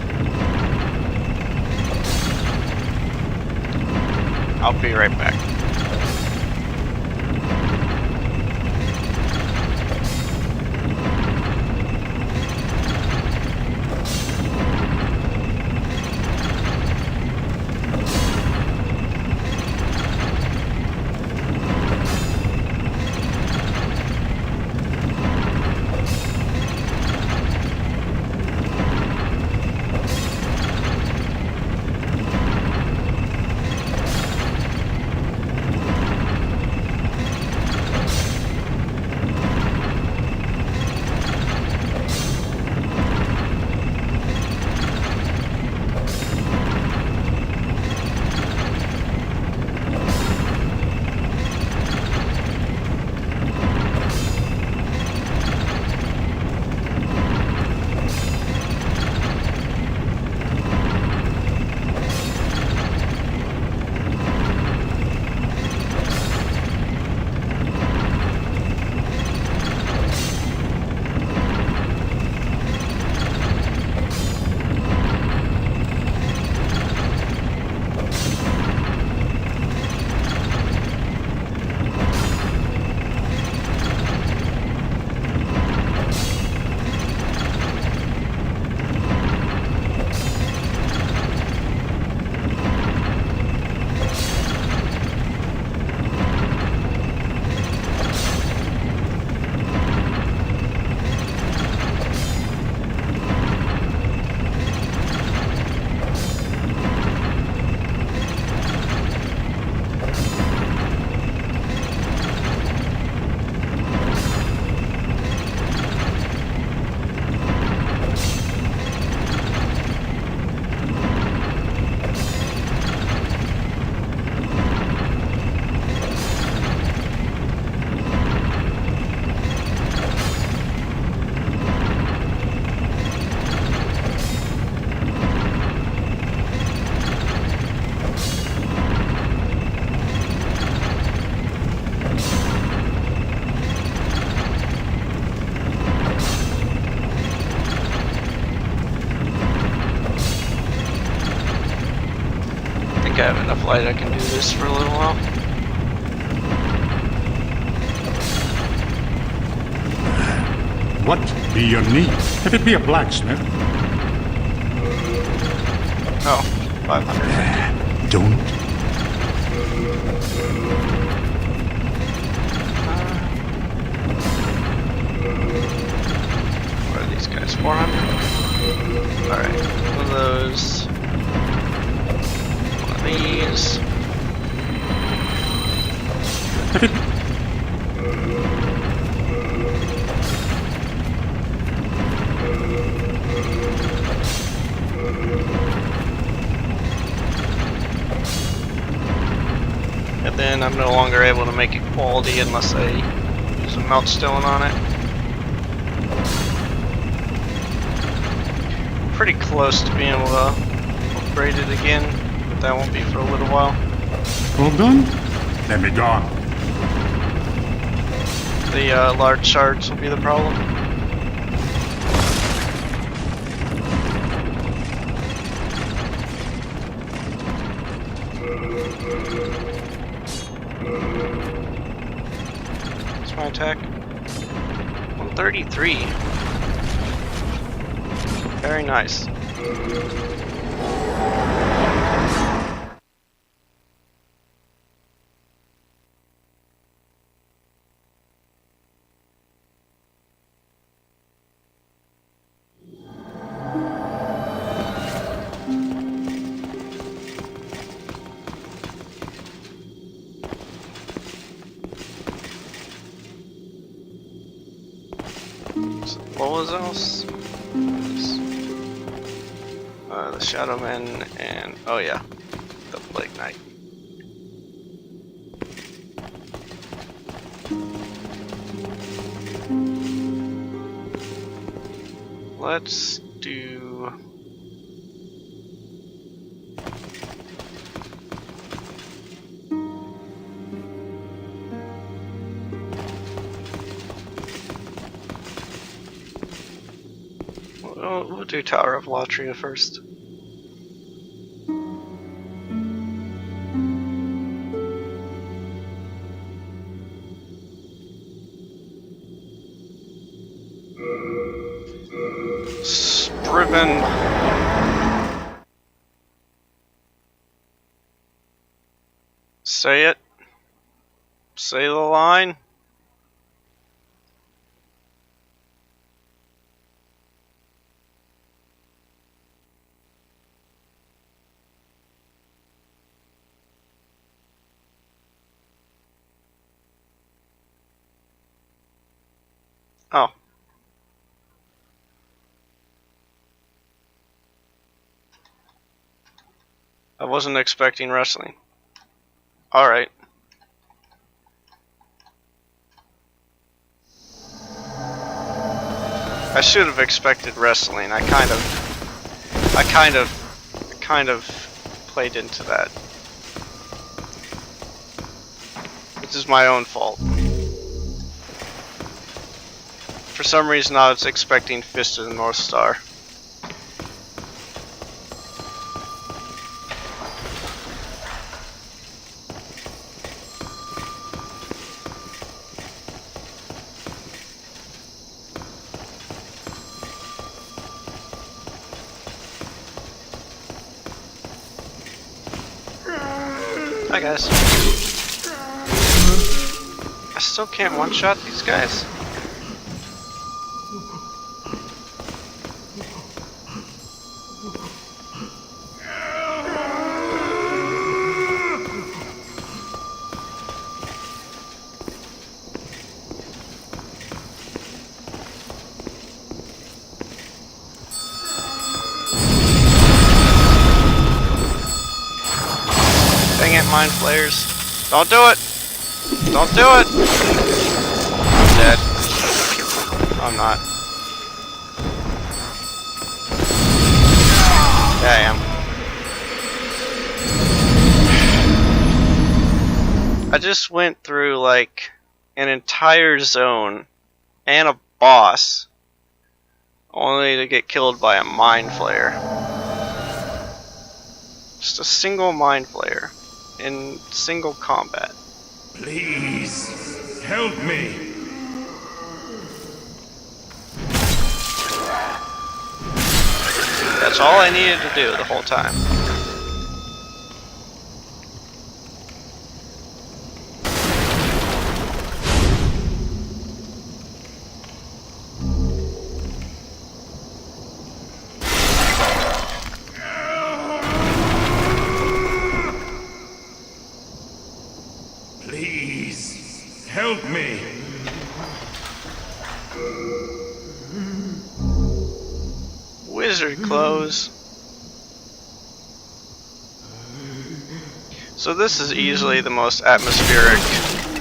I'll be right back. I have enough light I can do this for a little while. What be your need? If it be a blacksmith. Oh, 500. Don't. What are these guys? 400? Alright, one of those. One of these. And then I'm no longer able to make it quality unless I use a meltstone on it. Pretty close to being able to upgrade it again, but that won't be for a little while. All done? Then be gone. The large shards will be the problem. What's my attack? 133. Very nice. What was else? The Shadowmen and oh yeah, the Plague Knight. Let's do. We'll do Tower of Latria first. Spriven. Say it. Say the line. Oh. I wasn't expecting wrestling. Alright. I should have expected wrestling. I kind of played into that. Which is my own fault. For some reason I was expecting Fist of the North Star. Hi guys. I still can't one-shot these guys. Dang it, mind flayers. Don't do it! Don't do it! I'm dead. I'm not. Yeah, I am. I just went through like an entire zone and a boss only to get killed by a mind flayer. Just a single mind flayer in single combat. Please, help me. That's all I needed to do the whole time. Please, help me. Wizard clothes. So this is easily the most atmospheric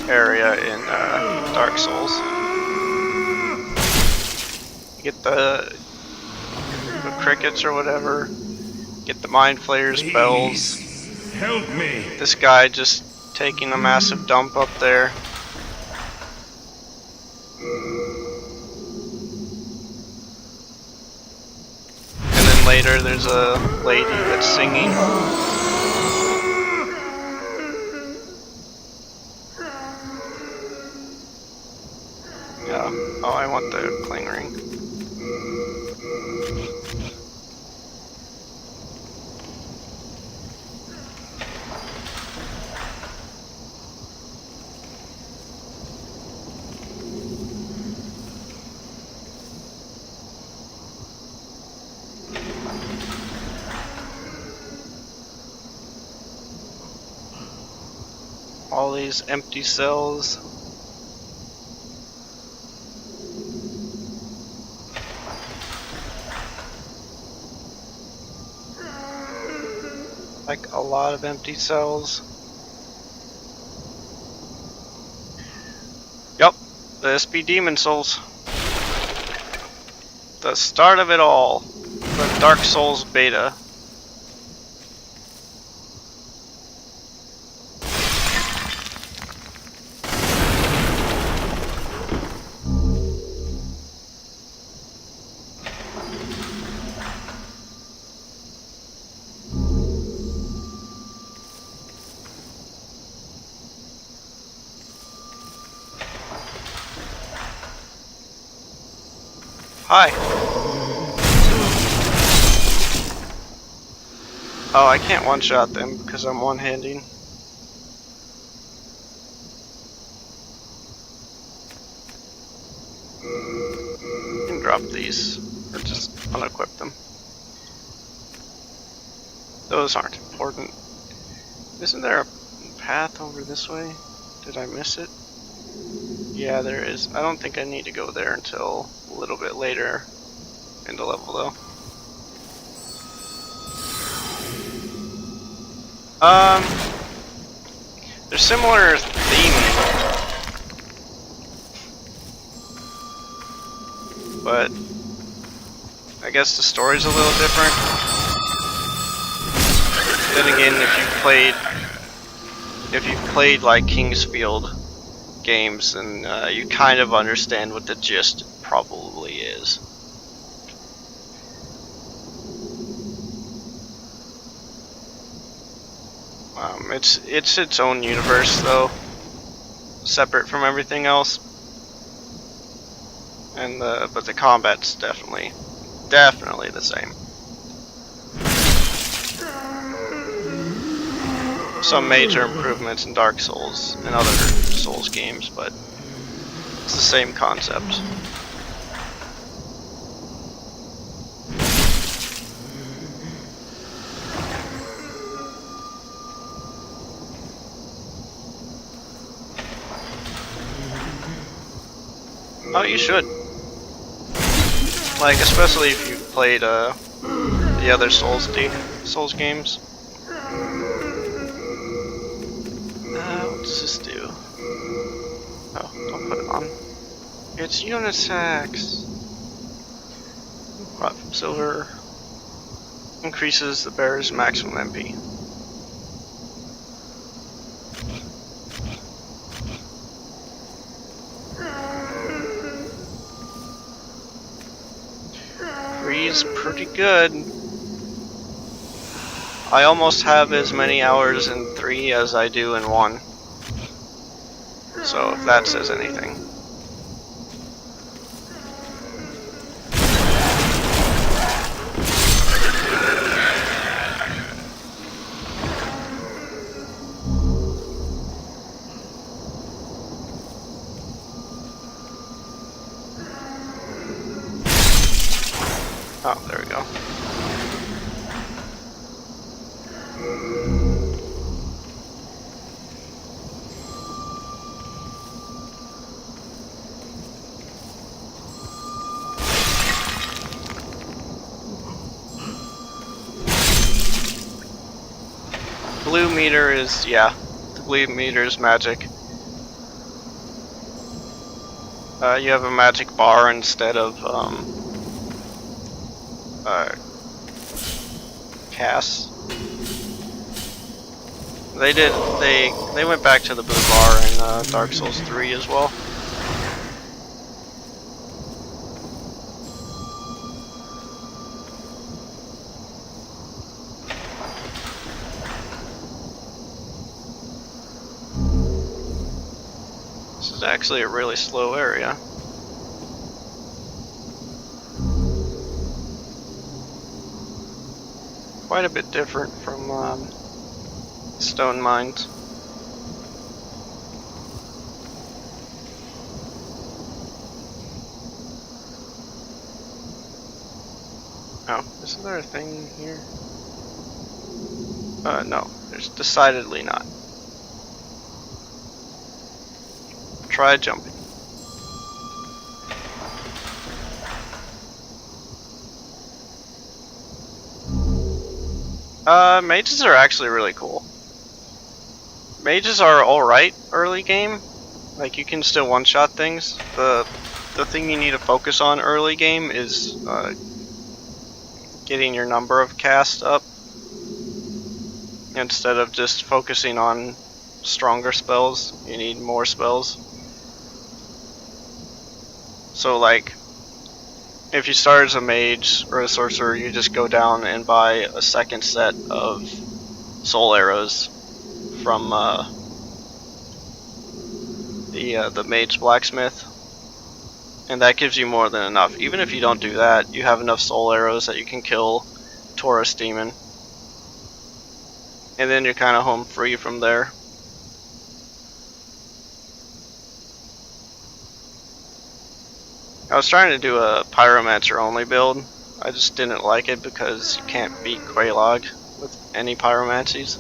area in Dark Souls. You get the crickets or whatever. Get the mind flayers, bells. Help me. This guy just taking a massive dump up there. And then later there's a lady that's singing. Yeah. Oh, I want the cling ring. All these empty cells. Like a lot of empty cells. Yup, this be Demon Souls. The start of it all. The Dark Souls beta. Hi. Oh, I can't one-shot them because I'm one-handing. You can drop these, or just unequip them. Those aren't important. Isn't there a path over this way? Did I miss it? Yeah, there is. I don't think I need to go there until a little bit later in the level, though. There's similar theming, but I guess the story's a little different. Then again, if you've played like Kingsfield games, then you kind of understand what the gist probably is. It's its own universe though, separate from everything else, and but the combat's definitely the same. Some major improvements in Dark Souls and other Souls games, but it's the same concept. Oh, you should. Like, especially if you've played the other Souls games. What does this do? Oh, don't put it on. It's unisex. Brought from silver. Increases the bearer's maximum MP. Free's pretty good. I almost have as many hours in 3 as I do in 1. So if that says anything. Oh, there we go. Blue meter is, yeah, the blue meter is magic. You have a magic bar instead of casts. They went back to the blue bar in Dark Souls 3 as well. This is actually a really slow area. Quite a bit different from stone mines. Oh, isn't there a thing here? No, there's decidedly not. Try jumping. Mages are actually really cool. Mages are alright early game. Like, you can still one-shot things. The thing you need to focus on early game is getting your number of casts up instead of just focusing on stronger spells. You need more spells. So, like, if you start as a mage or a sorcerer, you just go down and buy a second set of soul arrows from the mage blacksmith, and that gives you more than enough. Even if you don't do that, you have enough soul arrows that you can kill Taurus Demon, and then you're kind of home free from there. I was trying to do a Pyromancer only build. I just didn't like it because you can't beat Quelaag with any Pyromancies.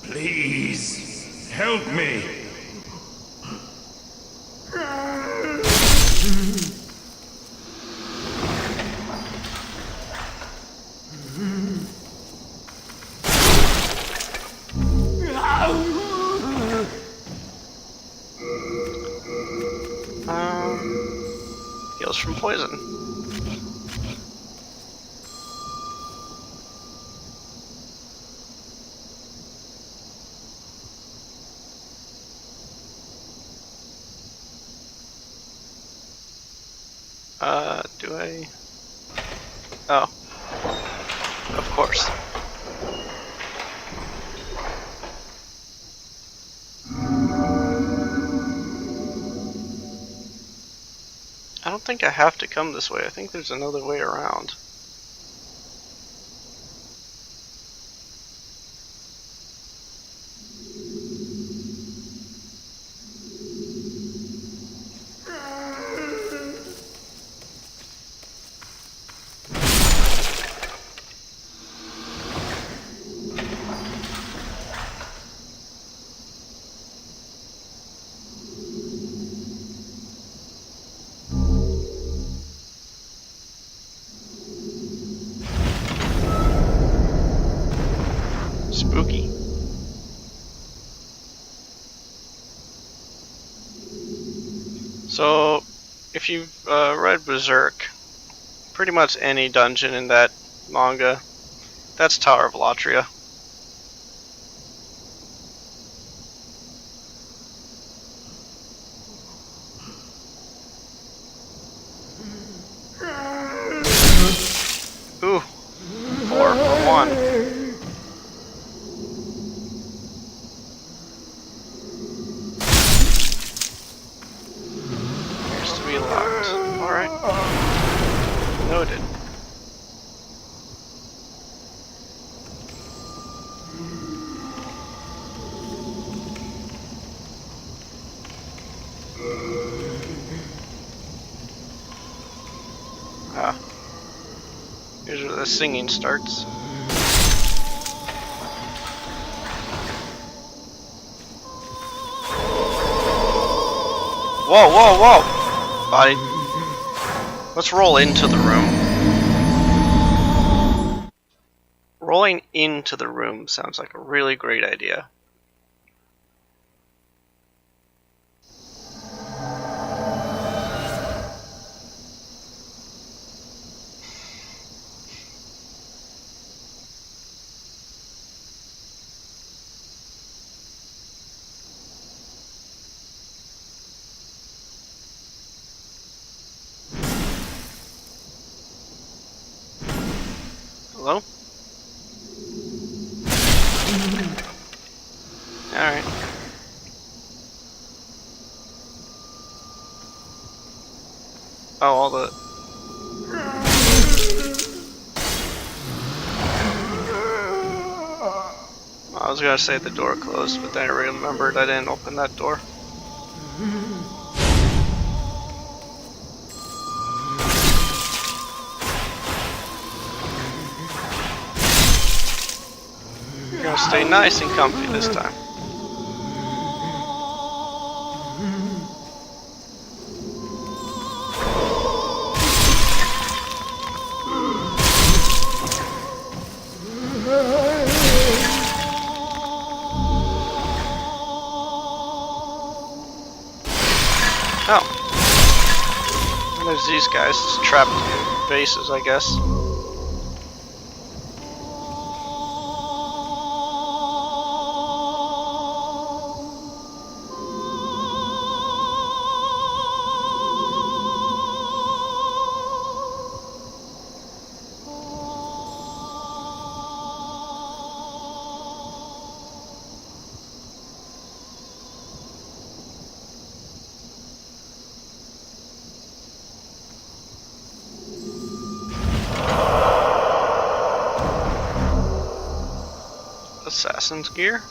Please, help me. Heals from poison. Do I? Oh. Of course. I don't think I have to come this way. I think there's another way around. Spooky. So, if you've read Berserk, pretty much any dungeon in that manga, that's Tower of Latria. Ooh, 4 for 1. the singing starts. Whoa, whoa, whoa! Let's roll into the room. Rolling into the room sounds like a really great idea. Hello? Alright. Oh, all the... I was gonna say the door closed, but then I remembered I didn't open that door. You're gonna stay nice and comfy this time. Oh. There's these guys just trapped in bases, I guess. Assassin's gear?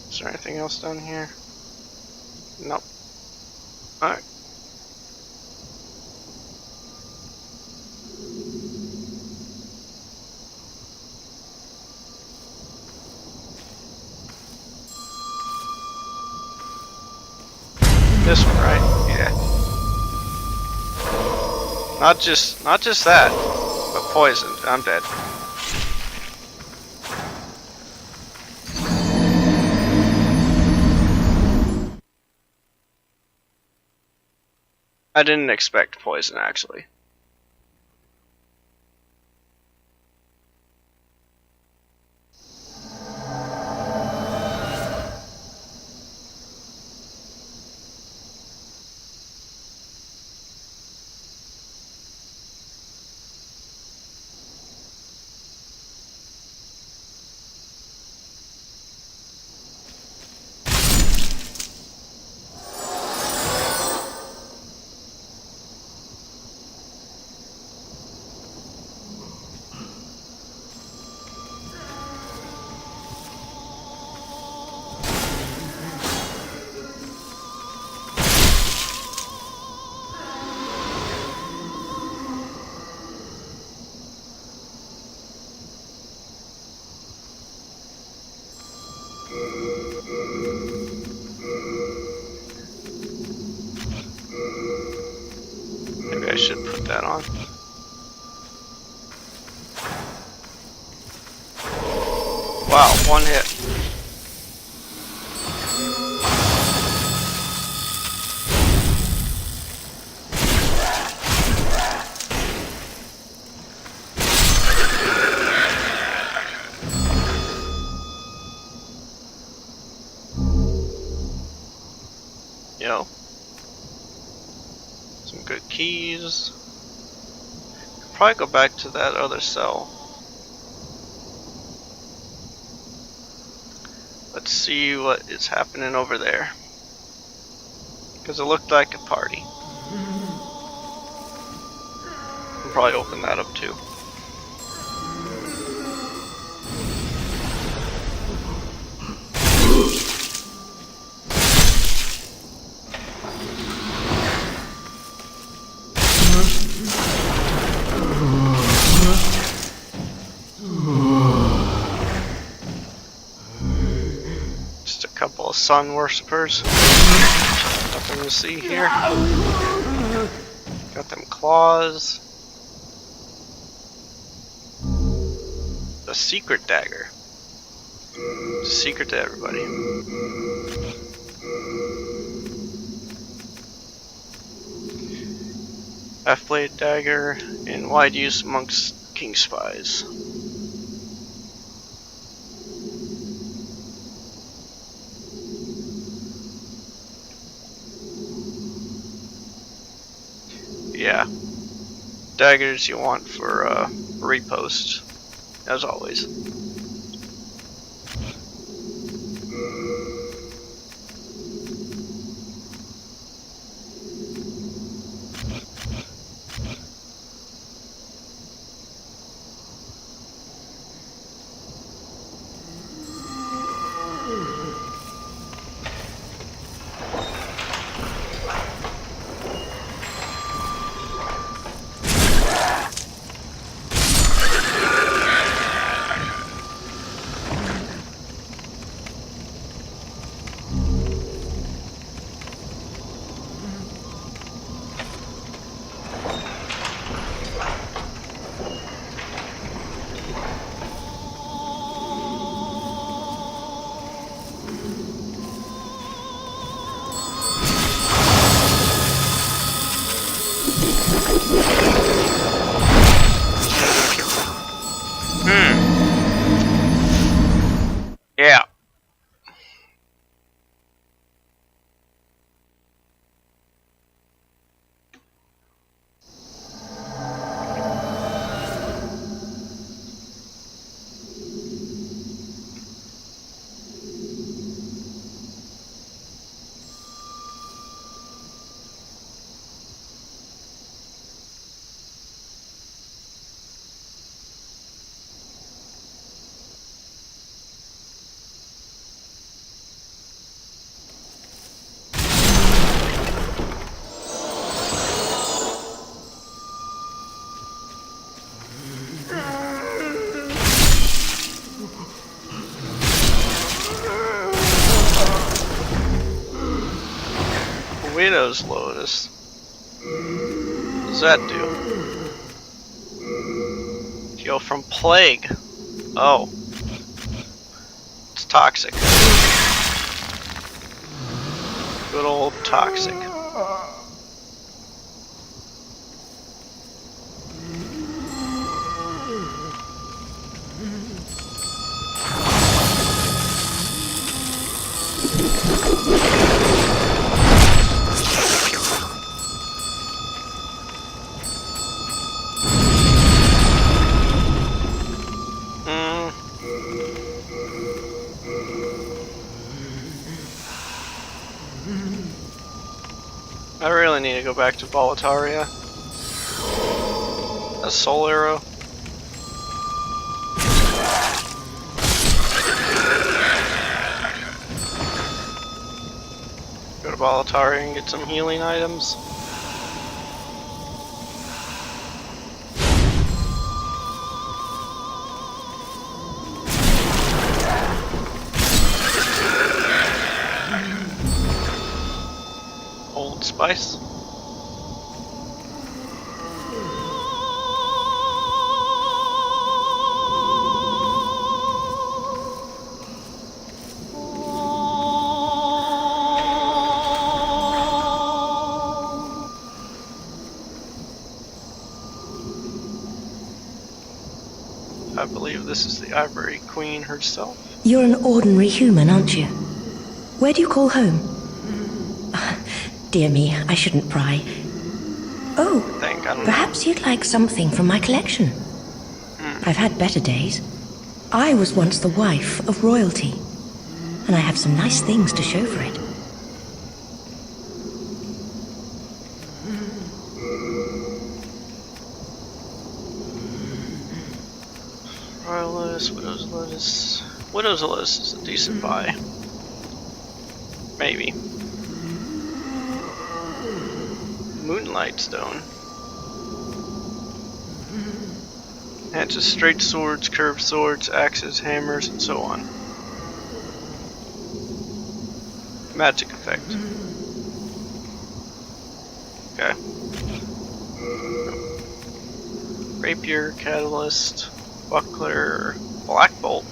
Is there anything else down here? Nope. Alright. This one, right? Yeah. Not just that, but poisoned. I'm dead. I didn't expect poison, actually. Maybe I should put that on. Wow, one hit. Yo. Some good keys. Could probably go back to that other cell. Let's see what is happening over there. Because it looked like a party. I'll probably open that up too. sun worshippers. Nothing to see here. Got them claws. A secret dagger. It's a secret to everybody. F-blade dagger in wide use amongst king spies. Yeah, daggers you want for repost, as always. Yeah. Widow's Lotus. What does that do? Heal from plague. Oh. It's toxic. Good old toxic. I really need to go back to Boletaria. A soul arrow. Go to Boletaria and get some healing items. Old Spice. I believe this is the Ivory Queen herself. You're an ordinary human, aren't you? Where do you call home? Dear me, I shouldn't pry. Oh, perhaps you'd like something from my collection. I've had better days. I was once the wife of royalty, and I have some nice things to show for it. Royal Lotus, Widow's Lotus. Widow's Lotus is a decent buy. Maybe. Moonlight Stone. Enhances straight swords, curved swords, axes, hammers, and so on. Magic effect. Okay. Rapier, Catalyst, Buckler, Black Bolt.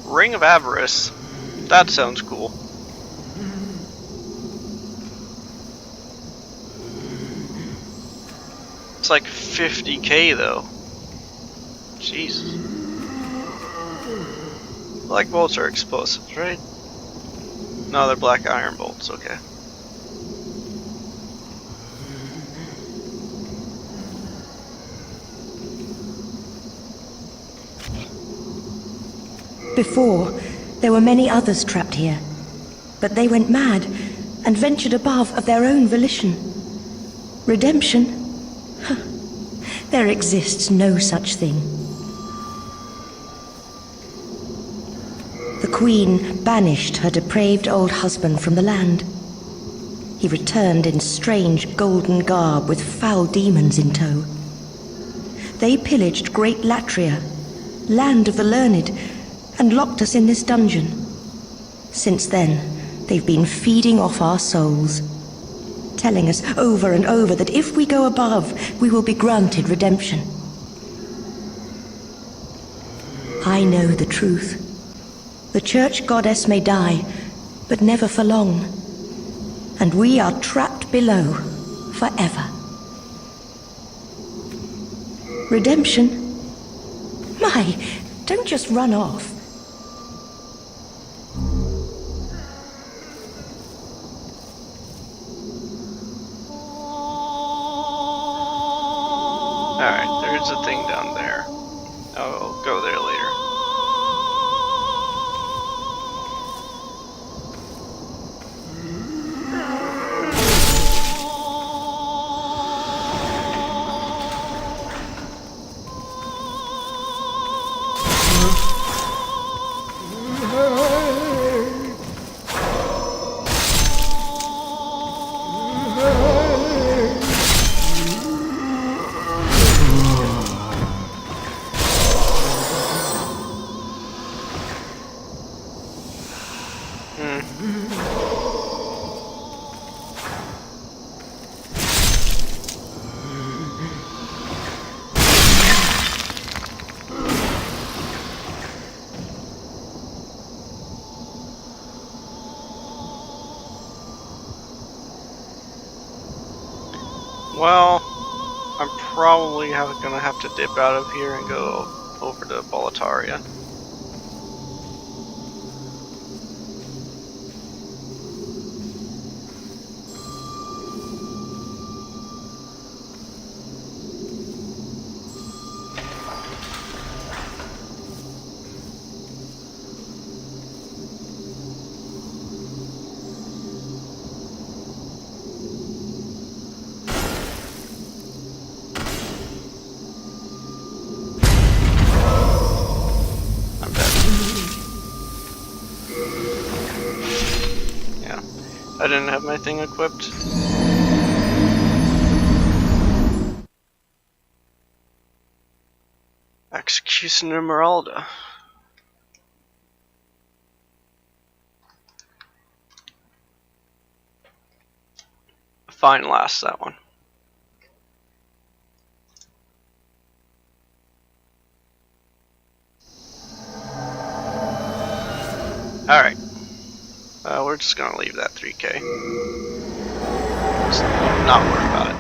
Ring of Avarice. That sounds cool. It's like 50k though. Jeez. Black bolts are explosives, right? No, they're black iron bolts, okay. Before, there were many others trapped here, but they went mad and ventured above of their own volition. Redemption? There exists no such thing. The Queen banished her depraved old husband from the land. He returned in strange golden garb with foul demons in tow. They pillaged Great Latria, land of the learned, and locked us in this dungeon. Since then, they've been feeding off our souls, telling us over and over that if we go above, we will be granted redemption. I know the truth. The church goddess may die, but never for long. And we are trapped below, forever. Redemption? My, don't just run off. Alright, there's a thing down there. I'll go there later. Well, I'm probably gonna have to dip out of here and go over to Boletaria. I didn't have my thing equipped. Execution Emeralda. Fine last, that one. Alright. We're just gonna leave that 3k. Just not worry about it.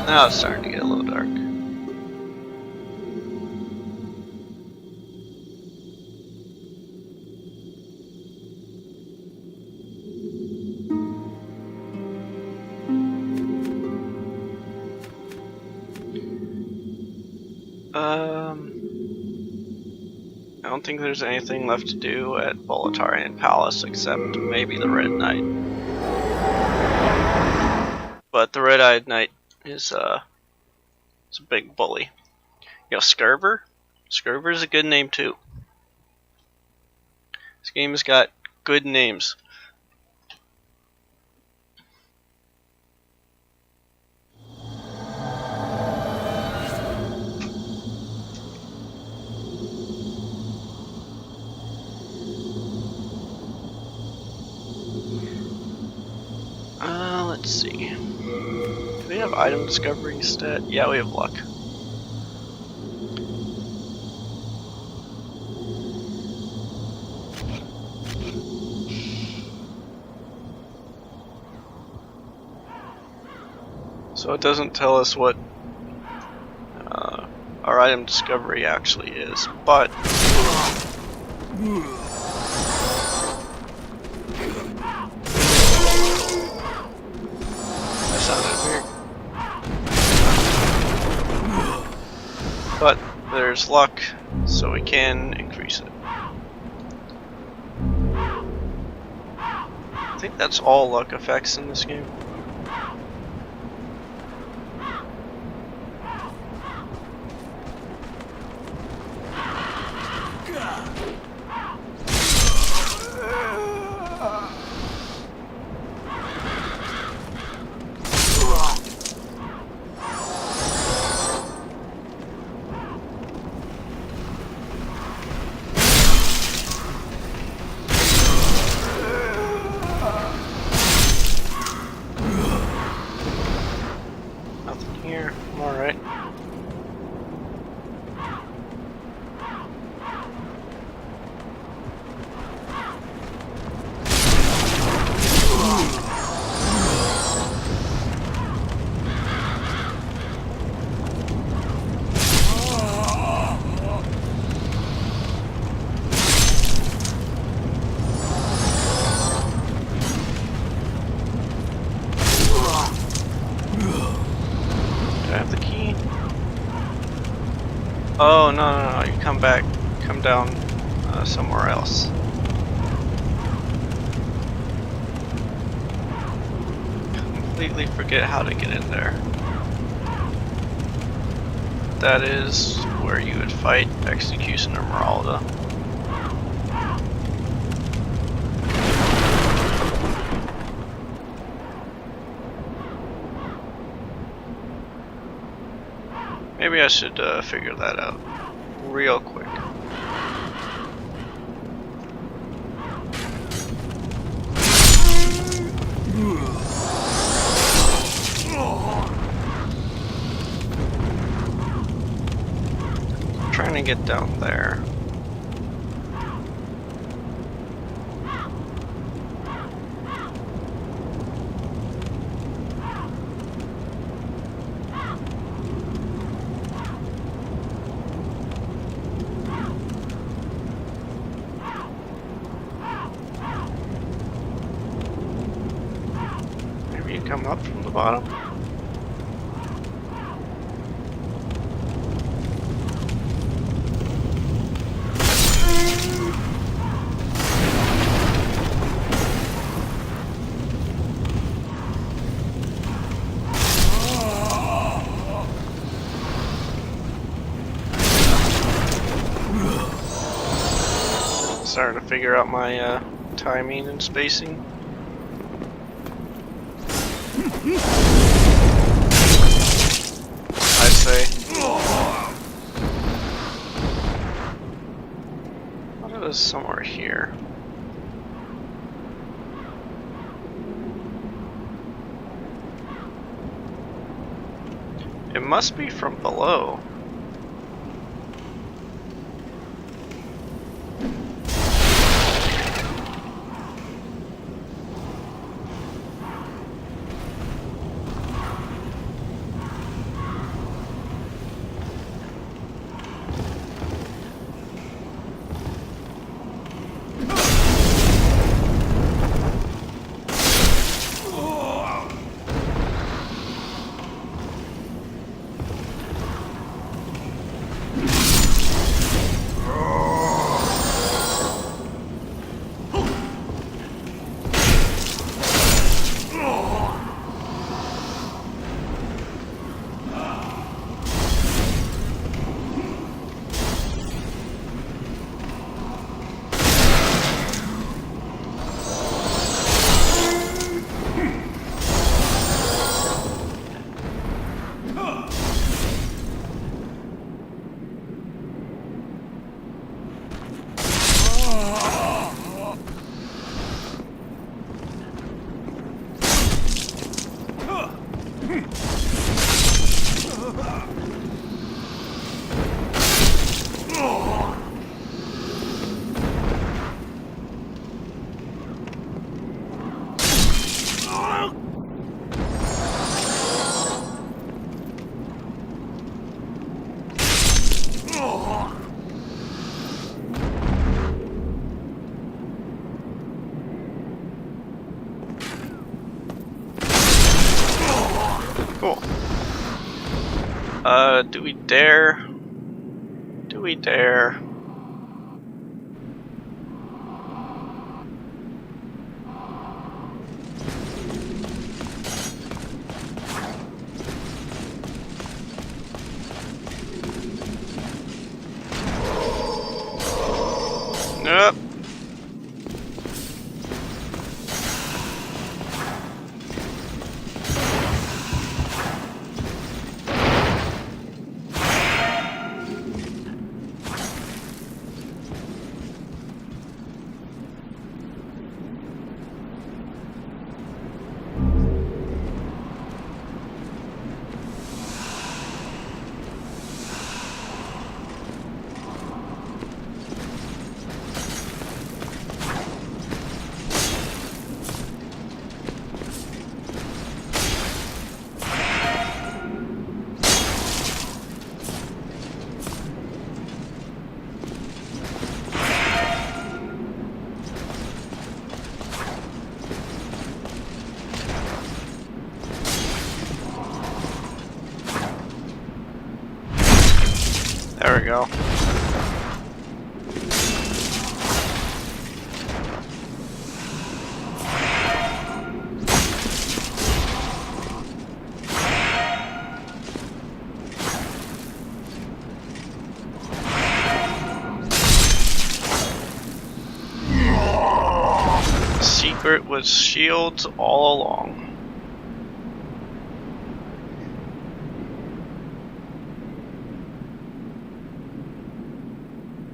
Now it's starting to get a little dark. I don't think there's anything left to do at Boletarian Palace except maybe the Red Knight. But the Red-Eyed Knight is a big bully. You know, Skurver? Skurver is a good name too. This game's got good names. Let's see. Do we have item discovery stat? Yeah, we have luck. So it doesn't tell us what our item discovery actually is, but that sounded weird. But there's luck, so we can increase it. I think that's all luck effects in this game. Nothing here. I'm alright. Do I have the key? Oh, no, you come back, come down somewhere else. Completely forget how to get in there. That is where you would fight Executioner Meralda. Maybe I should figure that out real quick. I'm trying to get down there. Maybe you come up from the bottom. Starting to figure out my timing and spacing. I'd say. What is somewhere here? It must be from below. Cool. Do we dare? Do we dare? Nope. There we go. The secret was shields all along.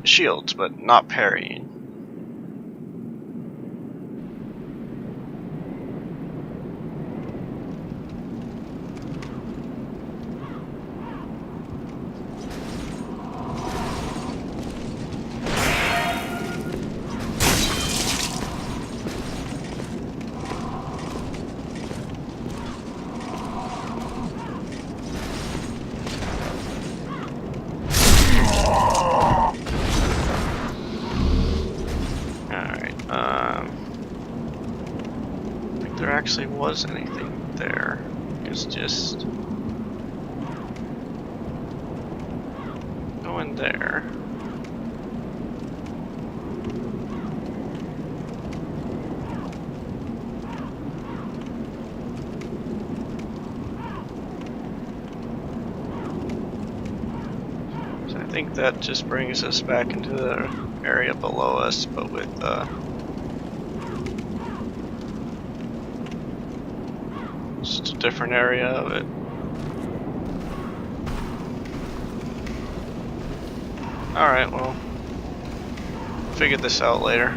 Shields, but not parrying. There actually was anything there. It's just go in there. So I think that just brings us back into the area below us, but with just a different area of it. Alright, well, figure this out later.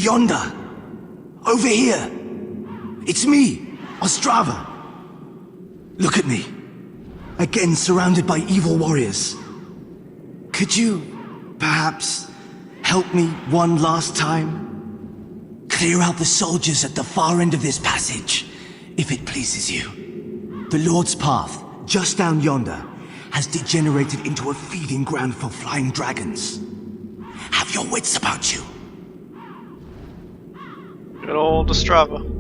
Yonder! Over here! It's me, Ostrava! Look at me. Again surrounded by evil warriors. Could you, perhaps, help me one last time? Clear out the soldiers at the far end of this passage, if it pleases you. The Lord's Path, just down yonder, has degenerated into a feeding ground for flying dragons. Have your wits about you. Good old Ostrava.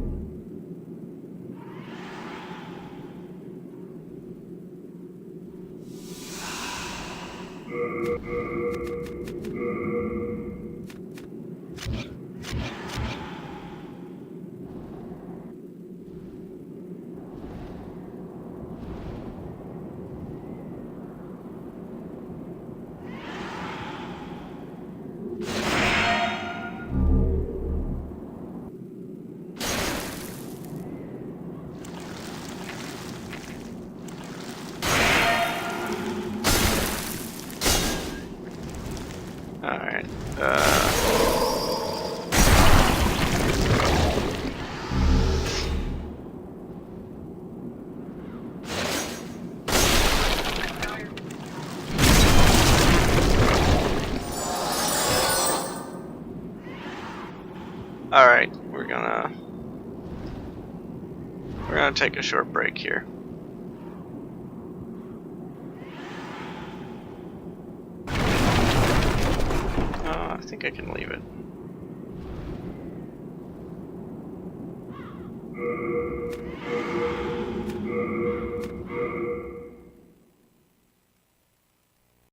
Alright, Alright, we're gonna take a short break here. I think I can leave it.